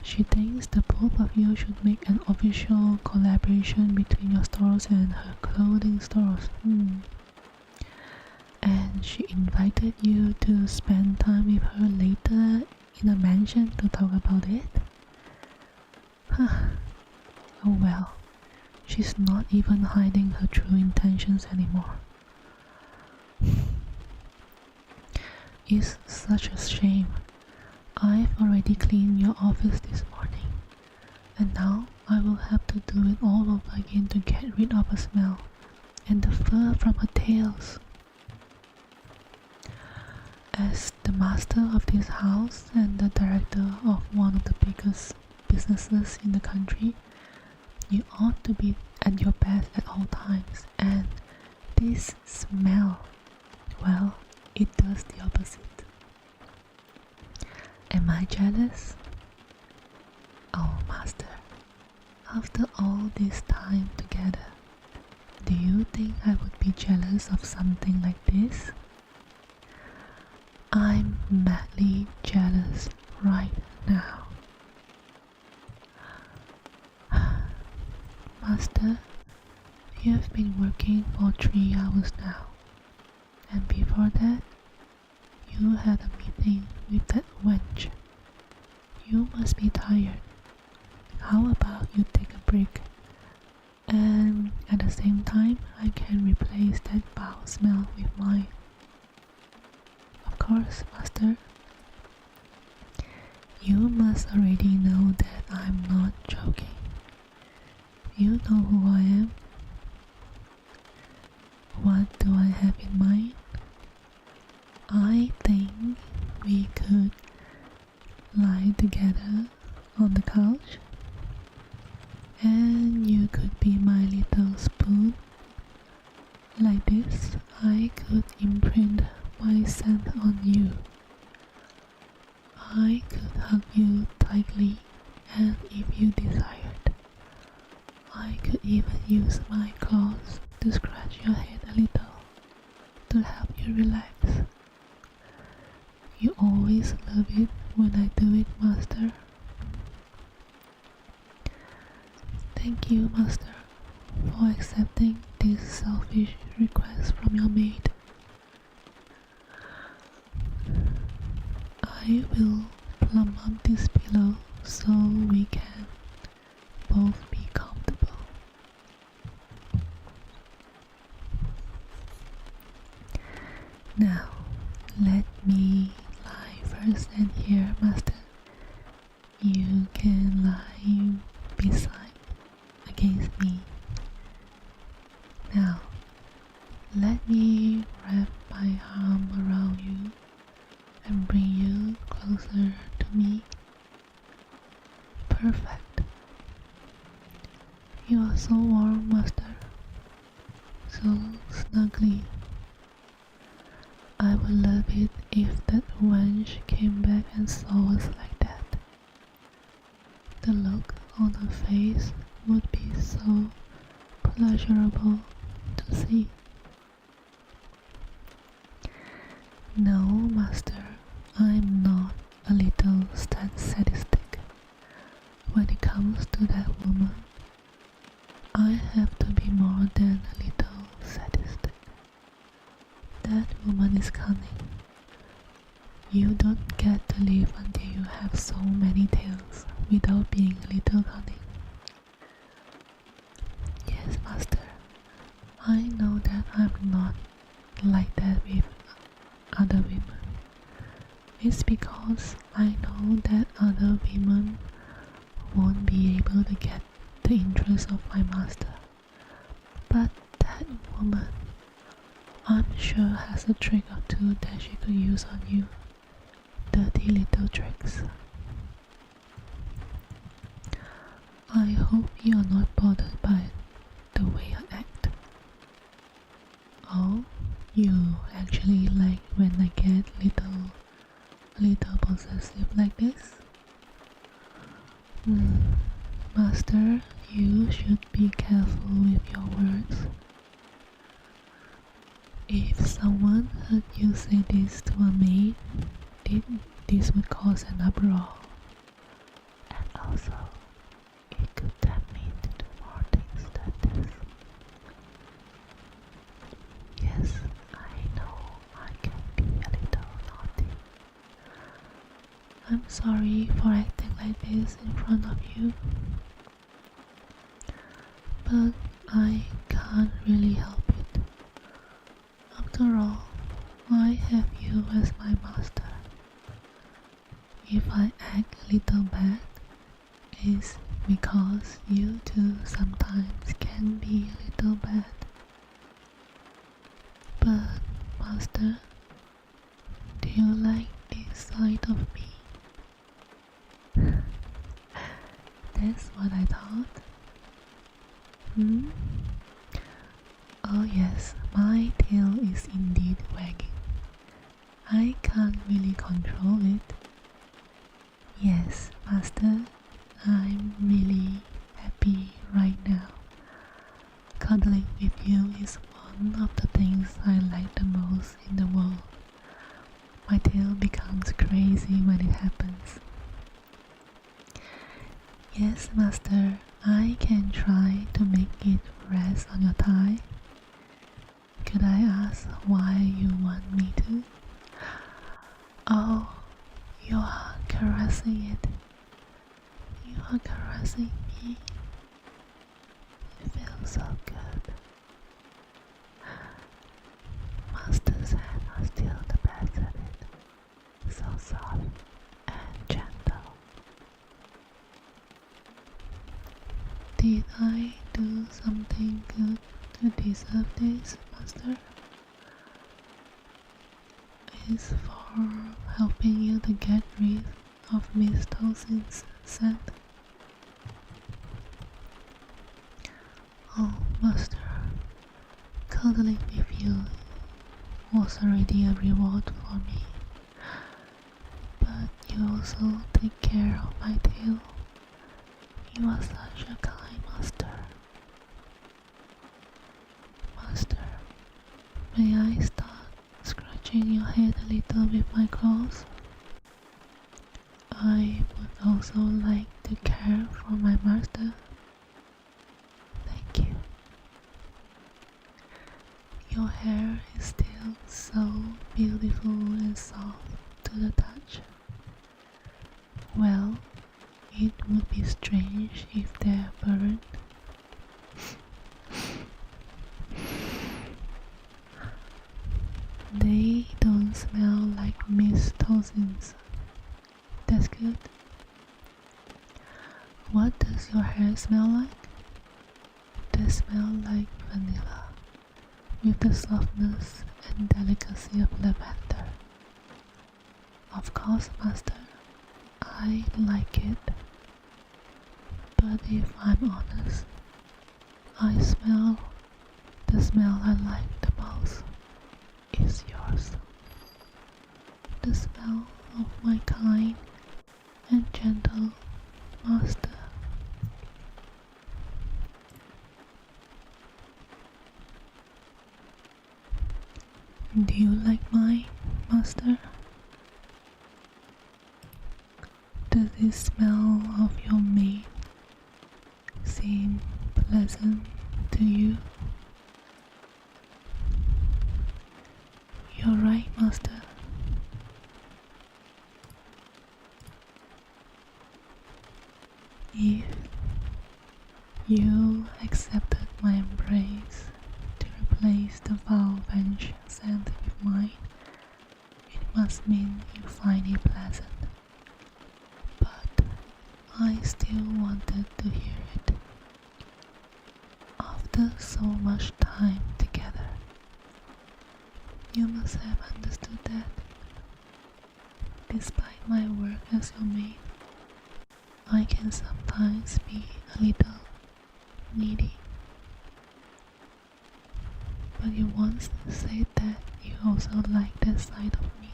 She thinks the both of you should make an official collaboration between your stores and her clothing stores. And she invited you to spend time with her later in a mansion to talk about it? Oh well, she's not even hiding her true intentions anymore. It's such a shame. I've already cleaned your office this morning, and now I will have to do it all over again to get rid of the smell and the fur from her tails. As the master of this house and the director of one of the biggest businesses in the country, you ought to be at your best at all times, and this smell, well, it does the opposite. Am I jealous? Oh, Master, after all this time together, do you think I would be jealous of something like this? I'm madly jealous right now. Master, you have been working for 3 hours now, and before that, you had a meeting with that wench. You must be tired. How about you take a break? And at the same time, I can replace that foul smell with mine. Of course, master. You must already know that I'm not joking. You know who I am. What do I have in mind? I think we could lie together on the couch, and you could be my little spoon. Like this, I could imprint my scent on you. I could hug you tightly, and if you desired, I could even use my claws to scratch your head a little to help you relax. You always love it when I do it, master. Thank you, master, for accepting this selfish request from your maid. I will plump up this pillow so we can both be comfortable. Now, let me lie first, and here, master, you can lie beside against me. Now, let me wrap my arm around you and bring you closer to me. Perfect. You are so warm, master. So snuggly. I would love it if that wench came back and saw us like that. The look on her face would be so pleasurable to see. No, master, I'm not a little sadistic. When it comes to that woman, I have to be more than a little sadistic. That woman is cunning. You don't get to live until you have so many tails without being a little cunning. Yes, master, I know that I'm not like that with other women. It's because I know that other women won't be able to get the interest of my master. But that woman, I'm sure, has a trick or two that she could use on you. Dirty little tricks. I hope you are not bothered by the way I act. Oh, you actually like when I get little possessive like this? Master, you should be careful with your words. If someone heard you say this to a maid, this would cause an uproar. And also, it could tempt me to do more things than this. Yes, I know I can be a little naughty. I'm sorry for acting like this in front of you, but I can't really help it. After all, I have you as my master. If I act a little bad, it's because you too sometimes can be a little bad. But, master, do you like this side of me? That's what I thought. Oh yes, my tail is indeed wagging. I can't really control it. Yes, master, I'm really happy right now. Cuddling with you is one of the things I like the most in the world. My tail becomes crazy when it happens. Yes, master, I can try to make it rest on your thigh. Could I deserve this, Master. It's for helping you to get rid of Miss Tolson's scent. Oh, Master, cuddling with you was already a reward for me. But you also take care of my tail. You are such a kind master. Master, may I start scratching your head a little with my claws? I would also like to care for my master. Thank you. Your hair is still so beautiful and soft to the touch. Well, it would be strange if they're burned. They don't smell like Miss Tolson's. That's good. What does your hair smell like? They smell like vanilla, with the softness and delicacy of lavender. Of course, Master, I like it. But if I'm honest, the smell I like the most is yours. The smell of my kind and gentle master. Do you like mine, Master? Does the smell of your maid seem pleasant to you? You're right, Master. If you accepted my embrace to replace the foul bench scent with mine, it must mean you find it pleasant. But I still wanted to hear it. After so much time together, you must have understood that, despite my work as your maid, I can sometimes be a little needy. But you once said that you also like that side of me.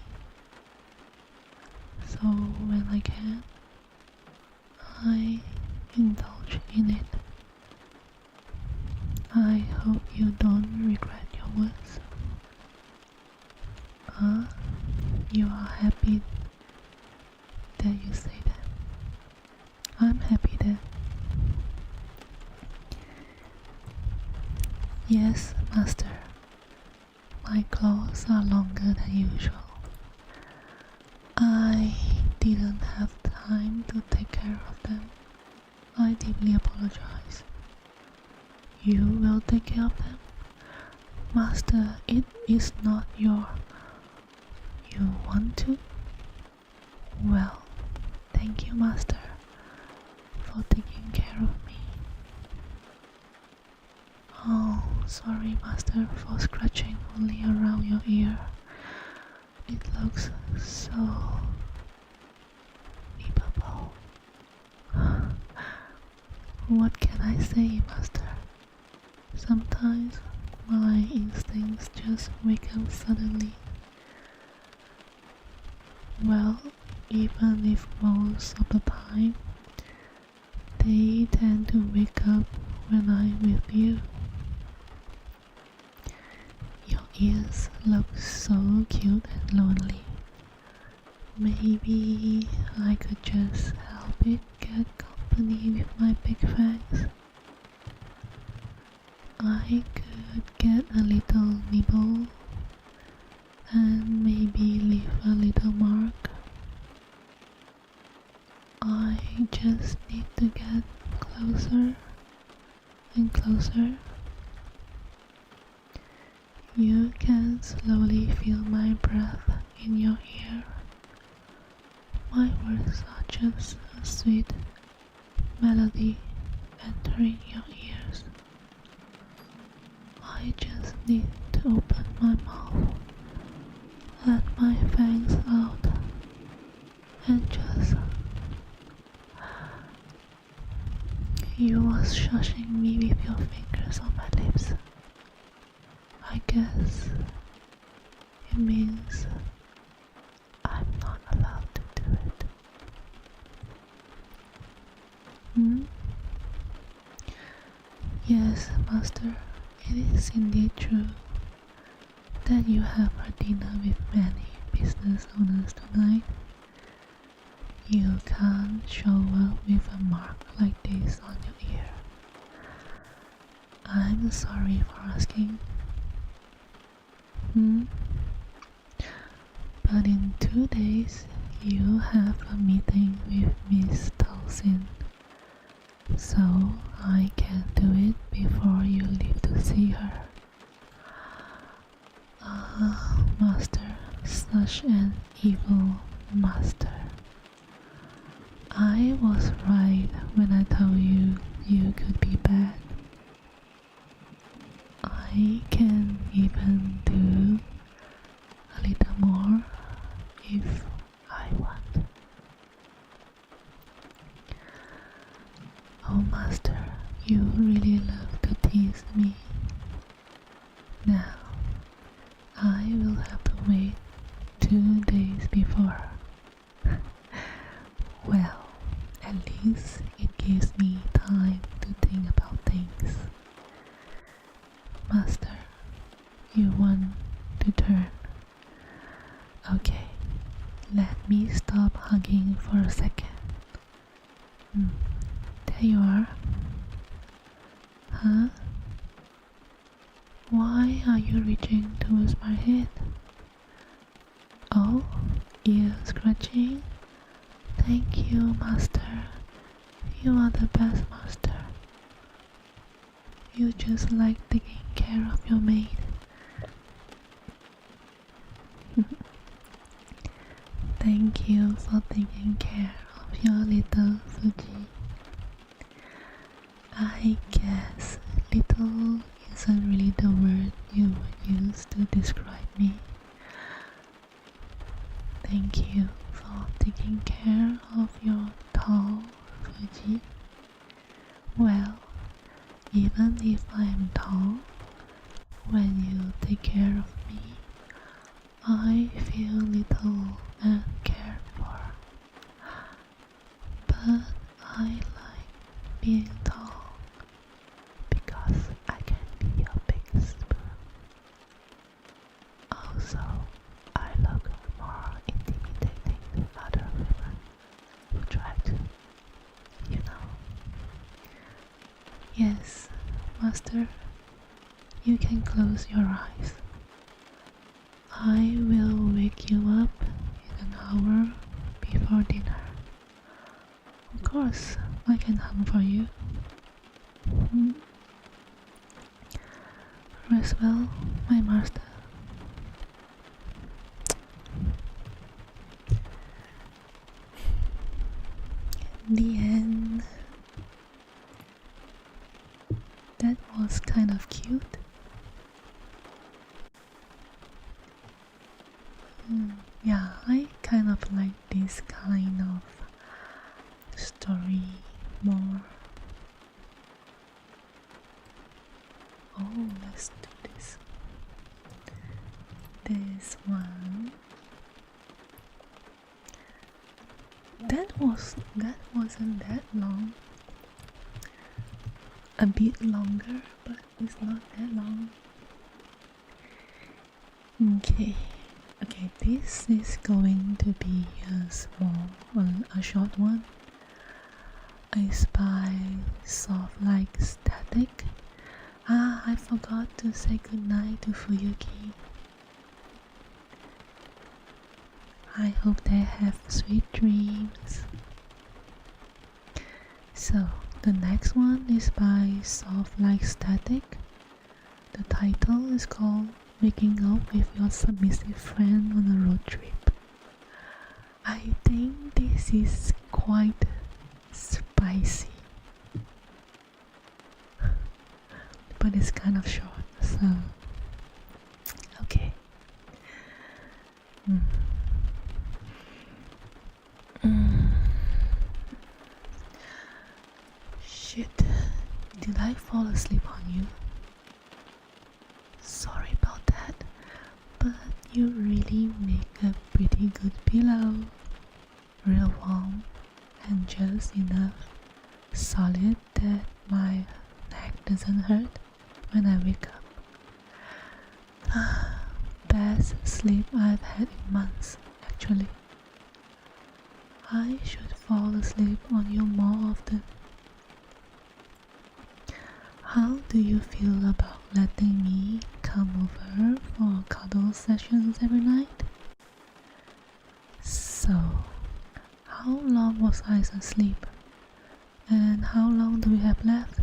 So when I can, I indulge in it. I hope you don't regret your words. You are happy that you say that. I'm happy that. Yes, Master. My claws are longer than usual. I didn't have time to take care of them. I deeply apologize. You will take care of them? Master, it is not your... You want to? Well, thank you, Master, for taking care of me. Oh, sorry, Master, for scratching only around your ear. It looks so nippable. What can I say, Master? Sometimes my instincts just wake up suddenly. Well, even if most of the time they tend to wake up when I'm with you. Your ears look so cute and lonely. Maybe I could just help it get company with my big fangs. I could get a little nibble and maybe leave a little mark. I just need to get closer and closer. You can slowly feel my breath in your ear. My words are just a sweet melody entering your ears. I just need to open my mouth, let my fangs out, and just... You was shushing me with your fingers on my lips. I guess it means I'm not allowed to do it. Hmm? Yes, Master, it is indeed true that you have a dinner with many business owners tonight. You can't show up with a mark like this on your ear. I'm sorry for asking. But in 2 days, you have a meeting with Miss Towson, so I can do it before you leave to see her. Master, such an evil master. I was right when I told you you could be bad. I can even do a little more if I want. Oh, Master, you really love to tease me. Now, I will have to wait 2 days before. Well, at least it gives me time to think about things. Master, you want to turn? Okay, let me stop hugging for a second. There you are. Huh? Why are you reaching towards my head? Oh, ear scratching? Thank you, Master. You are the best, Master. You just like taking care of your maid. Thank you for taking care of your little Fuji. I guess little isn't really the word you would use to describe me. Thank you for taking care of your tall Fuji. Well, even if I'm tall, when you take care of me, I feel little and cared for. But I like being tall because I can be your big spoon. Also, I look more intimidating than other women who try to, you know. Yes, Master, you can close your eyes. I will wake you up in an hour before dinner. Of course, I can hum for you. Rest well, my master. The end. That was kind of cute. Yeah, I kind of like this kind of story more. Oh, let's do this. This one. That wasn't that long. A bit longer, but it's not that long. Okay, this is going to be a short one. It's by Softlikestatic. I forgot to say goodnight to Fuyuki. I hope they have sweet dreams. So, the next one is by Softlikestatic. The title is called Waking Up with Your Submissive Friend on a Road Trip. I think this is quite spicy, but it's kind of short, so So, okay. Mm. Mm. Shit, did I fall asleep on you? Sorry about that, but you really make a pretty good pillow. Real warm and just enough solid that my neck doesn't hurt when I wake up. Best sleep I've had in months, actually. I should fall asleep on you more often. How do you feel about letting me come over for cuddle sessions every night? So, how long was I asleep? And how long do we have left?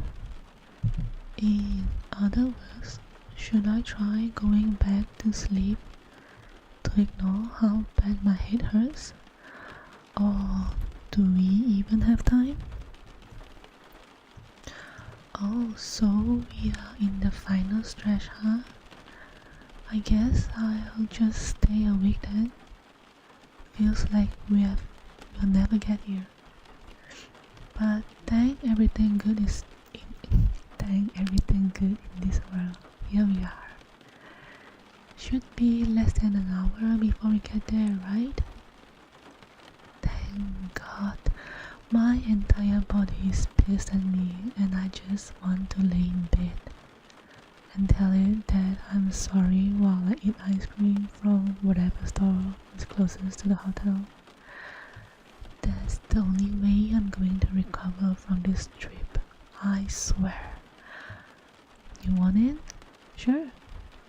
In other words, should I try going back to sleep to ignore how bad my head hurts? Or do we even have time? Oh, so we are in the final stretch, huh? I guess I'll just stay awake then. Feels like we'll never get here. But thank everything good in this world. Here we are. Should be less than an hour before we get there, right? Thank God. My entire body is pissed at me and I just want to lay in bed and tell it that I'm sorry while I eat ice cream from whatever store is closest to the hotel. That's the only way I'm going to recover from this trip, I swear. You want in? Sure,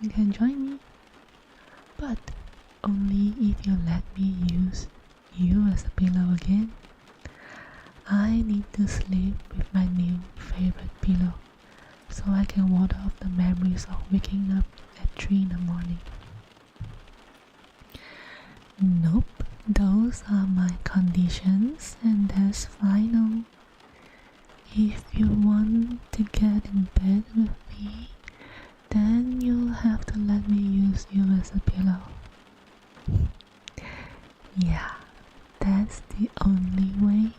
you can join me. But only if you let me use you as a pillow again. I need to sleep with my new favorite pillow so I can ward off the memories of waking up at 3 in the morning. Nope, those are my conditions and that's final. If you want to get in bed with me, then you'll have to let me use you as a pillow. Yeah, that's the only way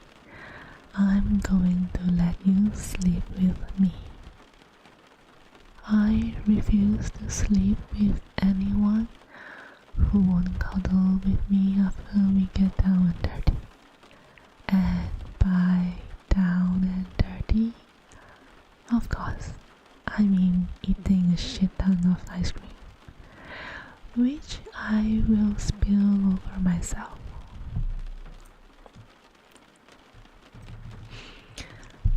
I'm going to let you sleep with me. I refuse to sleep with anyone who won't cuddle with me after we get down and dirty. And by down and dirty, of course, I mean eating a shit ton of ice cream, which I will spill over myself.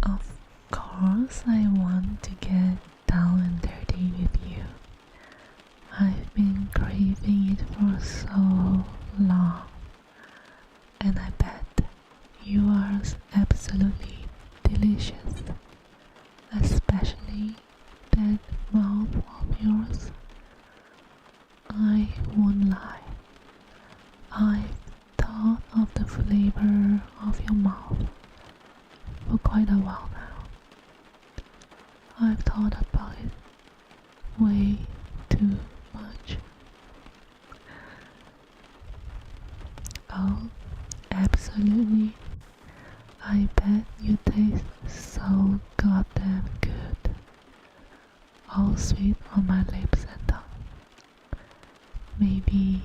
Of course I want to get down and dirty with you. I've been craving it for so long, and I bet you are absolutely delicious, especially that mouth of yours. I won't lie, I've thought of the flavor of your mouth for quite a while now. I've thought about it way too much. Oh, absolutely. I bet you taste so goddamn good. All sweet on my lips and tongue. Maybe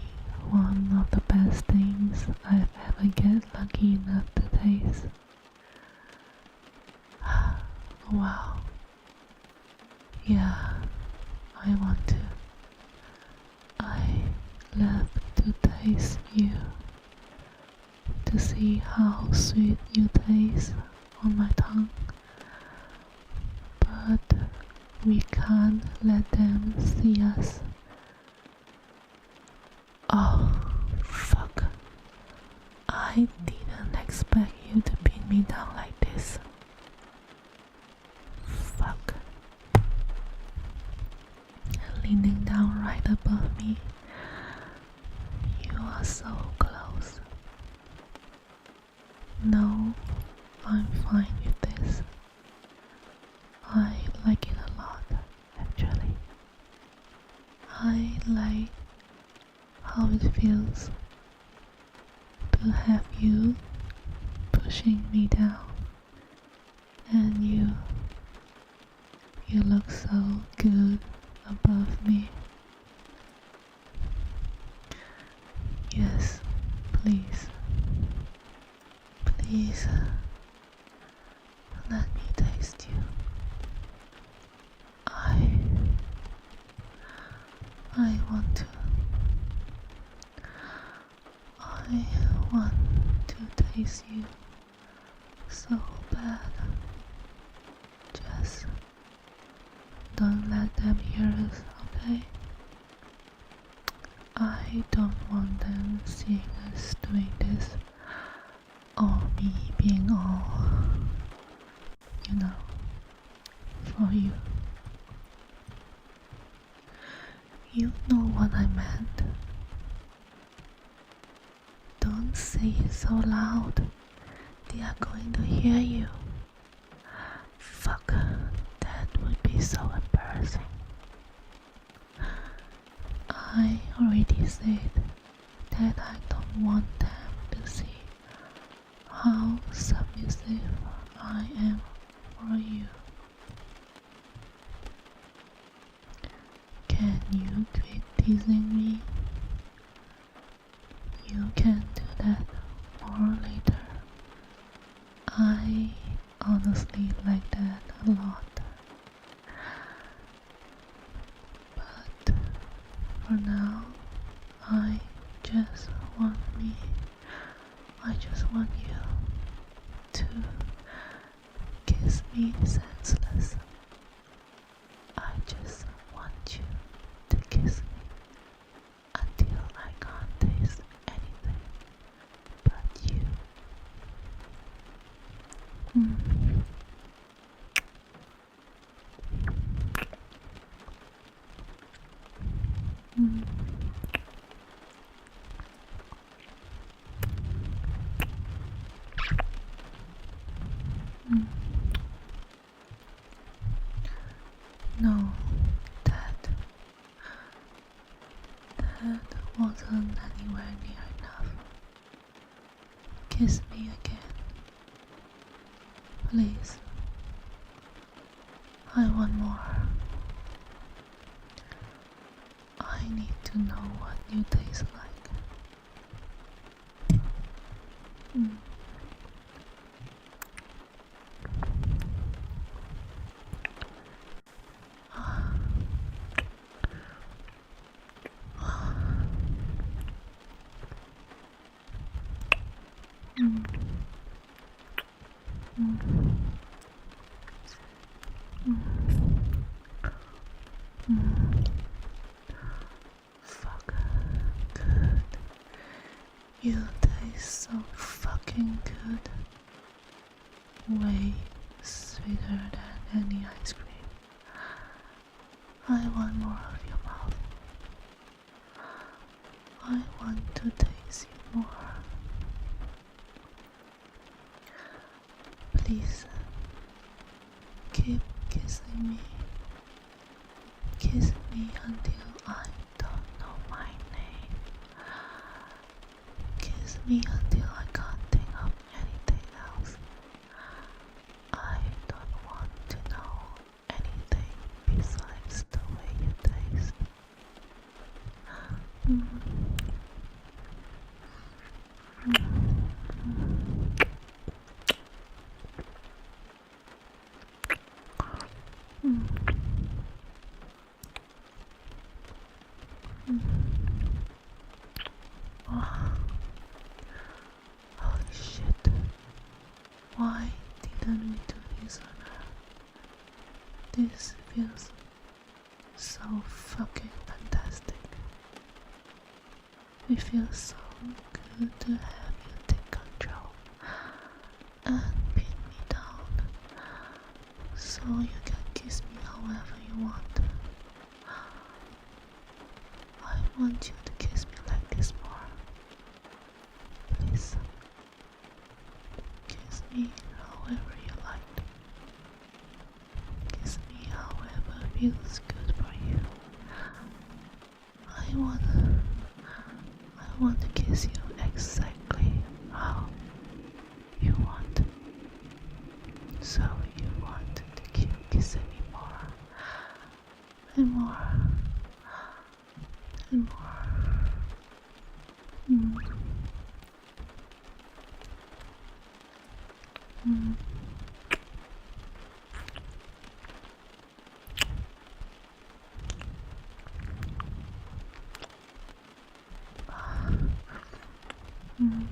one of the best things I've ever get lucky enough to taste. Wow. Yeah, I want to. I love to taste you, to see how sweet you taste on my tongue. But we can't let them see us. Oh, fuck. I didn't expect you to pin me down like this. Fuck. Leaning down right above me. You are so close. No, I'm fine with this. I like it a lot, actually. how it feels to have you pushing me down, and you look so good above me. Yes, please, please, let me taste you. I want to. I want to taste you so bad. Just don't let them hear us, okay? I don't want them seeing us doing this, or me being all, for you. You know what I meant. Don't say it so loud. They are going to hear you. Fuck, that would be so embarrassing. I already said that I don't want them to see how submissive I am for you. Can you quit teasing me? You can do that more later. I honestly like that a lot. But for now, I just want you to kiss me senseless. I just want you to kiss me until I can't taste anything but you. No, that wasn't anywhere near enough. Kiss me again, please. I want more. I need to know what you taste like. Fuck, good. You taste so fucking good. Way sweeter than any ice cream. I want more of your mouth. I want to taste you more. Please, keep kissing me. Kiss me until I don't know my name. Kiss me until I can't think of anything else. I don't want to know anything besides the way you taste. Holy shit. Why didn't we do this sooner? This feels so fucking fantastic. It feels so good to have you take control and pin me down so you can kiss me however you want. I want you to kiss me like this more. Please. Kiss me however you like. Kiss me however feels good for you. I wanna I want to kiss you exactly how you want. So you want to keep kissing me more and more and more. Mm. Mm. Mm.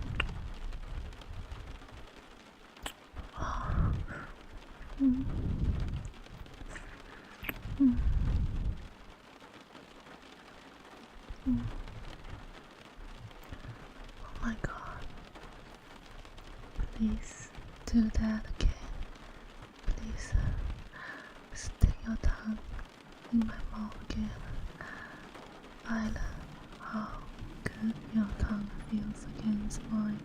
Mm. Mm. Mm. Oh my god. Please do that again. Please stick your tongue in my mouth again. I love how good your tongue feels against mine.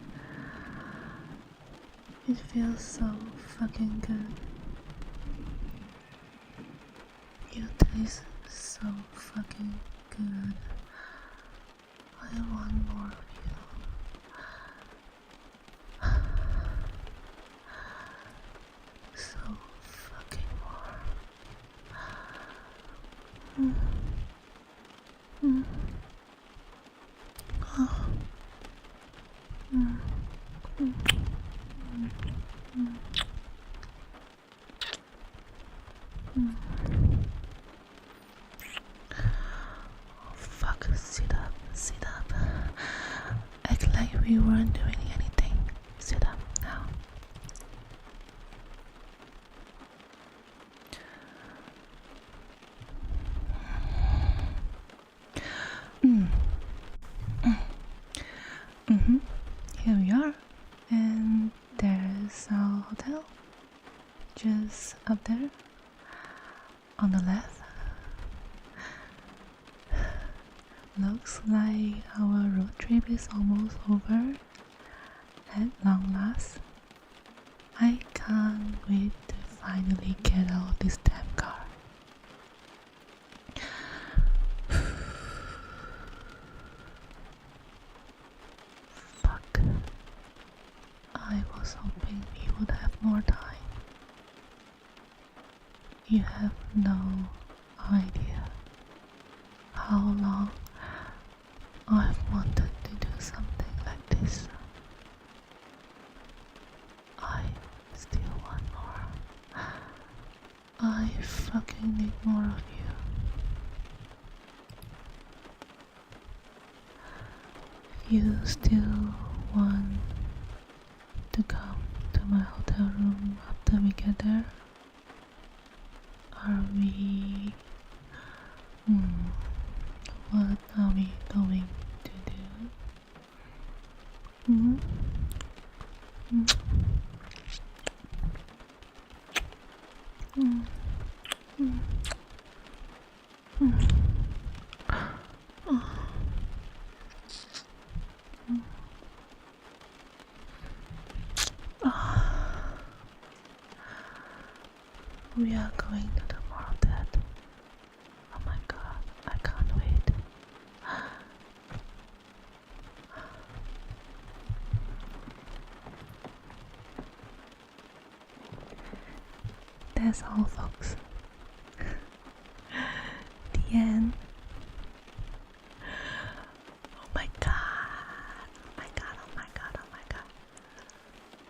It feels so fucking good. You taste so fucking good. I want more of you. So fucking more. Mm. Mm. Oh. Mm. Mm. Mm. Mm. Mm. Oh fuck, sit up, sit up. Act like we weren't doing anything. Sit up now. Mm. Mm. Mm-hmm. Here we are. And there's our hotel. Just up there. On the left. Looks like our road trip is almost over. At long last. I can't wait to finally get out of this damn car. Fuck. I was hoping we would have more time. You have no idea how long I've wanted to do something like this. I still want more. I fucking need more of you. You still want to come to my hotel room after we get there? Are we... what are we going to do? Mm-hmm. Mm. Mm. Mm. Mm. Oh. Mm. Oh. We are going to do more of that. Oh my god, I can't wait. That's all, folks. The end. Oh my god. Oh my god, oh my god, oh my god.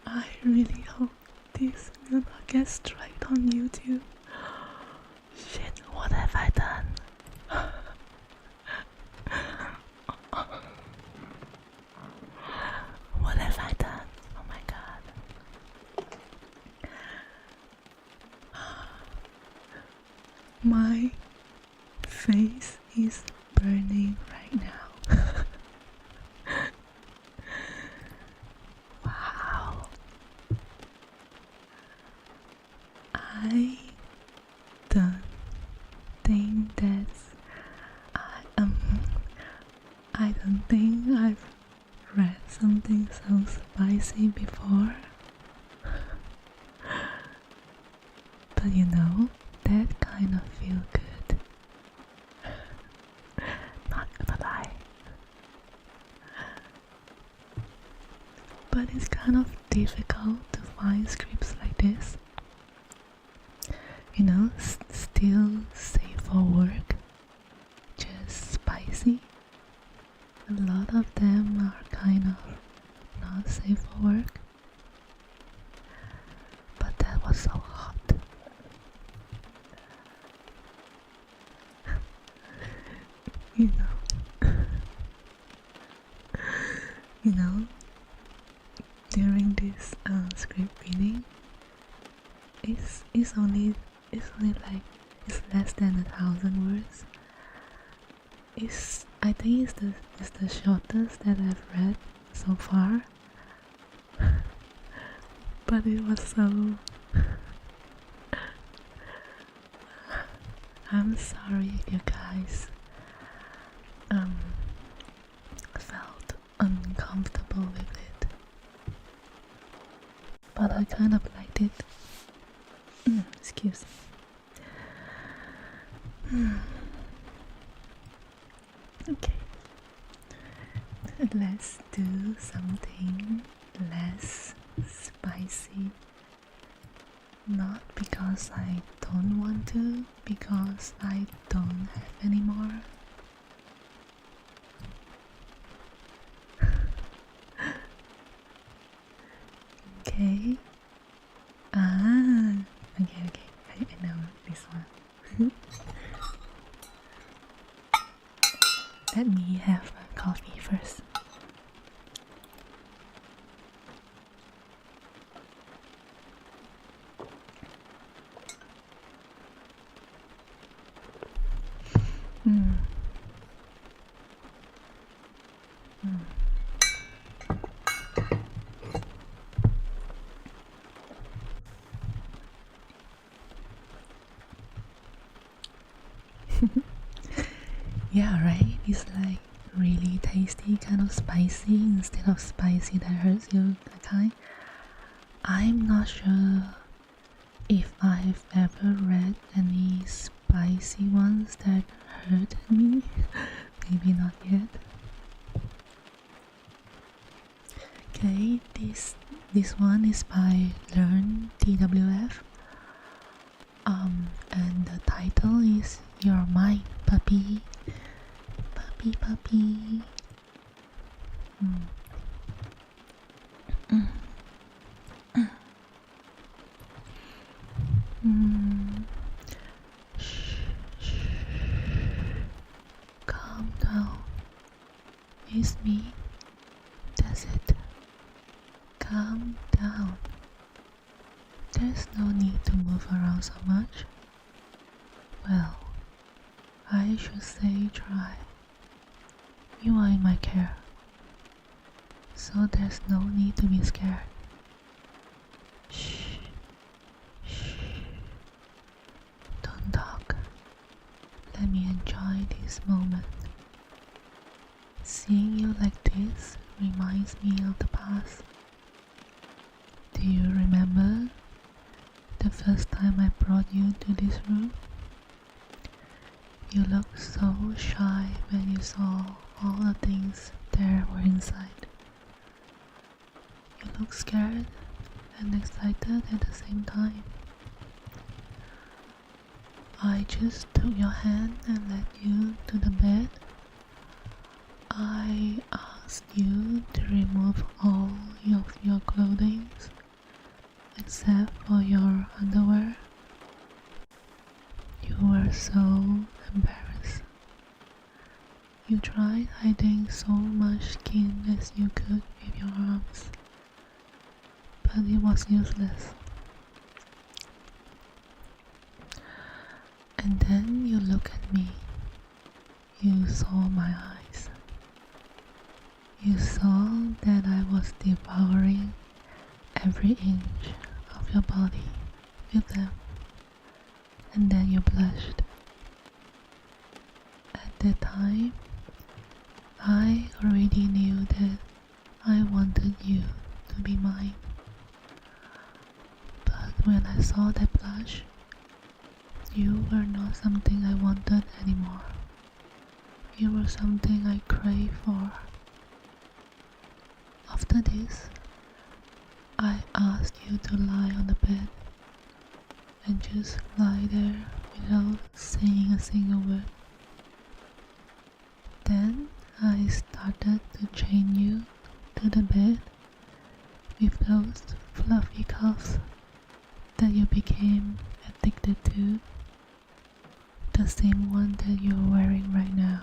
I really hope this will not get striked on YouTube. Shit, what have I done? What have I done? Oh my god. My face is burning right now. Wow. I don't think that's... I don't think I've read something so spicy before. But you know, that kind of feel good. Not gonna lie. but it's kind of difficult to find scripts like this. You know, still safe for work, just spicy. A lot of them are kind of not safe for work, but that was so hot. you know, during this script reading, it's only like it's less than 1,000 words. I think it's the shortest that I've read so far. But it was so I'm sorry if you guys felt uncomfortable with it, but I kind of liked it. Excuse me. Okay, let's do something less spicy. Not because I don't want to, because I don't have any more. Okay. Okay. I know this one. Let me have a coffee first. Yeah, right? It's like really tasty, kind of spicy instead of spicy that hurts you kind. I'm not sure if I've ever read any spicy ones that hurt me. Maybe not yet. Okay, this one is by LearnTWF. And the title is You're Mine, Puppy. Puppy. Shh. Calm down. It's me. That's it. Calm down. There's no need to move around so much. Well, I should say try. You are in my care, so there's no need to be scared. Shh. Don't talk. Let me enjoy this moment. Seeing you like this reminds me of the past. Do you remember the first time I brought you to this room? You looked so shy when you saw all the things there were inside. You looked scared and excited at the same time. I just took your hand and led you to the bed. I asked you to remove all of your clothing except for your underwear. You were so embarrassed. You tried hiding so much skin as you could with your arms, but it was useless. And then you looked at me. You saw my eyes. You saw that I was devouring every inch of your body with them. And then you blushed. At that time, I already knew that I wanted you to be mine. But when I saw that blush, you were not something I wanted anymore. You were something I craved for. After this, I asked you to lie on the bed and just lie there without saying a single word. Then I started to chain you to the bed with those fluffy cuffs that you became addicted to, the same one that you're wearing right now.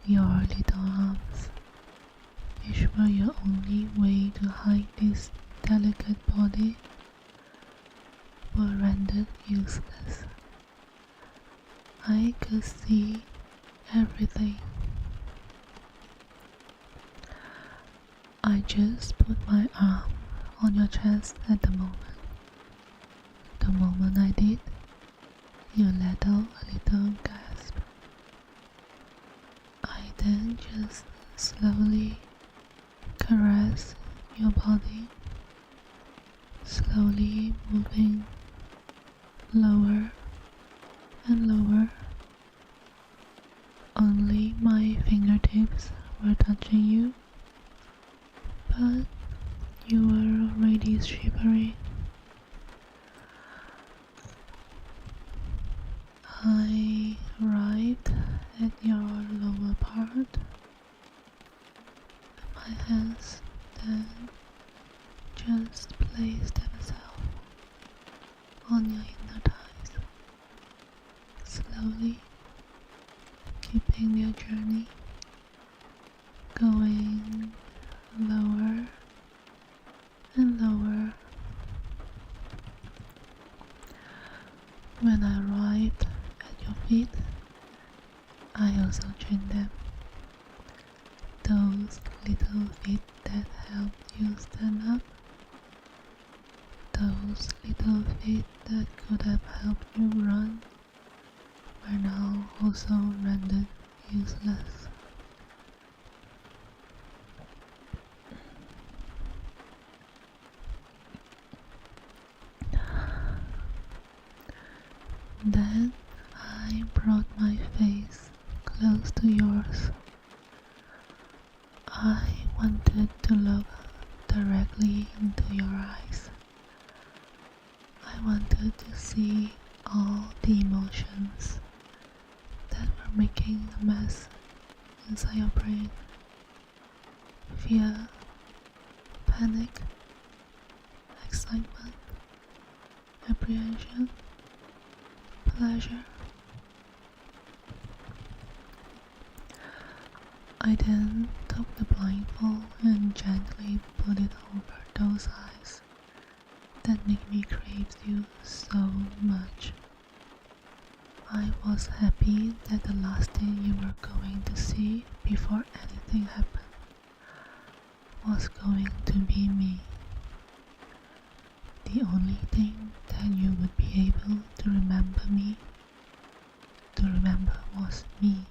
Your little arms, which were your only way to hide this delicate body, were rendered useless. I could see everything. I just put my arm on your chest at the moment. The moment I did, you let out a little gasp. I then just slowly caress your body, slowly moving lower and lower. Only my fingertips were touching you, but you were already shivering. I arrived at your lower part. My hands then just placed themselves on your inner thighs, slowly keeping their journey going lower and lower. When I arrived at your feet, I also chained them. Those little feet that helped you stand up. Those little feet that could have helped you run were now also rendered useless. Then I brought my face close to yours. I wanted to look directly into your eyes. I wanted to see all the emotions that were making a mess inside your brain. Fear, panic, excitement, apprehension, pleasure. I then took the blindfold and gently put it over those eyes that make me crave you so much. I was happy that the last thing you were going to see before anything happened was going to be me. The only thing that you would be able to remember was me,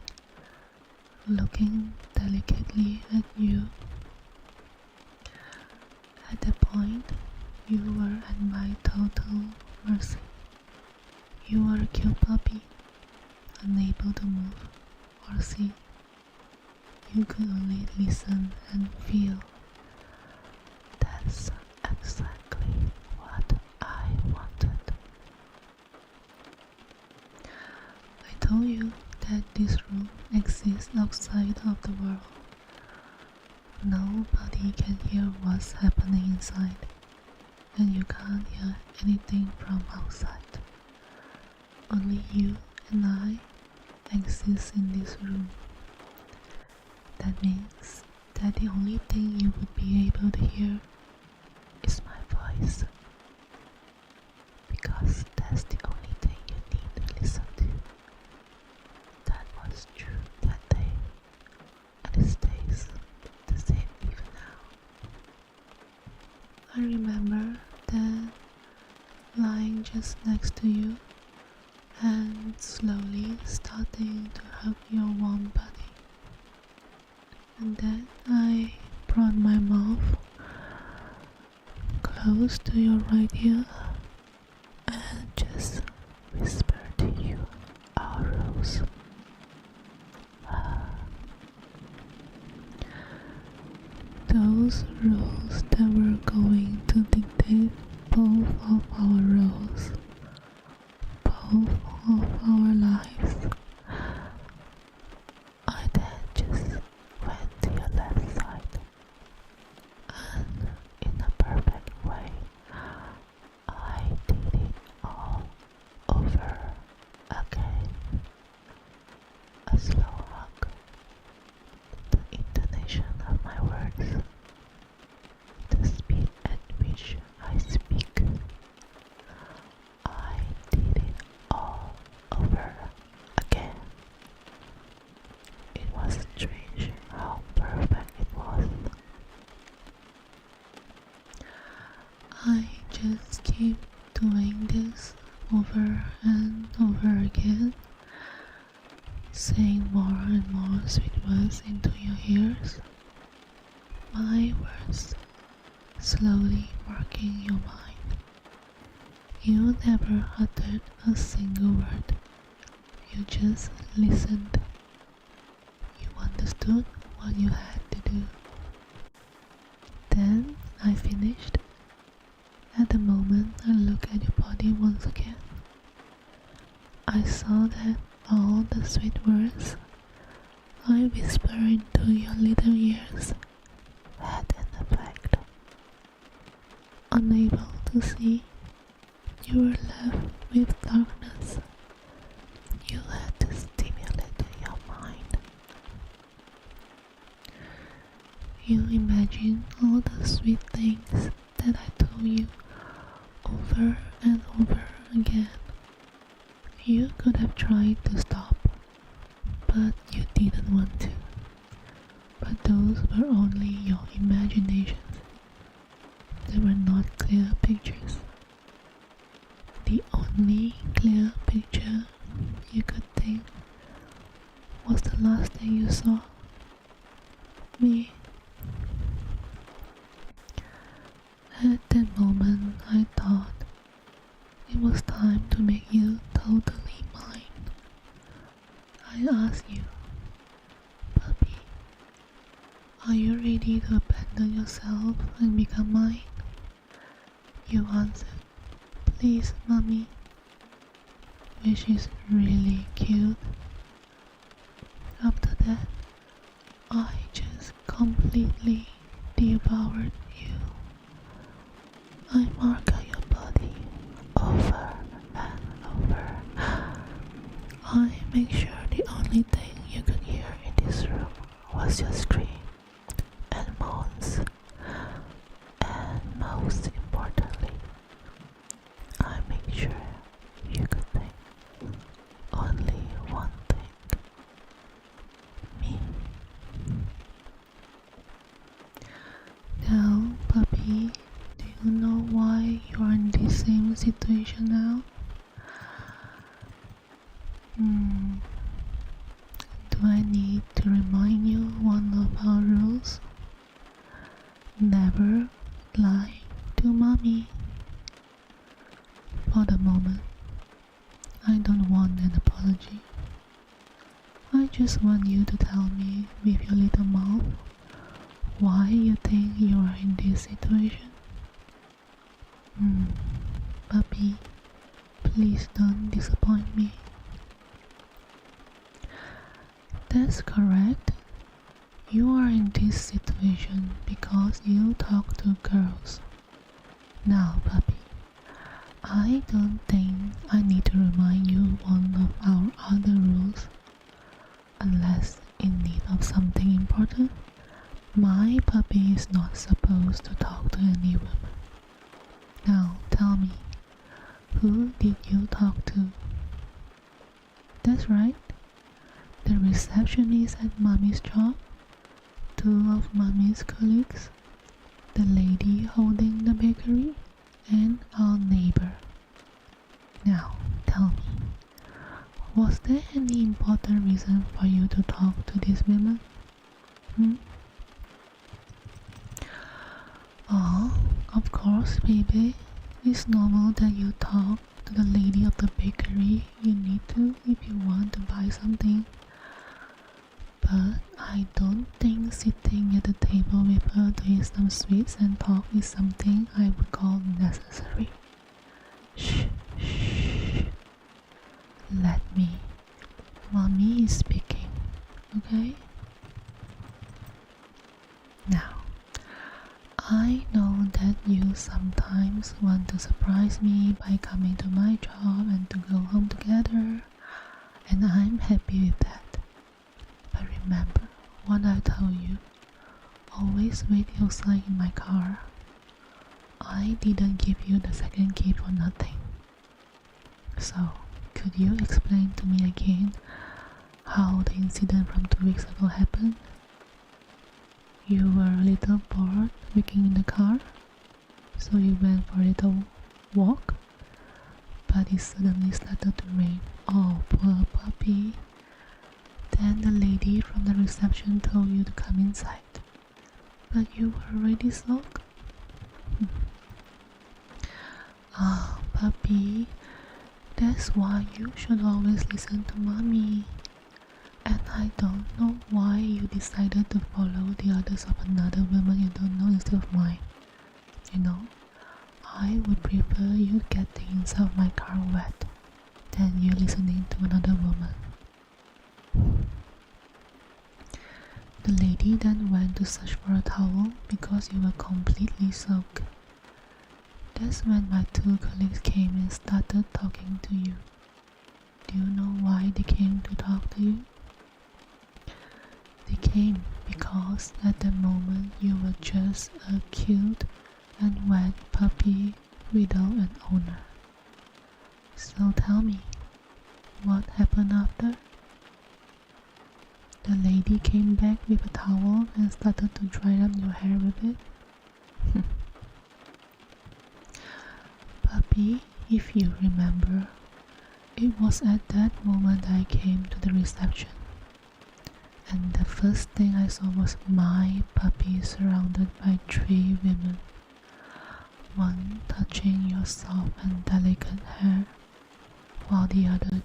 looking delicately at you. At that point, you were at my total mercy. You were a cute puppy, unable to move or see. You could only listen and feel. That's exactly what I wanted. I told you that this room exists outside of the world. Nobody can hear what's happening inside, and you can't hear anything from outside. Only you and I exist in this room. That means that the only thing you would be able to hear is my voice. Because that's the only thing you need to listen to. That was true that day, and it stays the same even now. I remember that lying just next to you and slowly starting to hug your warm body. And then I brought my mouth close to your right ear and just whispered to you, our rose. those rules that were going to dictate both of our roles, both of our lives. I then just went to your left side, and in a perfect way, I did it all over again. A slow hug, the intonation of my words, the speed at which I speak. I did it all over again. It was strange how perfect it was. I just keep doing this over and over again, saying more and more sweet words into your ears. My words slowly marking your mind. You never uttered a single word. You just listened. You understood what you had to do. Then I finished. At the moment I looked at your body once again, I saw that all the sweet words I whispered into your little ears had an effect. Unable to see, you were left with darkness. You had to stimulate your mind. You imagine all the sweet things that I told you over and over again. You could have tried to stop, but you didn't want to. But those were only your imaginations. They were not clear pictures. The only clear picture you could think was the last thing you saw. Me. At that moment I thought it was time to make you totally mine. I asked you, puppy, are you ready to abandon yourself and become mine? You answered, please, mommy, which is really cute. After that, I just completely devoured you. I mark out your body over and over. I make sure the only thing you could hear in this room was your scream and moans. And most importantly, I make sure you could think only one thing. Me. Now, puppy, do you know why you are in this same situation now? Do I need to remind you one of our rules? Never lie to mommy. For the moment, I don't want an apology. I just want you to tell me with your little mouth why you think you are in this situation. Puppy, please don't disappoint me. That's correct. You are in this situation because you talk to girls. Now, puppy, I don't think I need to remind you one of our other rules. Unless in need of something important, my puppy is not supposed to talk to any women. Now, tell me, who did you talk to? That's right. The receptionist at mommy's job, two of mommy's colleagues, the lady holding the bakery, and our neighbor. Now, tell me, was there any important reason for you to talk to these women? Oh, of course, baby. It's normal that you talk to the lady of the bakery. You need to if you want to buy something. but I don't think sitting at the table with her to eat some sweets and talk is something I would call necessary. Shh, shh. Let me. Mommy is speaking, okay? Now, I know that you sometimes want to surprise me by coming to my job and to go home together, and I'm happy with that. But remember what I told you. Always wait outside in my car. I didn't give you the second key for nothing. So, could you explain to me again how the incident from 2 weeks ago happened? You were a little bored waking in the car, so you went for a little walk, but it suddenly started to rain. Oh, poor puppy. Then the lady from the reception told you to come inside, but you were already soaked. Ah, puppy, that's why you should always listen to mommy. And I don't know why you decided to follow the others of another woman you don't know instead of mine. You know, I would prefer you getting inside my car wet than you listening to another woman. The lady then went to search for a towel because you were completely soaked. That's when my 2 colleagues came and started talking to you. Do you know why they came to talk to you? They came because at that moment you were just a cute and wet puppy without an owner. So tell me, what happened after? The lady came back with a towel and started to dry up your hair with it. Puppy, if you remember, it was at that moment I came to the reception. And the first thing I saw was my puppy surrounded by 3 women, one touching your soft and delicate hair, while the other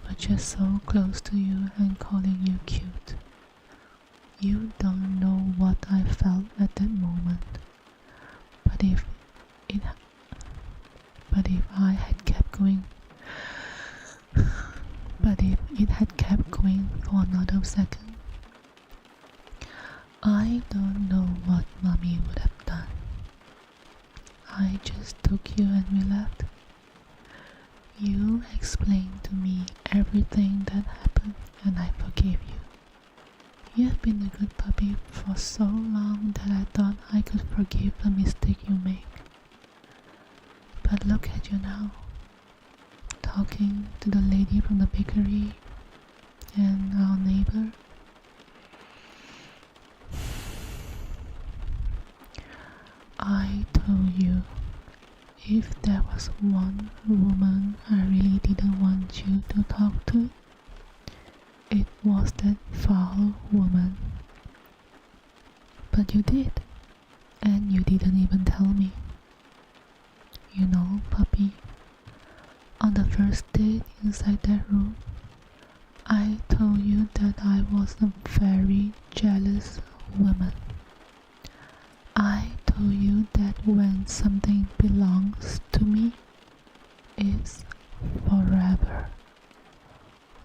were just so close to you and calling you cute. You don't know what I felt at that moment, but if I had kept going, but if it had kept going for another second, I don't know what mommy would have done. I just took you and we left. You explained to me everything that happened and I forgave you. You have been a good puppy for so long that I thought I could forgive the mistake you make. But look at you now, talking to the lady from the bakery and our neighbor. I told you, if there was one woman I really didn't want you to talk to, it was that foul woman. But you did, and you didn't even tell me. You know, puppy, on the first date inside that room, I told you that I was a very jealous woman. I told you that when something belongs to me, it's forever.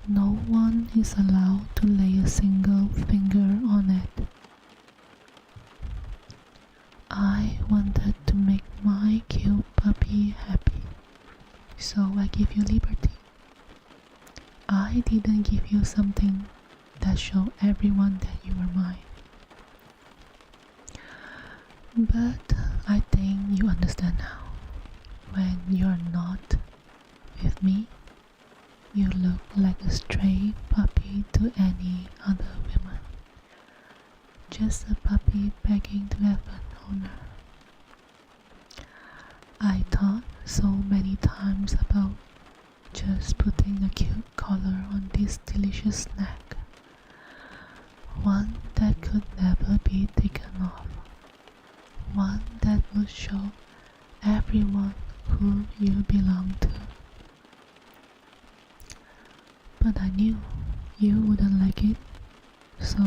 No one is allowed to lay a single finger on it. I wanted to make my cute puppy happy, so I gave you liberty. I didn't give you something that showed everyone that you were mine. But I think you understand now. When you're not with me, you look like a stray puppy to any other woman. Just a puppy begging to have an owner. I thought so many times about just putting a cute collar on this delicious snack. One that could never be taken off. One that would show everyone who you belong to. But I knew you wouldn't like it.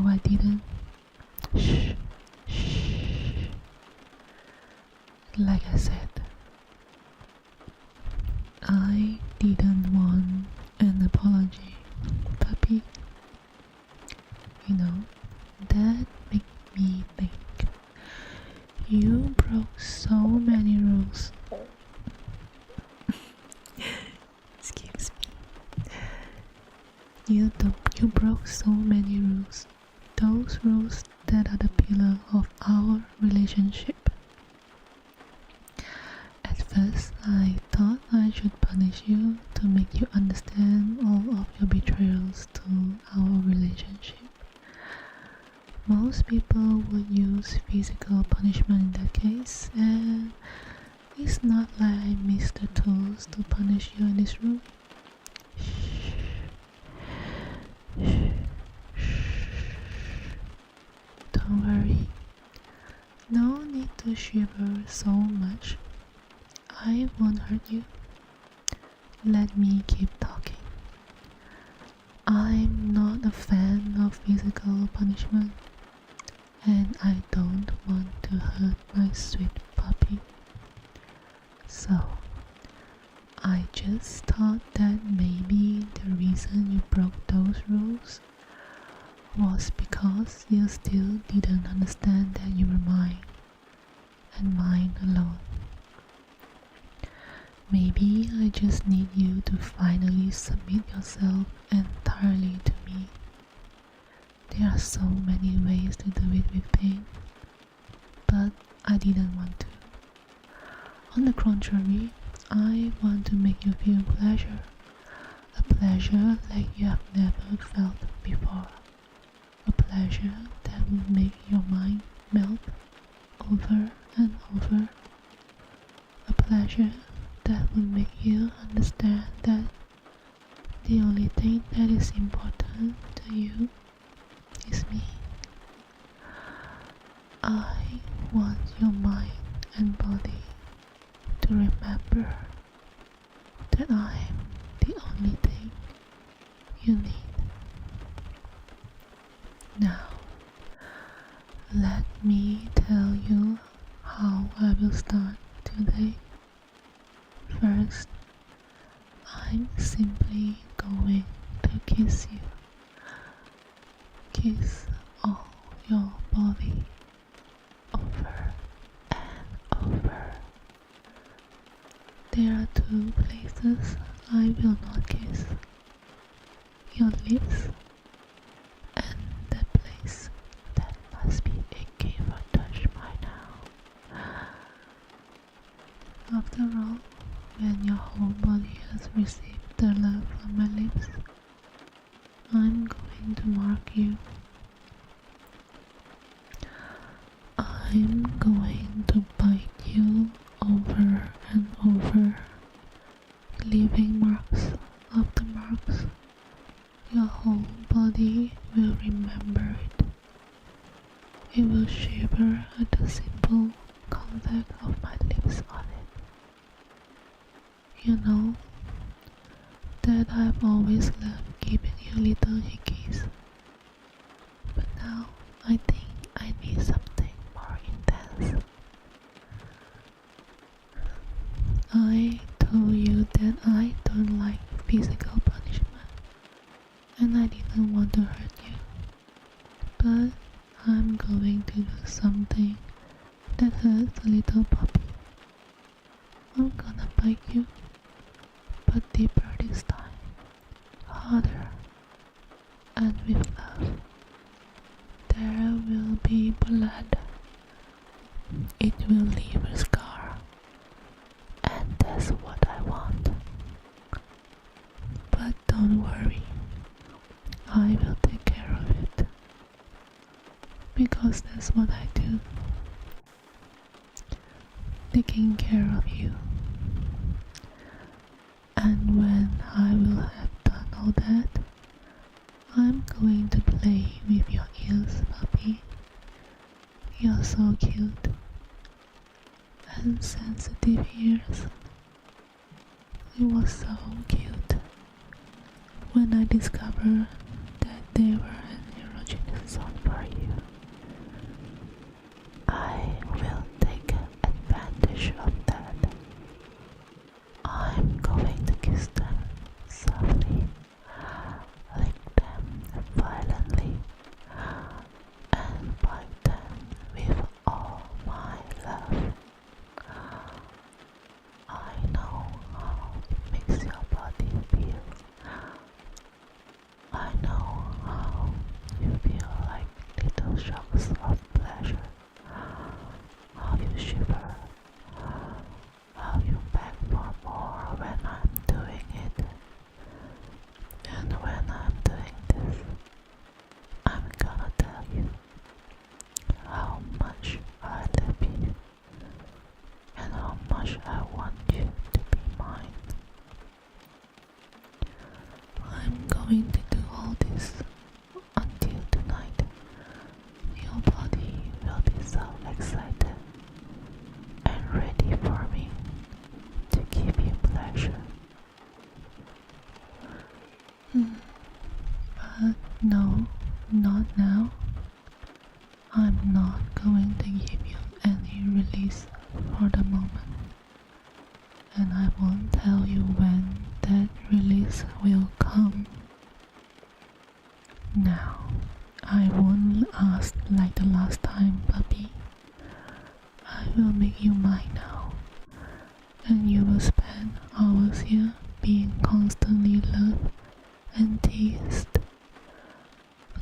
I didn't. Shh, shh. Like I said, I didn't want an apology, puppy. You know, that made me think. You broke so many rules. Excuse me. You broke so many rules. Those rules that are the pillar of our relationship. At first, I thought I should punish you to make you understand all of your betrayals to our relationship. Most people would use physical punishment in that case, and it's not like I missed the tools to punish you in this room. Shh. Don't worry. No need to shiver so much. I won't hurt you. Let me keep talking. I'm not a fan of physical punishment, and I don't want to hurt my sweet puppy. So, I just thought that maybe the reason you broke those rules was because you still didn't understand that you were mine, and mine alone. Maybe I just need you to finally submit yourself entirely to me. There are so many ways to do it with pain, but I didn't want to. On the contrary, I want to make you feel pleasure, a pleasure like you have never felt before, a pleasure that will make your mind melt over and over, a pleasure that will make you understand that the only thing that is important to you is me. I want your mind and body to remember that I am the only thing you need. Now, let me tell you how I will start today. First, I'm simply going to kiss you. Kiss all your body over and over. There are two places I will not kiss. Your lips and the place that must be aching for touch by now. After all, when your whole body has received the love from my lips, I'm going to mark you. I'm going to bite you over and over, leaving marks after marks. Your whole body will remember it. It will shiver at the simple contact of my lips on it. You know that I've always loved giving you little hickeys, but now I think I need something more intense. I told you that I don't like physical punishment, and I didn't want to hurt you, but I'm going to do something that hurts a little puppy. I'm gonna bite you, but deeper this time, harder, and with love. There will be blood. It will leave a scar, and that's what I want. But don't worry, I will take care of it, because that's what I do, taking care of you. And when I will have done all that, I'm going to play with your ears, puppy. You're so cute. And sensitive ears. It was so cute when I discovered that they were an erogenous hands-on for you. I will take advantage of that. I'm going to kiss them softly, lick them violently, and bite them with all my love. I know how it makes your body feel. I know how you feel like little shocks of pleasure, how you shiver, how you beg for more when I'm doing it. And when I'm doing this, I'm gonna tell you how much I love you and how much I want you to be mine. I'm going to do all this until tonight. Your body will be so excited and ready for me to give you pleasure. But no, not now. I'm not going to give you any release for the moment. And I won't tell you when that release will come. Now, I won't ask like the last time, puppy. I will make you mine now. And you will spend hours here being constantly loved and teased,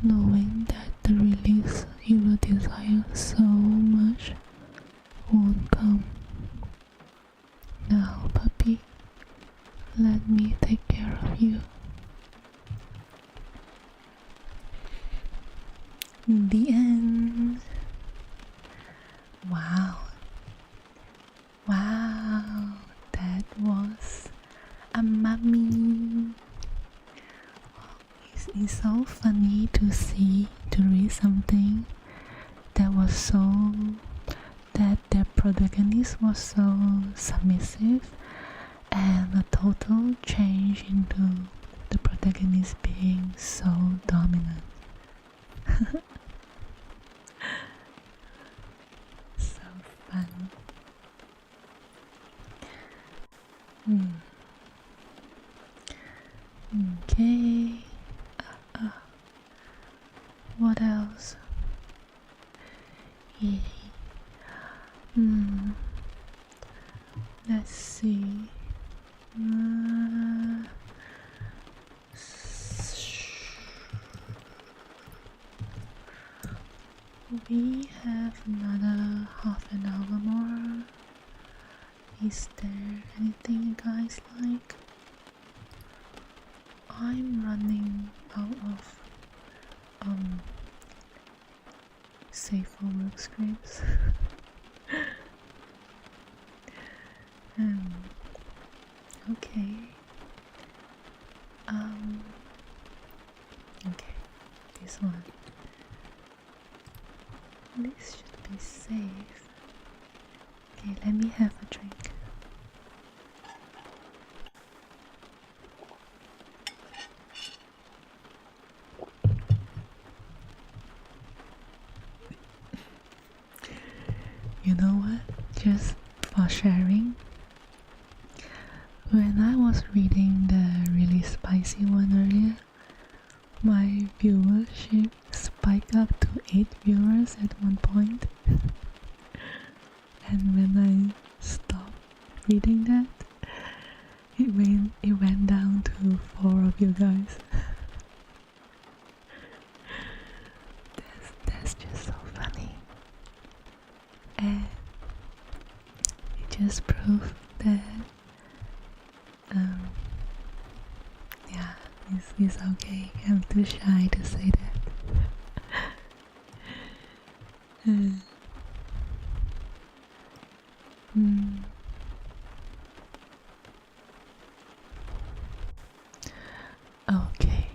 knowing that the release you will desire so much won't come. Now, puppy, let me take care of you. The end. Wow. Wow, that was a mummy. It's so funny to read something that the protagonist was so submissive, and a total change into the protagonist being so dominant. So fun. Okay. What else? Yay. Let's see. We have another half an hour more. Is there anything you guys like? I'm running out of safe for work scripts. Okay. Okay, this one. This should be safe. Okay, let me have a drink. You know what? Just for sharing, when I was reading the really spicy one earlier, my viewership spiked up to 8 viewers at one point. And when I stopped reading that, it went down to 4 of you guys. That's just so funny. And it just proved that yeah, it's okay. I'm too shy to say that. Okay,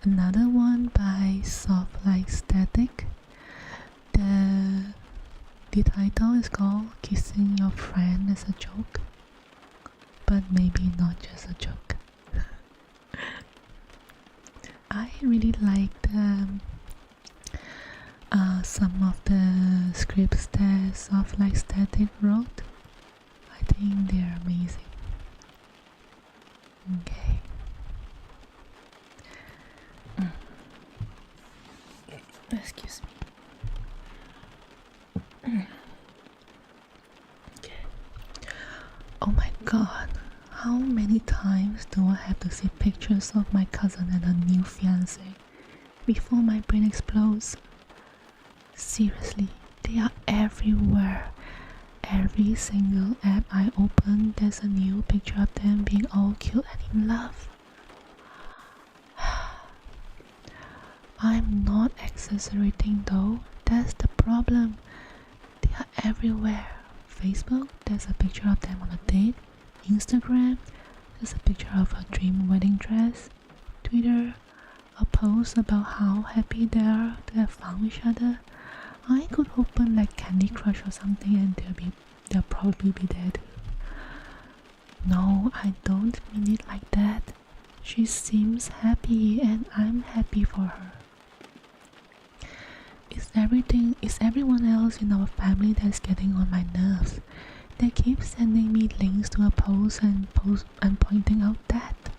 another one by Softlikestatic. The title is called Kissing Your Friend as a Joke, but maybe not just a joke. I really like some of the scripts that Softlikestatic wrote. I think they're amazing. Okay. Excuse me. Okay. Oh my god, how many times do I have to see pictures of my cousin and her new fiance before my brain explodes? Seriously, they are everywhere. Every single app I open, there's a new picture of them being all cute and in love. I'm not exaggerating though, that's the problem. They are everywhere. Facebook, there's a picture of them on a date. Instagram, there's a picture of a dream wedding dress. Twitter, a post about how happy they are to have found each other. I could open like Candy Crush or something and they'll probably be there too. No, I don't mean it like that. She seems happy and I'm happy for her. It's everyone else in our family that's getting on my nerves. They keep sending me links to a post and pointing out that,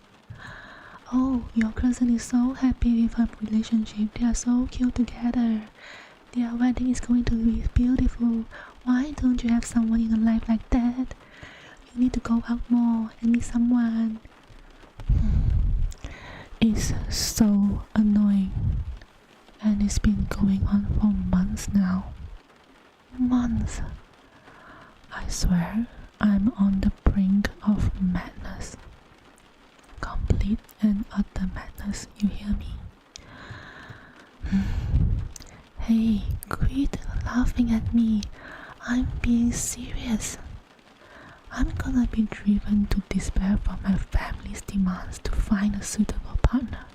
oh, your cousin is so happy with her relationship, they are so cute together. Their wedding is going to be beautiful. Why don't you have someone in your life like that? You need to go out more and meet someone. It's so annoying. And it's been going on for months now. Months. I swear I'm on the brink of madness. Complete and utter madness, you hear me? Hey, quit laughing at me. I'm being serious. I'm gonna be driven to despair from my family's demands to find a suitable partner.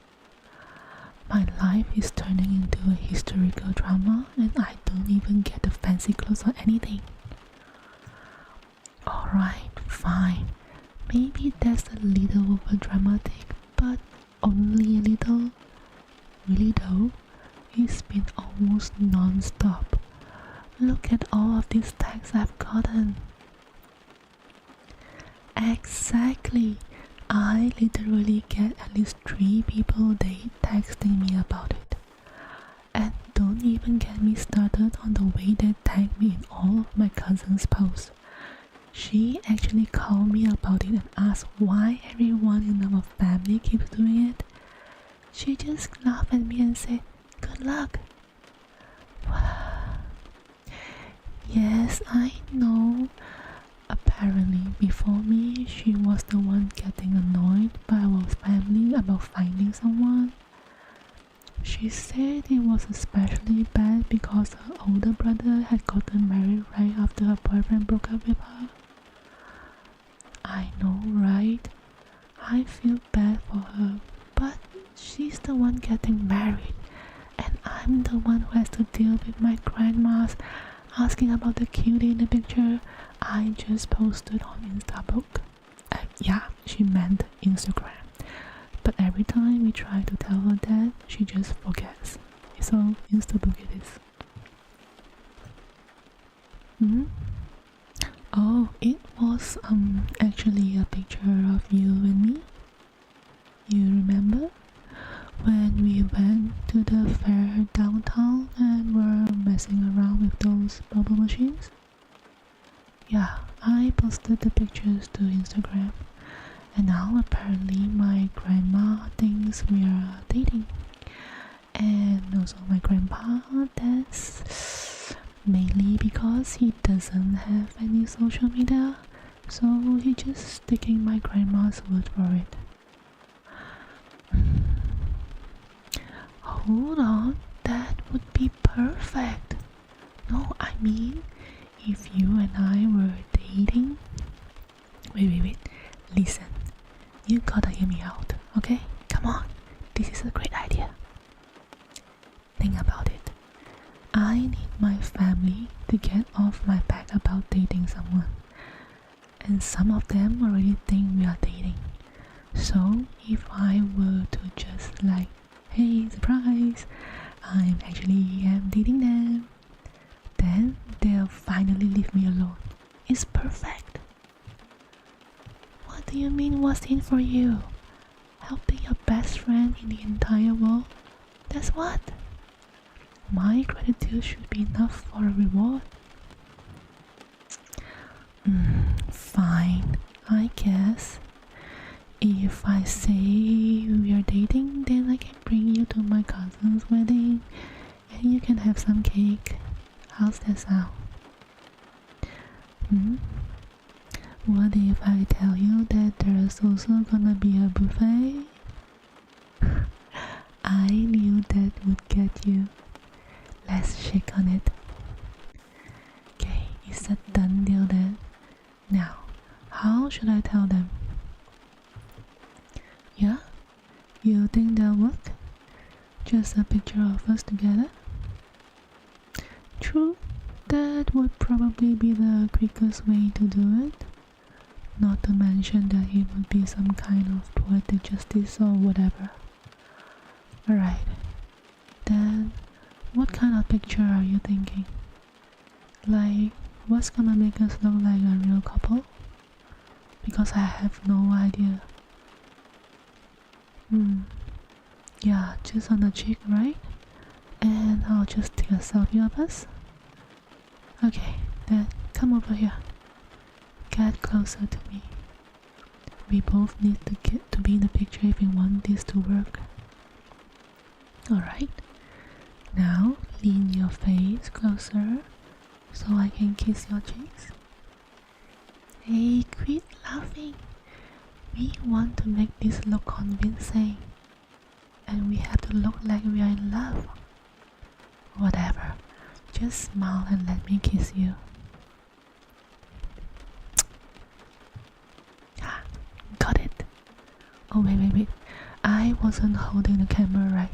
My life is turning into a historical drama and I don't even get the fancy clothes or anything. Alright, fine. Maybe that's a little over dramatic, but only a little. Really though, it's been almost non-stop. Look at all of these tags I've gotten. Exactly. I literally get at least 3 people a day texting me about it. And don't even get me started on the way they tag me in all of my cousin's posts. She actually called me about it and asked why everyone in our family keeps doing it. She just laughed at me and said, "Good luck." Yes, I know. Apparently, before me, she was the one getting annoyed by our family about finding someone. She said it was especially bad because her older brother had gotten married right after her boyfriend broke up with her. I know, right? I feel bad for her, but she's the one getting married, and I'm the one who has to deal with my grandmas asking about the cutie in the picture I just posted on Instabook. Yeah, she meant Instagram. But every time we try to tell her that, she just forgets. So Instabook it is. Oh, it was actually a picture of you and me. You remember? When we went to the fair downtown and were messing around with those bubble machines? Yeah, I posted the pictures to Instagram, and now apparently my grandma thinks we are dating. And also my grandpa, that's mainly because he doesn't have any social media, so he's just taking my grandma's word for it. Hold on, that would be perfect. No, I mean, if you and I were dating... Wait, listen, you gotta hear me out, okay? Come on, this is a great idea. Think about it. I need my family to get off my back about dating someone, and some of them already think we are dating. So if I were to just like, hey, surprise, I'm actually dating them, leave me alone. It's perfect. What do you mean what's in for you? Helping your best friend in the entire world? That's what? My gratitude should be enough for a reward. Fine, I guess. If I say we are dating, then I can bring you to my cousin's wedding and you can have some cake. How's that sound? What if I tell you that there's also gonna be a buffet? I knew that would get you. Let's shake on it. Okay, is that done deal then? Now, how should I tell them? Yeah? You think that'll work? Just a picture of us together? True, that would probably be the quickest way to do it. Not to mention that it would be some kind of poetic justice or whatever. Alright, then what kind of picture are you thinking? Like, what's gonna make us look like a real couple? Because I have no idea. Yeah, just on the cheek, right? And I'll just take a selfie of us. Okay, then come over here. Get closer to me. We both need to get to be in the picture if we want this to work. Alright. Now lean your face closer so I can kiss your cheeks. Hey, quit laughing. We want to make this look convincing. And we have to look like we are in love. Whatever. Just smile and let me kiss you. Got it. Oh wait. I wasn't holding the camera right.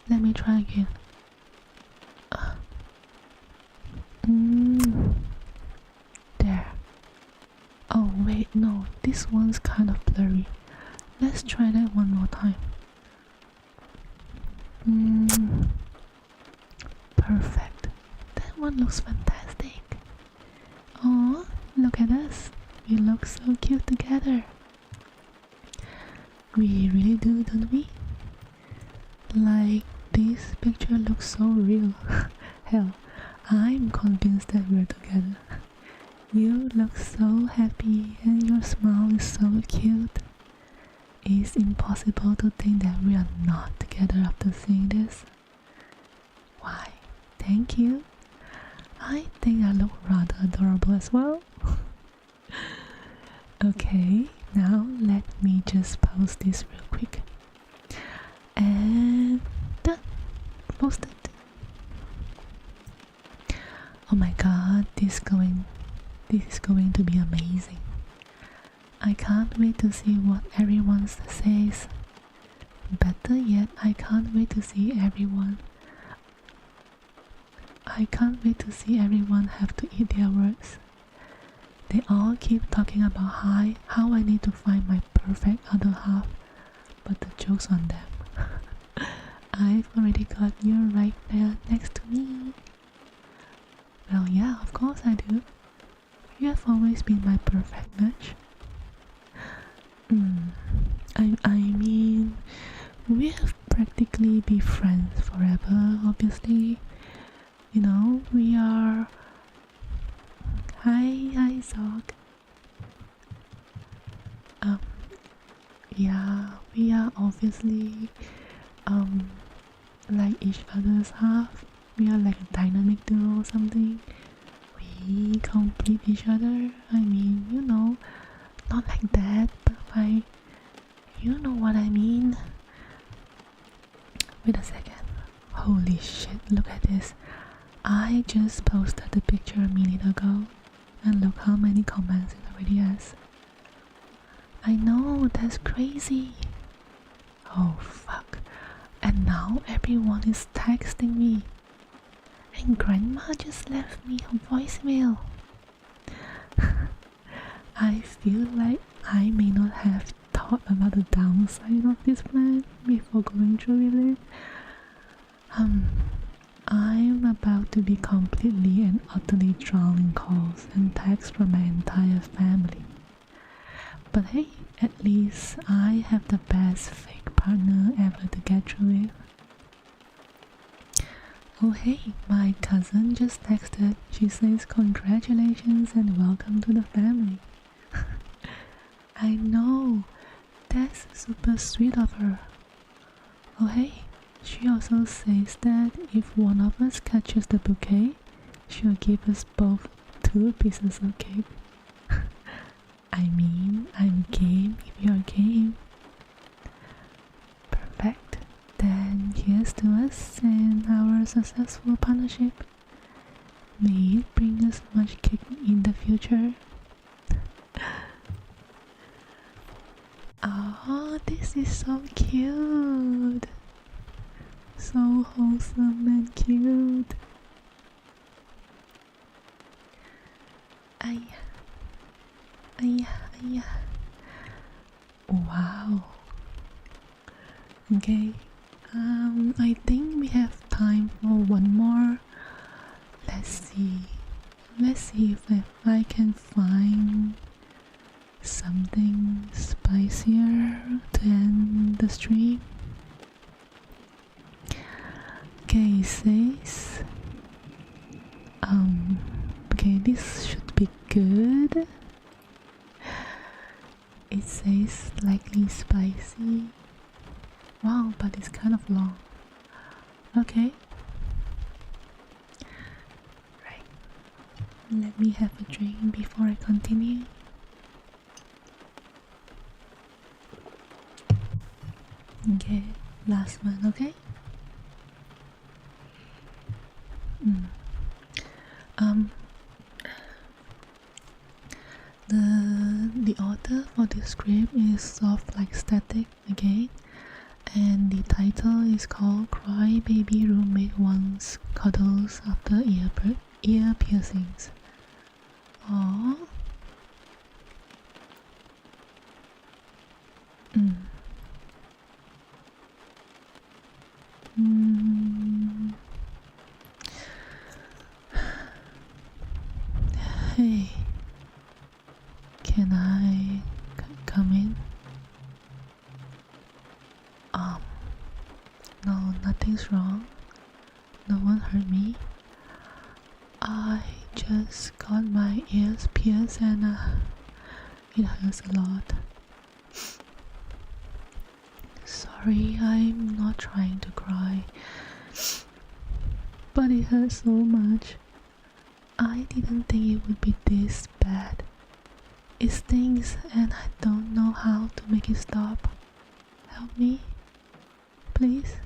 Let me try again. There. Oh wait, no, this one's kind of blurry. Let's try that one more time. Perfect. That one looks fantastic. Oh, look at us. We look so cute together. We really do, don't we? Like, this picture looks so real. Hell, I'm convinced that we're together. You look so happy and your smile is so cute. It's impossible to think that we are not together after seeing this. Why, thank you. I think I look rather adorable as well. Okay, now let me just post this real quick. And done. Posted. Oh my god, this is going to be amazing. I can't wait to see what everyone says. Better yet, I can't wait to see everyone have to eat their words. They all keep talking about how I need to find my perfect other half, but the joke's on them. I've already got you right there next to me. Well, yeah, of course I do. You have always been my perfect match. I mean, we have practically been friends forever, obviously. You know, we are... Hi, Zog. Yeah, we are obviously, like each other's half. We are like a dynamic duo or something. We complete each other. I mean, you know, not like that, but like, you know what I mean. Wait a second. Holy shit, look at this. I just posted the picture a minute ago, and look how many comments it already has. I know, that's crazy. Oh fuck. And now everyone is texting me. And grandma just left me a voicemail. I feel like I may not have thought about the downside of this plan before going through with it. I'm about to be completely and utterly drowned in calls and texts from my entire family. But hey, at least I have the best fake partner ever to get through with. Oh hey, my cousin just texted. She says congratulations and welcome to the family. I know, that's super sweet of her. Oh hey, she also says that if one of us catches the bouquet, she'll give us both 2 pieces of cake. I mean, I'm game if you're game. Perfect. Then here's to us and our successful partnership. May it bring us much cake in the future. Oh, this is so cute. So wholesome and cute. Ay. Wow. Okay. I think we have time for one more. Let's see if I can find something spicier to end the stream. Okay, it says okay, this should be good. It says slightly spicy. Wow, but it's kind of long. Okay. Right. Let me have a drink before I continue. Okay, last one, okay? The author for this script is Softlikestatic again, and the title is called Crybaby Roommate Wants Cuddles After Ear Piercings. Aww. Hey, can I come in? No, nothing's wrong. No one hurt me. I just got my ears pierced and it hurts a lot. Sorry, I'm not trying to cry, but it hurts so much. I didn't think it would be this bad. It stings and I don't know how to make it stop. Help me, please.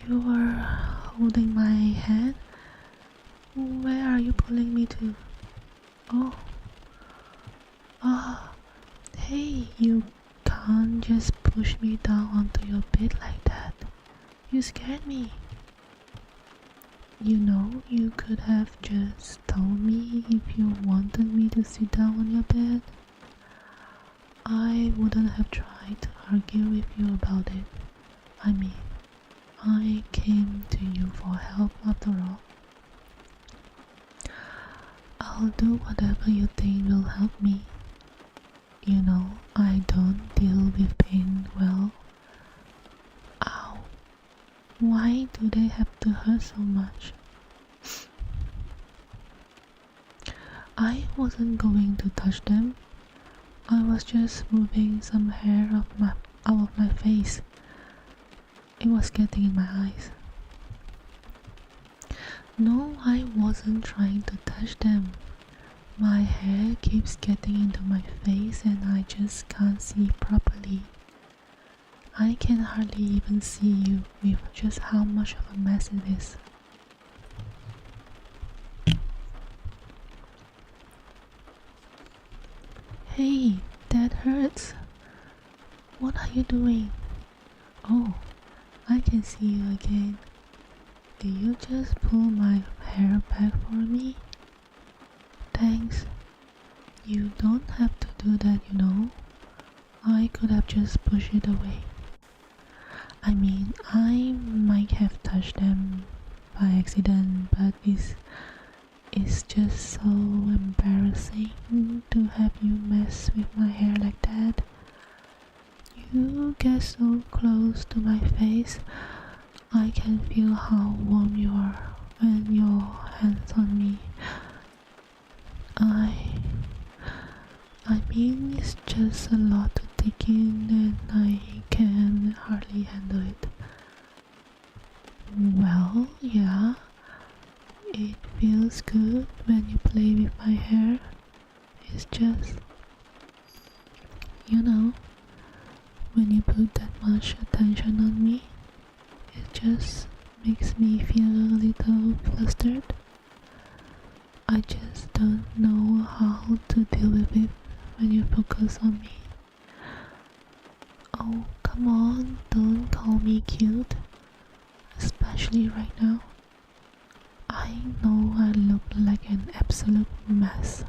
You are holding my hand. Where are you pulling me to? Oh. Hey, you can't just push me down onto your bed like that. You scared me. You know, you could have just told me if you wanted me to sit down on your bed. I wouldn't have tried to argue with you about it. I mean, I came to you for help after all. I'll do whatever you think will help me. You know, I don't deal with pain well. Ow. Why do they have to hurt so much? I wasn't going to touch them. I was just moving some hair out of my face. It was getting in my eyes. No, I wasn't trying to touch them. My hair keeps getting into my face and I just can't see properly. I can hardly even see you with just how much of a mess it is. Hey, that hurts. What are you doing? Oh, I can see you again. Did you just pull my hair back for me? Thanks. You don't have to do that, you know. I could have just pushed it away. I mean, I might have touched them by accident, but it's just so embarrassing to have you mess with my hair like that. You get so close to my face, I can feel how warm you are when your hands on me. I mean, it's just a lot to take in and I can hardly handle it. Well, yeah, it feels good when you play with my hair. It's just, you know, when you put that much attention on me, it just makes me feel a little flustered. I just don't know how to deal with it when you focus on me. Oh, come on, don't call me cute, especially right now. I know I look like an absolute mess.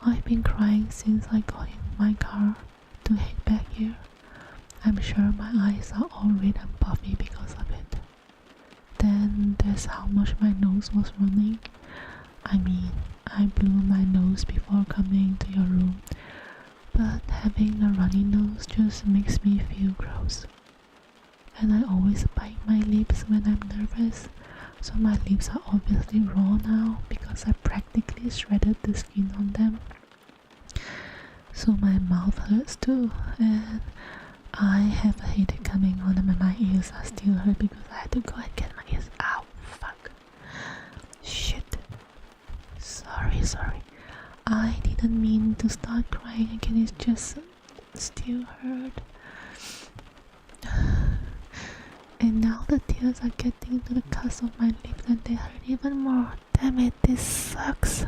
I've been crying since I got in my car to head back here. I'm sure my eyes are all red and puffy because of it. Then there's how much my nose was running. I mean, I blew my nose before coming to your room, but having a runny nose just makes me feel gross. And I always bite my lips when I'm nervous, so my lips are obviously raw now because I practically shredded the skin on them. So my mouth hurts too, and I have a headache coming on and my ears are still hurt because I had to go and get my ears out. Fuck. Shit. Sorry. I didn't mean to start crying again, it's just still hurt. And now the tears are getting to the cusp of my lips and they hurt even more. Damn it, this sucks.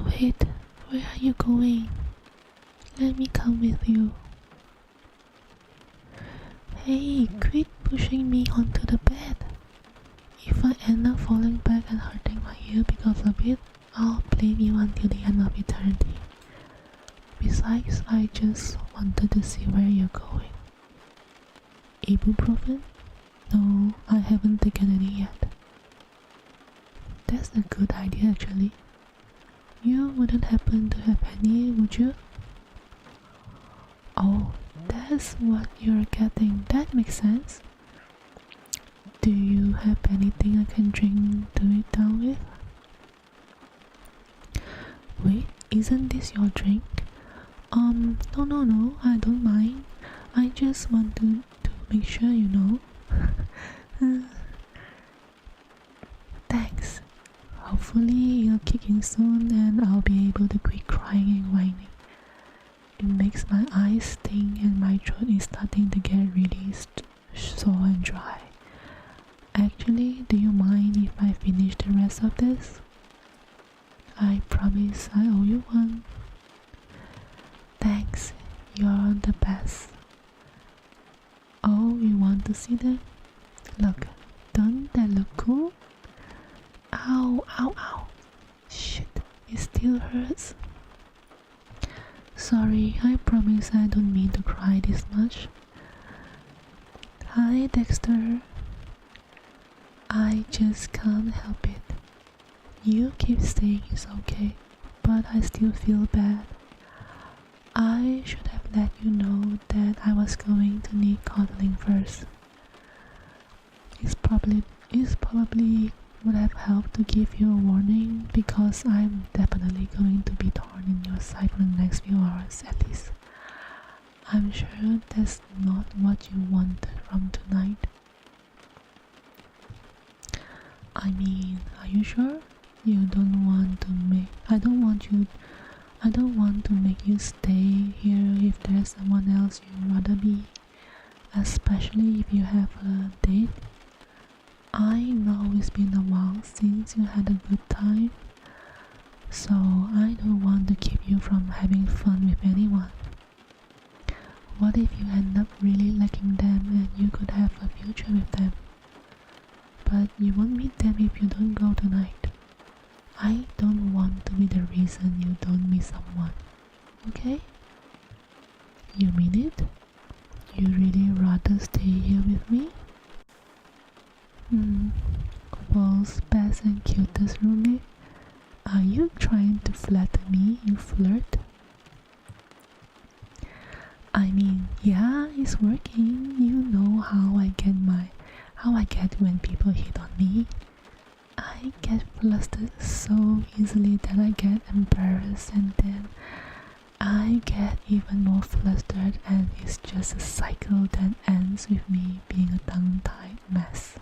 Wait, where are you going? Let me come with you. Hey, quit pushing me onto the bed. If I end up falling back and hurting my ear because of it, I'll blame you until the end of eternity. Besides, I just wanted to see where you're going. Ibuprofen? No, I haven't taken any yet. That's a good idea actually. You wouldn't happen to have any, would you? Oh, that's what you're getting. That makes sense. Do you have anything I can drink to it down with? Wait, isn't this your drink? No, I don't mind. I just want to make sure you know. Thanks. Hopefully it'll kick in soon and I'll be able to quit crying and whining. It makes my eyes sting and my throat is starting to get really sore and dry. Actually, do you mind if I finish the rest of this? I promise I owe you one. Thanks, you're the best. Oh, you want to see them? Look, don't that look cool? Ow. Shit, it still hurts. Sorry, I promise I don't mean to cry this much. Hi, Dexter. I just can't help it. You keep saying it's okay, but I still feel bad. I should have let you know that I was going to need cuddling first. It's probably would have helped to give you a warning because I'm definitely going to be torn in your side for the next few hours at least. I'm sure that's not what you wanted from tonight. I mean, are you sure? You don't want to make I don't want to make you stay here if there's someone else you'd rather be, especially if you have a date. I know it's been a while since you had a good time, so I don't want to keep you from having fun with anyone. What if you end up really liking them and you could have a future with them? But you won't meet them if you don't go tonight. I don't want to be the reason you don't meet someone, okay? You mean it? You really rather stay here with me? World's best and cutest roommate? Are you trying to flatter me, you flirt? I mean, yeah, it's working. You know how I get when people hit on me. I get flustered so easily that I get embarrassed, and then I get even more flustered, and it's just a cycle that ends with me being a tongue-tied mess.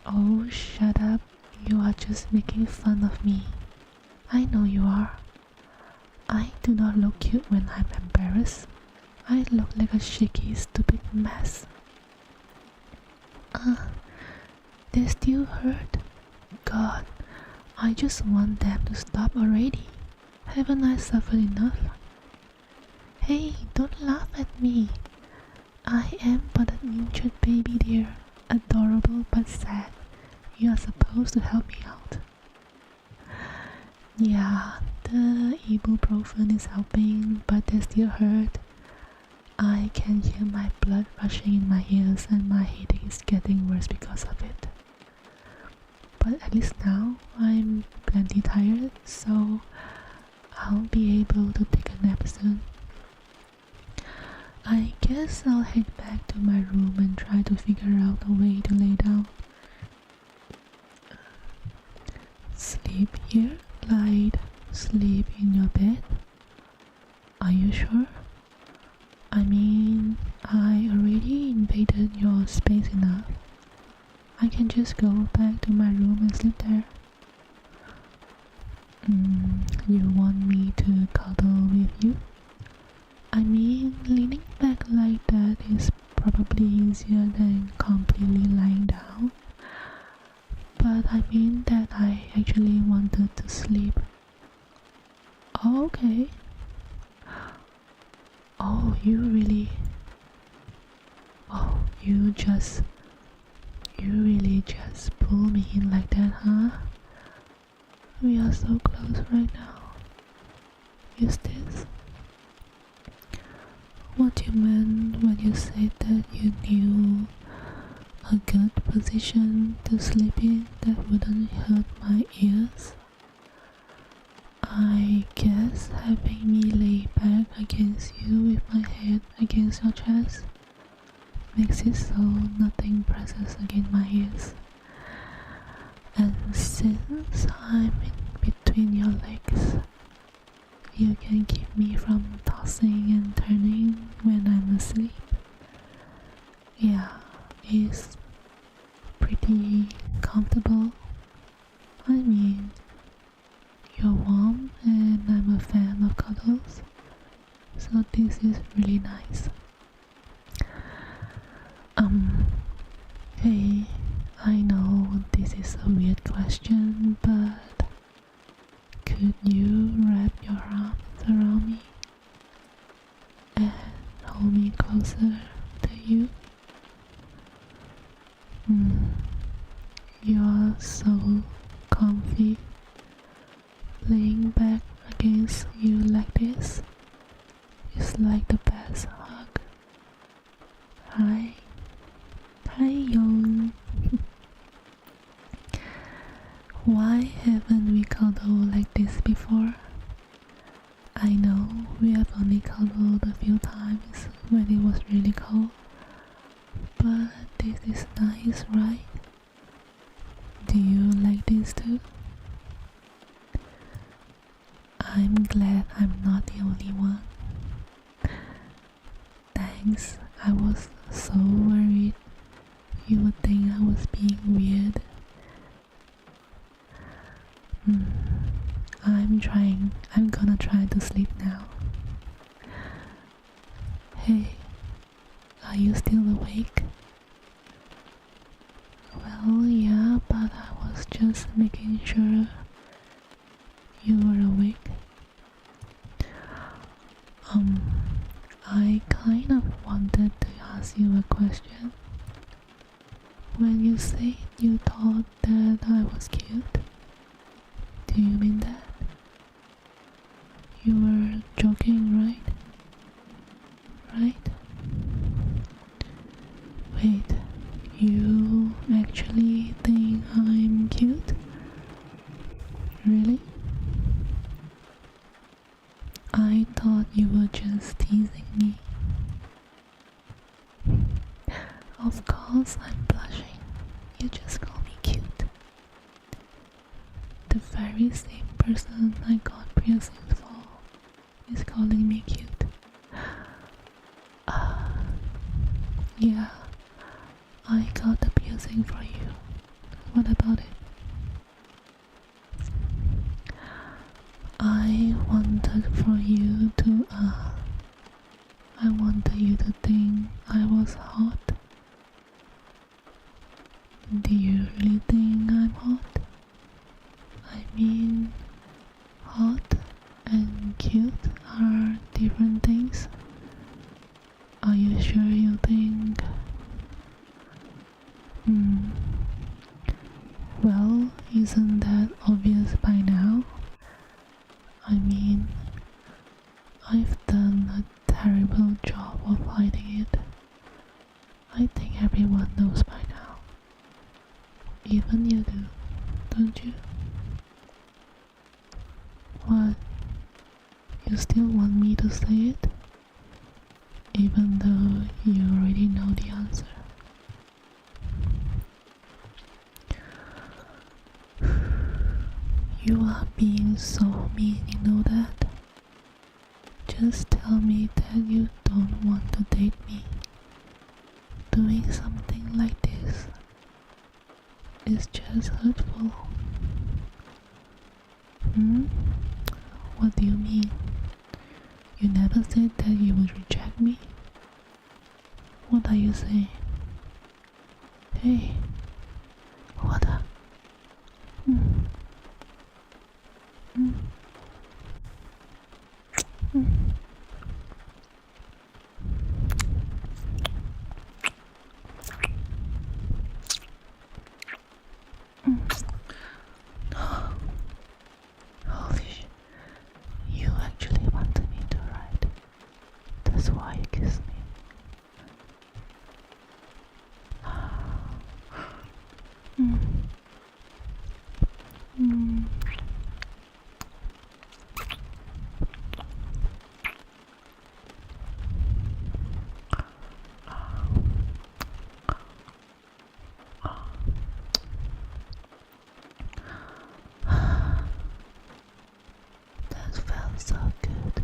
Oh, shut up. You are just making fun of me. I know you are. I do not look cute when I'm embarrassed. I look like a shaky, stupid mess. They still hurt. God, I just want them to stop already. Haven't I suffered enough? Hey, don't laugh at me. I am but an injured baby dear, adorable but sad. You are supposed to help me out. Yeah, the ibuprofen is helping, but they still hurt. I can hear my blood rushing in my ears, and my headache is getting worse because of it. But at least now I'm plenty tired, so I'll be able to take a nap soon. I guess I'll head back to my room and try to figure out a way to lay down. Sleep here, Clyde. Sleep in your bed. Are you sure? I mean, I already invaded your space enough. I can just go back to my room and sleep there. You want me to cuddle with you? I mean, leaning back like that is probably easier than completely lying down. But I mean that I actually wanted to sleep. Oh, okay. Oh, you really... Oh, you really just pull me in like that, huh? We are so close right now. Is this what you meant when you said that you knew a good position to sleep in that wouldn't hurt my ears? I guess having me lay back against you with my head against your chest makes it so nothing presses against my ears. And since I'm in between your legs, you can keep me from tossing and turning when I'm asleep. Yeah, it's pretty comfortable. I mean, you're warm and I'm a fan of Cuddles, so this is really nice. Hey, I know this is a weird question, but could you wrap your arms around me and hold me closer to you? You're so comfy. Laying back against you like this is like the best hug. Hi Young. Why haven't we cuddled like this before? I know we have only cuddled a few times when it was really cold, but this is nice, right? Do you like this too? I'm glad I'm not the only one. Thanks, I was so worried you would think I was being weird. I'm gonna try to sleep now. Hey, are you still awake? Well, yeah, but I was just making sure you were awake. I kind of wanted to ask you a question. When you said you thought that I was cute, do you mean that? you were joking, right? Right? Wait, you actually think I'm cute? Really? I thought you were just teasing me. Of course I'm blushing. You just call me cute. The very same person I got piercings for is calling me cute. Yeah, I got the piercing for you. What about it? I wanted you to think I was hot. Do you really think I'm hot? I mean, hot and cute are different things. Are you sure you think? Well, isn't that obvious by now? I mean, I've done a terrible job of hiding it. I think everyone knows by now. Even you do, don't you? What? You still want me to say it? Even though you already know the answer. You are being so mean, you know that? Just tell me that you don't want to date me. Doing something like this is just hurtful. What do you mean? You never said that you would reject me? What are you saying? Hey, what the? Holy shit. You actually wanted me to write. That's why you kissed me. That felt so good.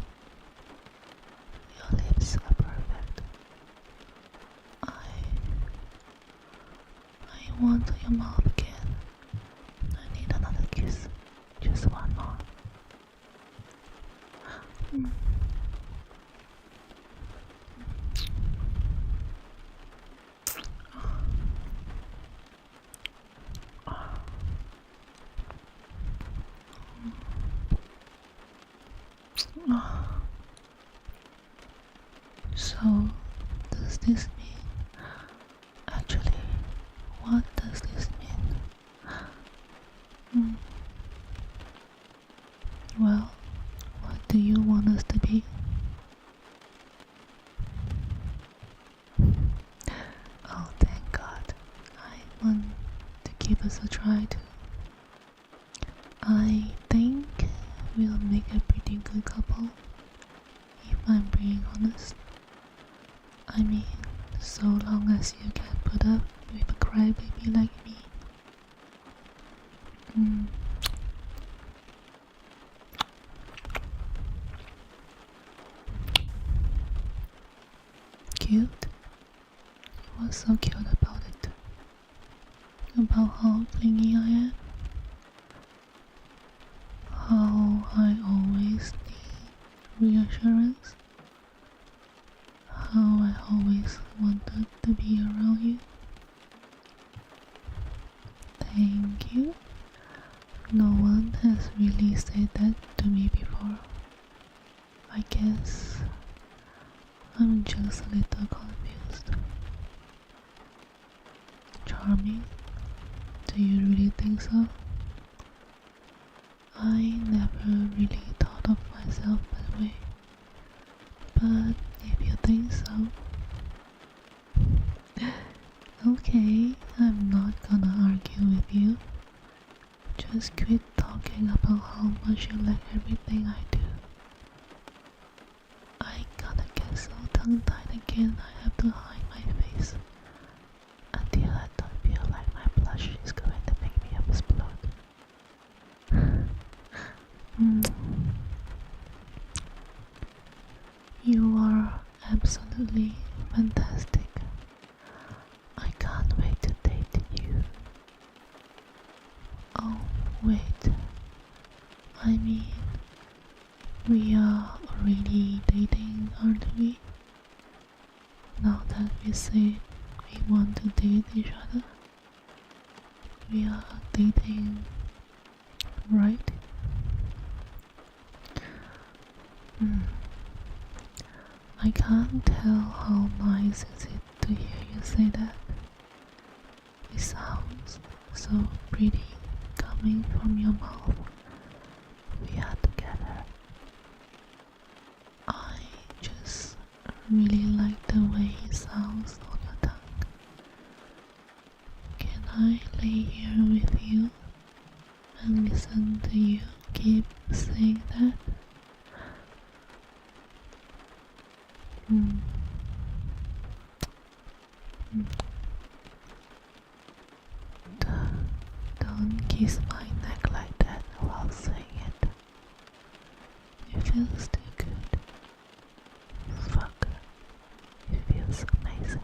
Your lips are perfect. I want your mouth again. I need another kiss. Just one more. So, does this mean? Actually, what does this mean? Well, what do you want us to be? Oh, thank God. I want to give us a try too. I think we'll make a pretty good couple, if I'm being honest. I mean, so long as you can put up with a crybaby like me. Cute? What's so cute about it? About how clingy I am? How I always need reassurance? How I always wanted to be around you? Thank you. No one has really said that to me before. I guess I'm just a little confused. Charming? Do you really think so? I never really thought of myself but if you think so, okay, I'm not gonna argue with you. Just quit talking about how much you like everything I do. I gotta get so tongue-tied again I have to hide my face. Until I don't feel like my blush is going to make me explode. You are absolutely fantastic. I can't wait to date you. Oh, wait. I mean, we are already dating, aren't we? Now that we say we want to date each other, we are dating, right? I can't tell how nice is it to hear you say that. It sounds so pretty coming from your mouth. We are together. I just really like the way it sounds on your tongue. Can I lay here with you and listen to you keep saying that? Don't kiss my neck like that while saying it. It feels too good. Fuck. It feels amazing.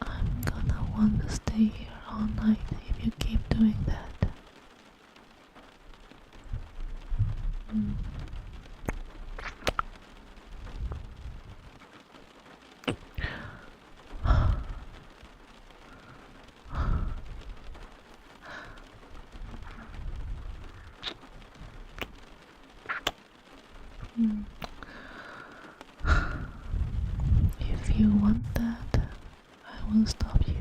I'm gonna want to stay here all night if you keep doing that. If you want that, I will stop you.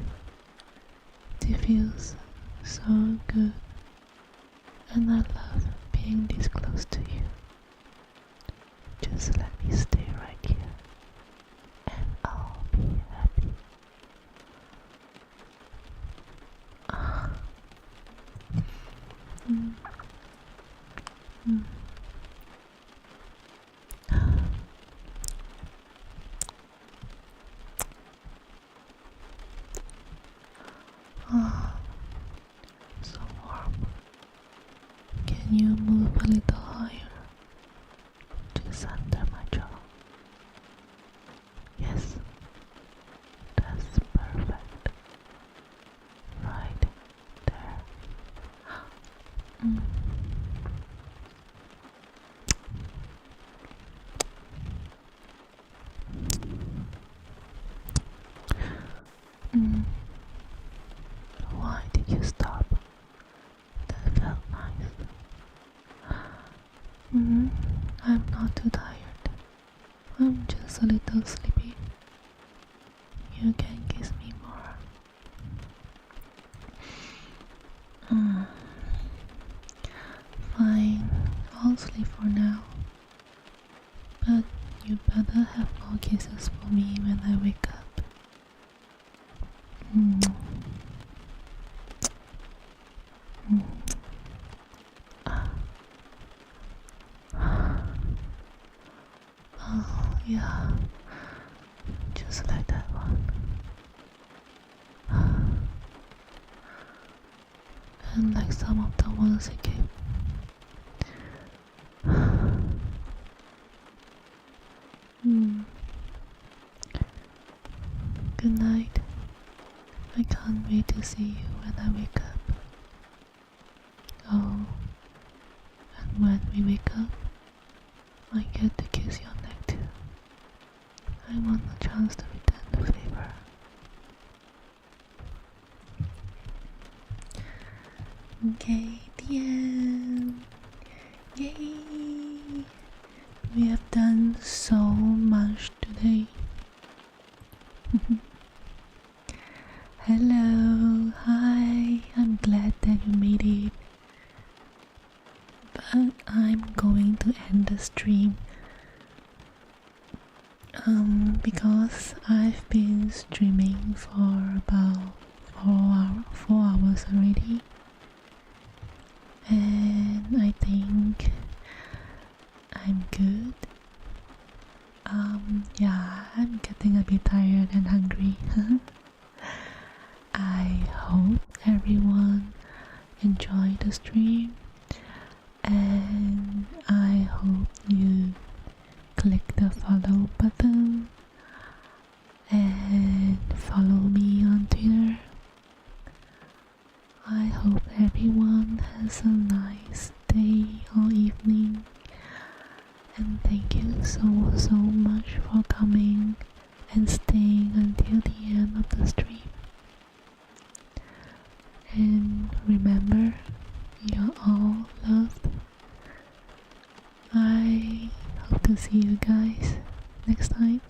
It feels so good, and I love being this close to you. Just let me stay right here, and I'll be happy. So warm. Can you move a little higher? Just under my jaw. Yes, that's perfect. Right there. Why did you stop? That felt nice. I'm not too tired. I'm just a little sleepy. You can kiss me more. Fine, I'll sleep for now. But you better have more kisses for me when I wake up. Oh, yeah, just like that one. And like some of the ones he gave. Good night. I can't wait to see you when I wake up. Oh, and when we wake up, I get to kiss your neck too. I want a chance to return the favor. Okay, the end. Yay! We have done so much today. Hello, hi, I'm glad that you made it. But I'm going to end the stream Because I've been streaming for about 4 hours already, and I think I'm good. Yeah, I'm getting a bit tired and hungry. I hope everyone enjoyed the stream, and I hope you click the follow button and follow me on Twitter. I hope everyone has a nice day or evening, and thank you so much for coming and staying until the end of the stream. And remember, you're all loved. I hope to see you guys next time.